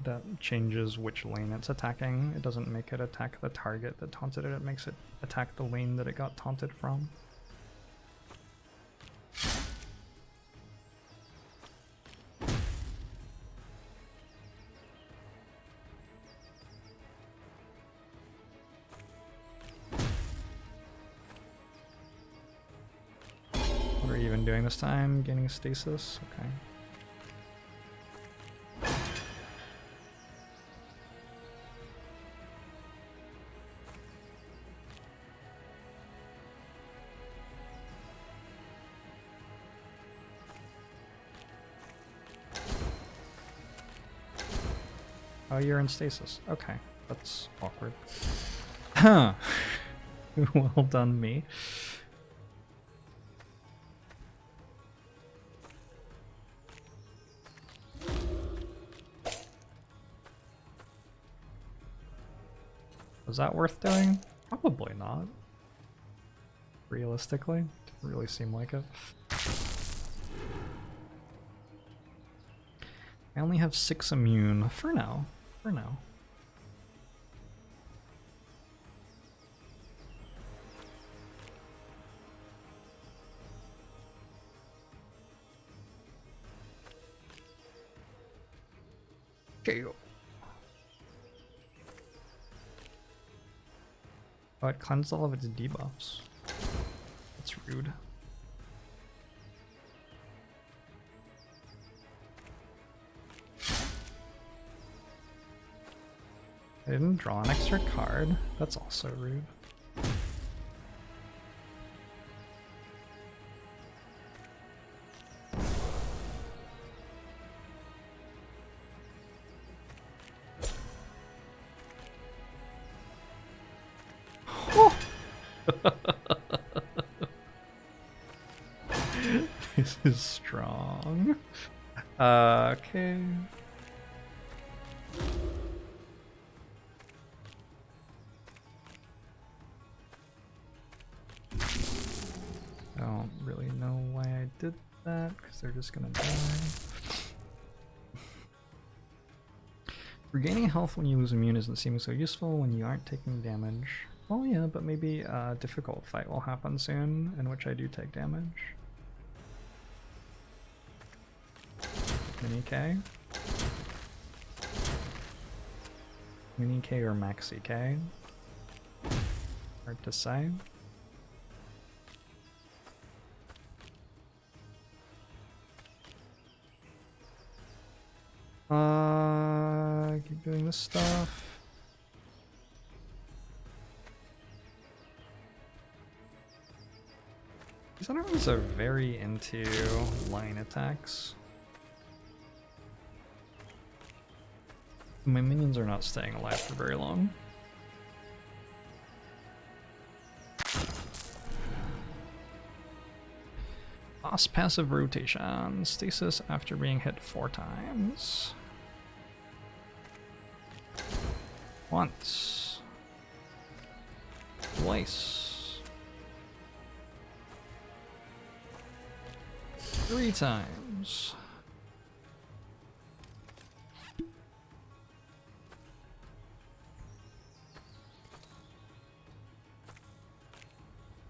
that changes which lane it's attacking, it doesn't make it attack the target that taunted it, it makes it attack the lane that it got taunted from. What are you even doing this time? Gaining stasis? Okay. Oh, you're in stasis. Okay, that's awkward. Huh. Well done, me. Was that worth doing? Probably not. Realistically, didn't really seem like it. I only have 6 immune for now. For now. Okay. Oh, it cleansed all of its debuffs. That's rude. I didn't draw an extra card. That's also rude. This is strong. Okay. I don't really know why I did that, because they're just gonna die. Regaining health when you lose immune isn't seeming so useful when you aren't taking damage. Well, yeah, but maybe a difficult fight will happen soon, in which I do take damage. Mini K? Mini K or Maxi K? Hard to say. Keep doing this stuff. These enemies are very into line attacks. My minions are not staying alive for very long. Boss passive rotation. Stasis after being hit 4 times. Once. Twice. 3 times.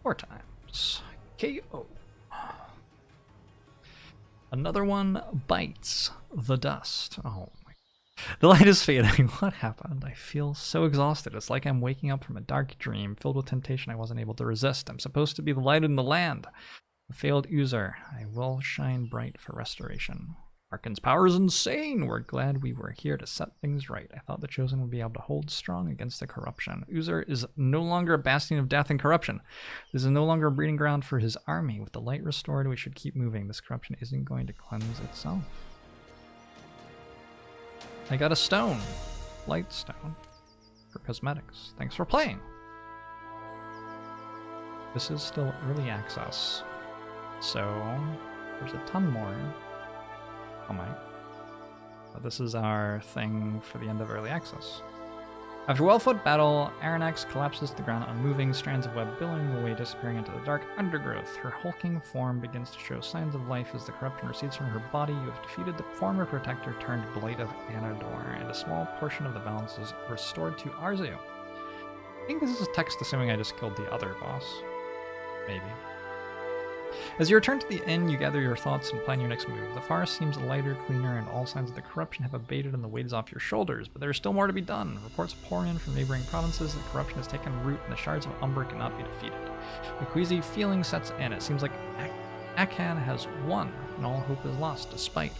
4 times. KO. Another one bites the dust. Oh my. The light is fading. What happened? I feel so exhausted. It's like I'm waking up from a dark dream filled with temptation I wasn't able to resist. I'm supposed to be the light in the land. A failed user. I will shine bright for restoration. Arcan's power is insane. We're glad we were here to set things right. I thought the Chosen would be able to hold strong against the corruption. Uzer is no longer a bastion of death and corruption. This is no longer a breeding ground for his army. With the light restored, we should keep moving. This corruption isn't going to cleanse itself. I got a stone. Light stone. For cosmetics. Thanks for playing. This is still early access. So, there's a ton more. Oh my. But this is our thing for the end of early access. After well-fought battle, Aranax collapses to the ground, unmoving, strands of web billowing away, disappearing into the dark undergrowth. Her hulking form begins to show signs of life as the corruption recedes from her body. You have defeated the former protector turned blight of Anador, and a small portion of the balance is restored to Arzu. I think this is text assuming I just killed the other boss. Maybe. As you return to the inn, you gather your thoughts and plan your next move. The forest seems lighter, cleaner, and all signs of the corruption have abated and the weight is off your shoulders, but there is still more to be done. Reports pour in from neighboring provinces that corruption has taken root and the shards of Umber cannot be defeated. The queasy feeling sets in. It seems like Akhan has won, and all hope is lost, despite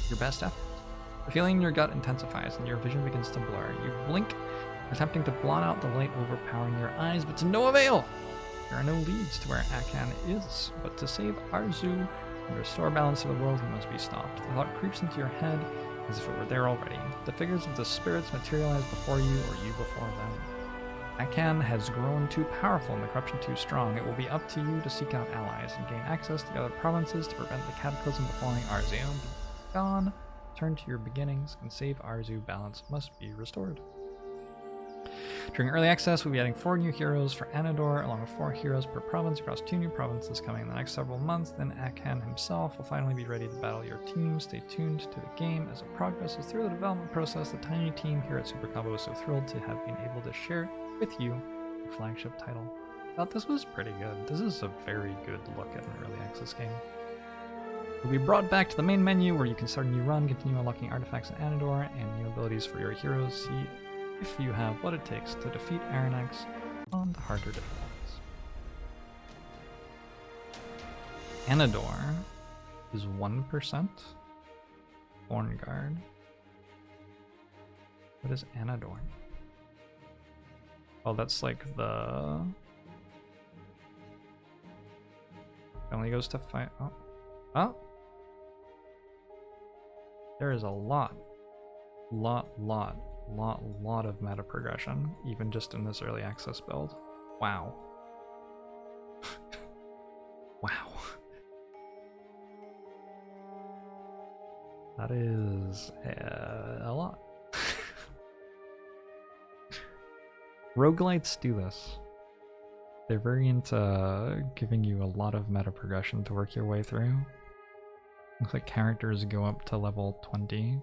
your best effort. The feeling in your gut intensifies, and your vision begins to blur. You blink, attempting to blot out the light overpowering your eyes, but to no avail! There are no leads to where Akhan is, but to save Arzu and restore balance to the world, he must be stopped. The thought creeps into your head as if it were there already. The figures of the spirits materialize before you, or you before them. Akhan has grown too powerful and the corruption too strong. It will be up to you to seek out allies and gain access to the other provinces to prevent the cataclysm befalling Arzu. Be gone, turn to your beginnings, and save Arzu. Balance must be restored. During early access, we'll be adding 4 new heroes for Anador, along with 4 heroes per province across 2 new provinces coming in the next several months. Then Akhan himself will finally be ready to battle your team. Stay tuned to the game as it progresses through the development process. The tiny team here at Super Combo is so thrilled to have been able to share with you the flagship title. I thought this was pretty good. This is a very good look at an early access game. You'll be brought back to the main menu where you can start a new run, continue unlocking artifacts in Anador and new abilities for your heroes. See if you have what it takes to defeat Aranax on the harder difficulties. Anador is 1%. Thorn Guard. What is Anador? Oh, that's like the... It only goes to 5. Oh. Oh! There is a lot of meta progression, even just in this early access build. Wow. Wow. That is a lot. Roguelites do this. They're very into giving you a lot of meta progression to work your way through. Looks like characters go up to level 20.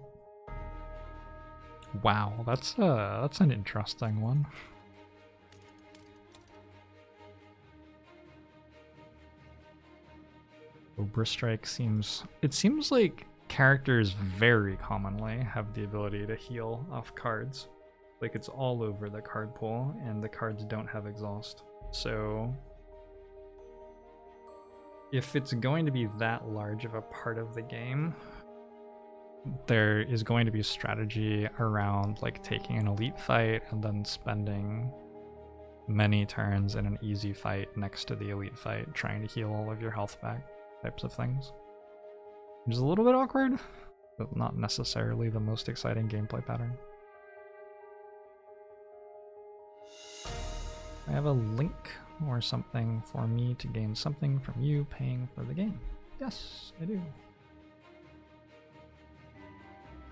Wow, that's an interesting one. Cobra Strike seems like characters very commonly have the ability to heal off cards. Like it's all over the card pool and the cards don't have exhaust. So if it's going to be that large of a part of the game, there is going to be strategy around like taking an elite fight and then spending many turns in an easy fight next to the elite fight trying to heal all of your health back types of things. Which is a little bit awkward, but not necessarily the most exciting gameplay pattern. I have a link or something for me to gain something from you paying for the game. Yes, I do.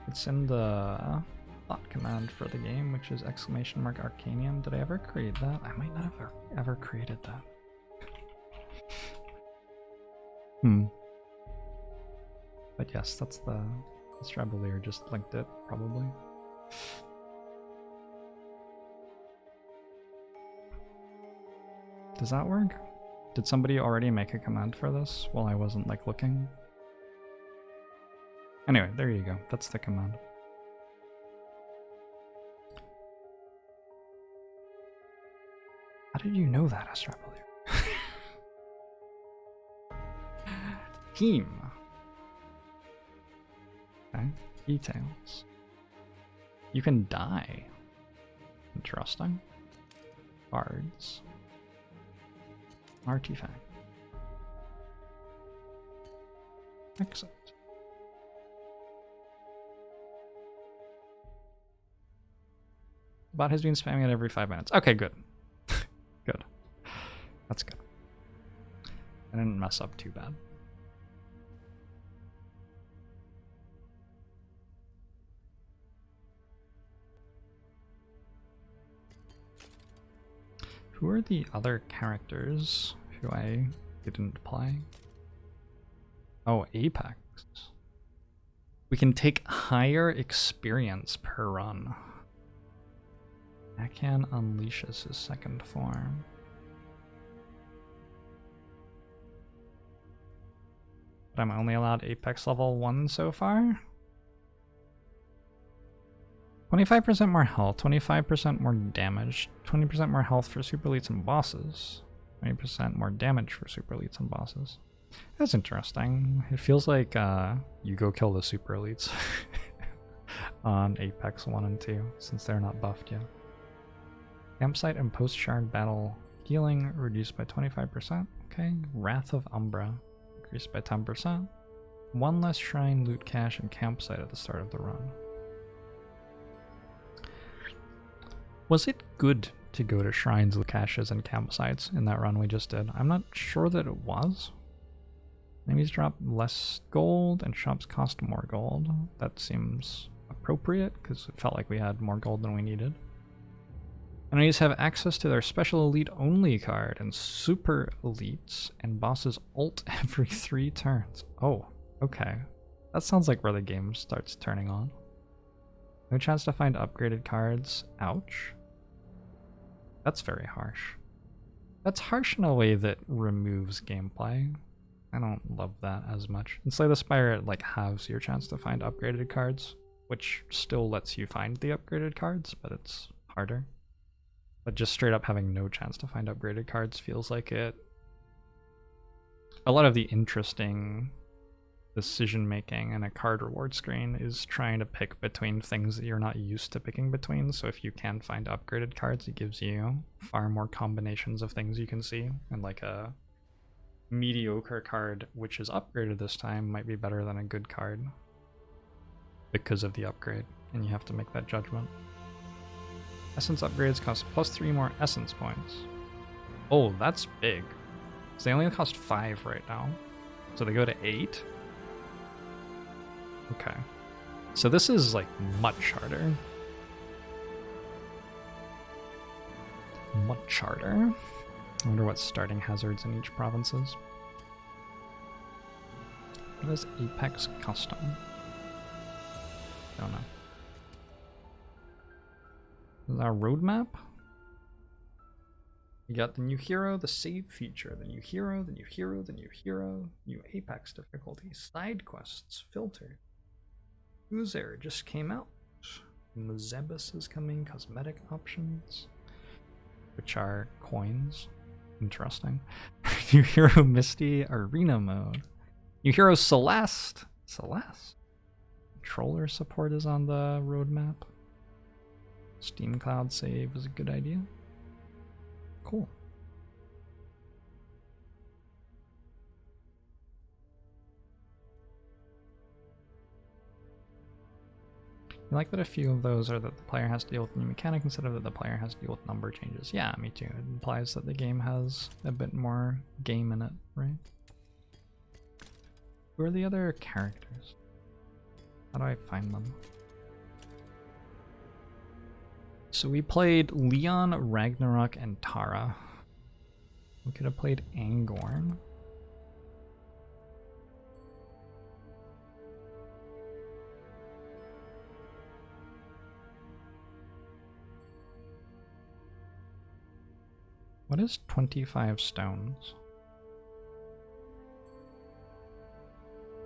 It's in the thought command for the game, which is !Arcanium. Did I ever create that? I might not have ever created that. But yes, that's the Strabelier just linked it, probably. Does that work? Did somebody already make a command for this while I wasn't like looking? Anyway, there you go. That's the command. How did you know that, Strabelier? Team. Okay, details. You can die. Interesting. Cards. Artifact. Exit. Bot has been spamming it every 5 minutes. Okay, good. Good. That's good. I didn't mess up too bad. Who are the other characters who I didn't play? Oh, Apex. We can take higher experience per run. Akhan unleashes his second form. But I'm only allowed Apex level 1 so far? 25% more health, 25% more damage, 20% more health for super elites and bosses, 20% more damage for super elites and bosses. That's interesting. It feels like you go kill the super elites on Apex 1 and 2, since they're not buffed yet. Campsite and post-shard battle healing reduced by 25%. Okay. Wrath of Umbra increased by 10%. 1 less shrine, loot cache, and campsite at the start of the run. Was it good to go to shrines, loot caches, and campsites in that run we just did? I'm not sure that it was. Enemies drop less gold and shops cost more gold. That seems appropriate because it felt like we had more gold than we needed. Enemies have access to their special elite only card and super elites and bosses ult every 3 turns. Oh, okay. That sounds like where the game starts turning on. No chance to find upgraded cards. Ouch. That's very harsh. That's harsh in a way that removes gameplay. I don't love that as much. In Slay the Spire, it like halves your chance to find upgraded cards, which still lets you find the upgraded cards, but it's harder. But just straight up having no chance to find upgraded cards feels like it. A lot of the interesting decision making in a card reward screen is trying to pick between things that you're not used to picking between. So if you can find upgraded cards, it gives you far more combinations of things you can see. And like a mediocre card which is upgraded this time might be better than a good card because of the upgrade, and you have to make that judgment. Essence upgrades cost +3 more essence points. Oh, that's big. So they only cost 5 right now. So they go to 8. Okay. So this is like much harder. Much harder. I wonder what starting hazards in each province is. What is Apex Custom? Don't know. Is that a roadmap? You got the new hero, the save feature, the new hero, the new hero, the new hero, new Apex difficulty, side quests, filter. Uzer just came out. Muzebus is coming, cosmetic options, which are coins. Interesting. New hero Misty, arena mode. New hero Celeste. Celeste. Controller support is on the roadmap. Steam Cloud save is a good idea. Cool. I like that a few of those are that the player has to deal with a new mechanic instead of that the player has to deal with number changes. Yeah, me too. It implies that the game has a bit more game in it, right? Who are the other characters? How do I find them? So we played Leon, Ragnarok, and Tara. We could have played Angorn. What is 25 stones?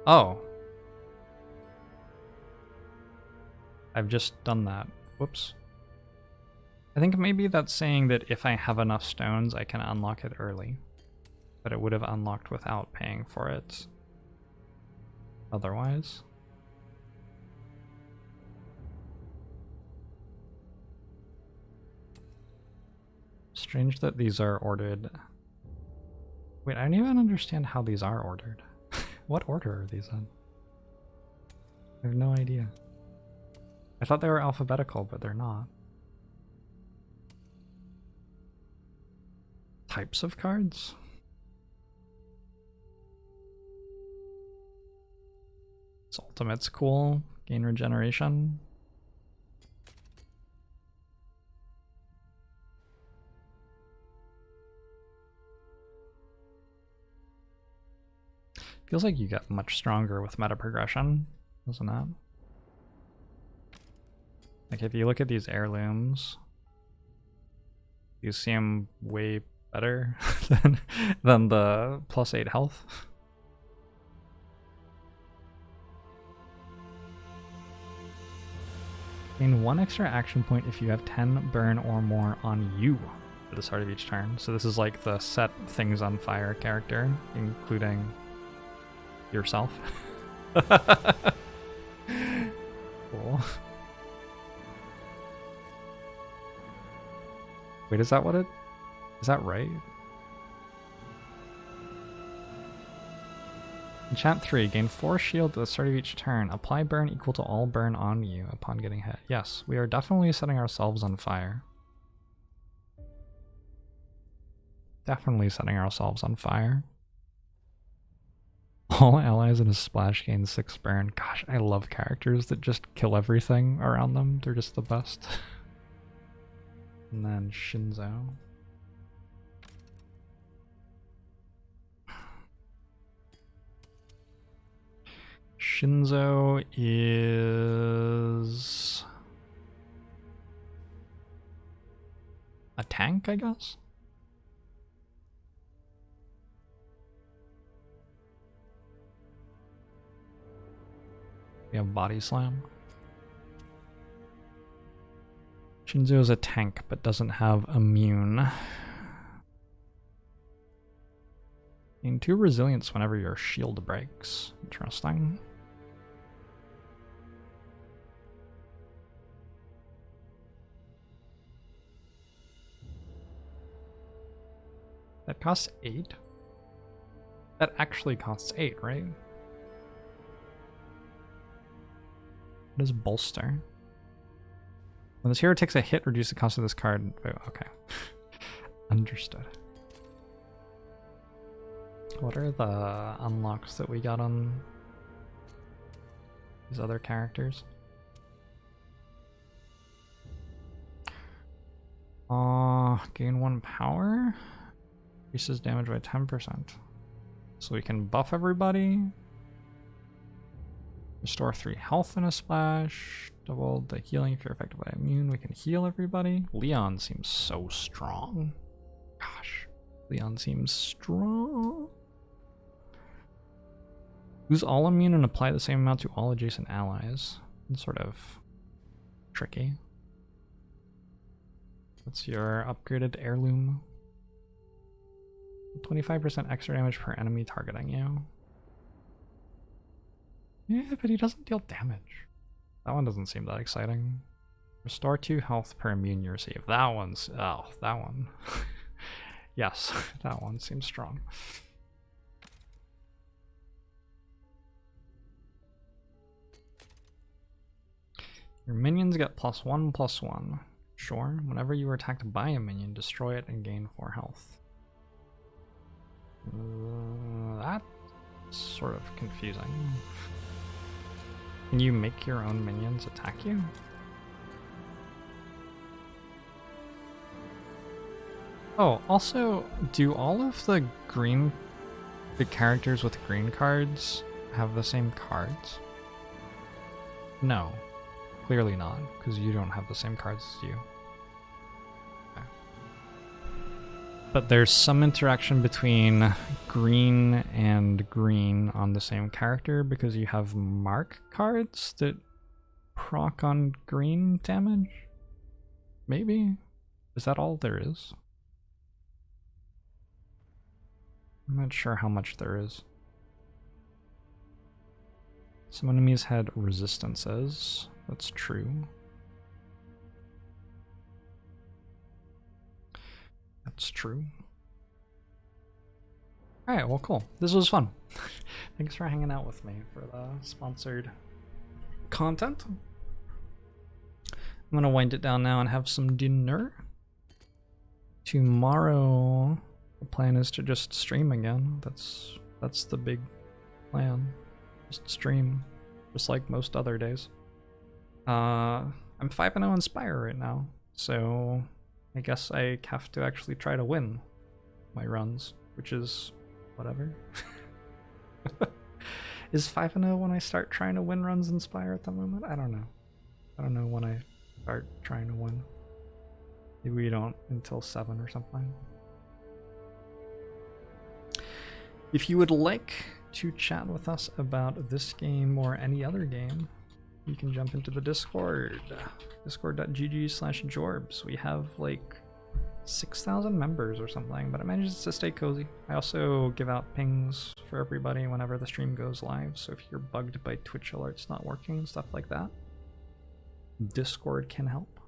Oh. I've just done that. Whoops. I think maybe that's saying that if I have enough stones, I can unlock it early. But it would have unlocked without paying for it otherwise. Strange that these are ordered. Wait, I don't even understand how these are ordered. What order are these in? I have no idea. I thought they were alphabetical, but they're not. Types of cards? This ultimate's cool. Gain regeneration. Feels like you get much stronger with meta progression, doesn't it? Like if you look at these heirlooms, you see them way better than the +8 health. Gain 1 extra action point if you have 10 burn or more on you at the start of each turn. So this is like the set things on fire character, including yourself. Cool. Wait, is that what it... Is that right? Enchant 3. Gain 4 shield at the start of each turn. Apply burn equal to all burn on you upon getting hit. Yes, we are definitely setting ourselves on fire. Definitely setting ourselves on fire. All allies in a splash gain 6 burn. Gosh, I love characters that just kill everything around them. They're just the best. And then Shinzo. Shinzo is a tank, I guess? We have Body Slam. Shinzo is a tank, but doesn't have immune. Gain 2 resilience whenever your shield breaks. Interesting. That costs 8? That actually costs 8, right? What is Bolster? When this hero takes a hit, reduce the cost of this card. Oh, okay. Understood. What are the unlocks that we got on these other characters? Gain 1 power. Increases damage by 10%. So we can buff everybody. Restore 3 health in a splash. Double the healing if you're affected by immune. We can heal everybody. Leon seems so strong. Gosh, Leon seems strong. Lose all immune and apply the same amount to all adjacent allies. It's sort of tricky. That's your upgraded heirloom. 25% extra damage per enemy targeting you. Yeah, but he doesn't deal damage. That one doesn't seem that exciting. Restore 2 health per immune you receive. That one's... oh, that one. Yes, that one seems strong. Your minions get +1/+1. Sure, whenever you are attacked by a minion, destroy it and gain 4 health. That's sort of confusing. Can you make your own minions attack you? Oh, also, do all of the characters with green cards have the same cards? No, clearly not, because you don't have the same cards as you. Okay. But there's some interaction between green and green on the same character because you have mark cards that proc on green damage? Maybe? Is that all there is? I'm not sure how much there is. Some enemies had resistances. That's true. That's true. Alright, well, cool. This was fun. Thanks for hanging out with me for the sponsored content. I'm gonna wind it down now and have some dinner. Tomorrow, the plan is to just stream again. That's the big plan. Just stream, just like most other days. I'm 5-0 in Spire right now, so I guess I have to actually try to win my runs, which is whatever. Is 5-0 when I start trying to win runs in Spire at the moment? I don't know. I don't know when I start trying to win. Maybe we don't until 7 or something. If you would like to chat with us about this game or any other game, you can jump into the Discord. Discord.gg/Jorbs. We have like 6,000 members or something, but it manages to stay cozy. I also give out pings for everybody whenever the stream goes live, so if you're bugged by Twitch alerts not working, stuff like that, Discord can help.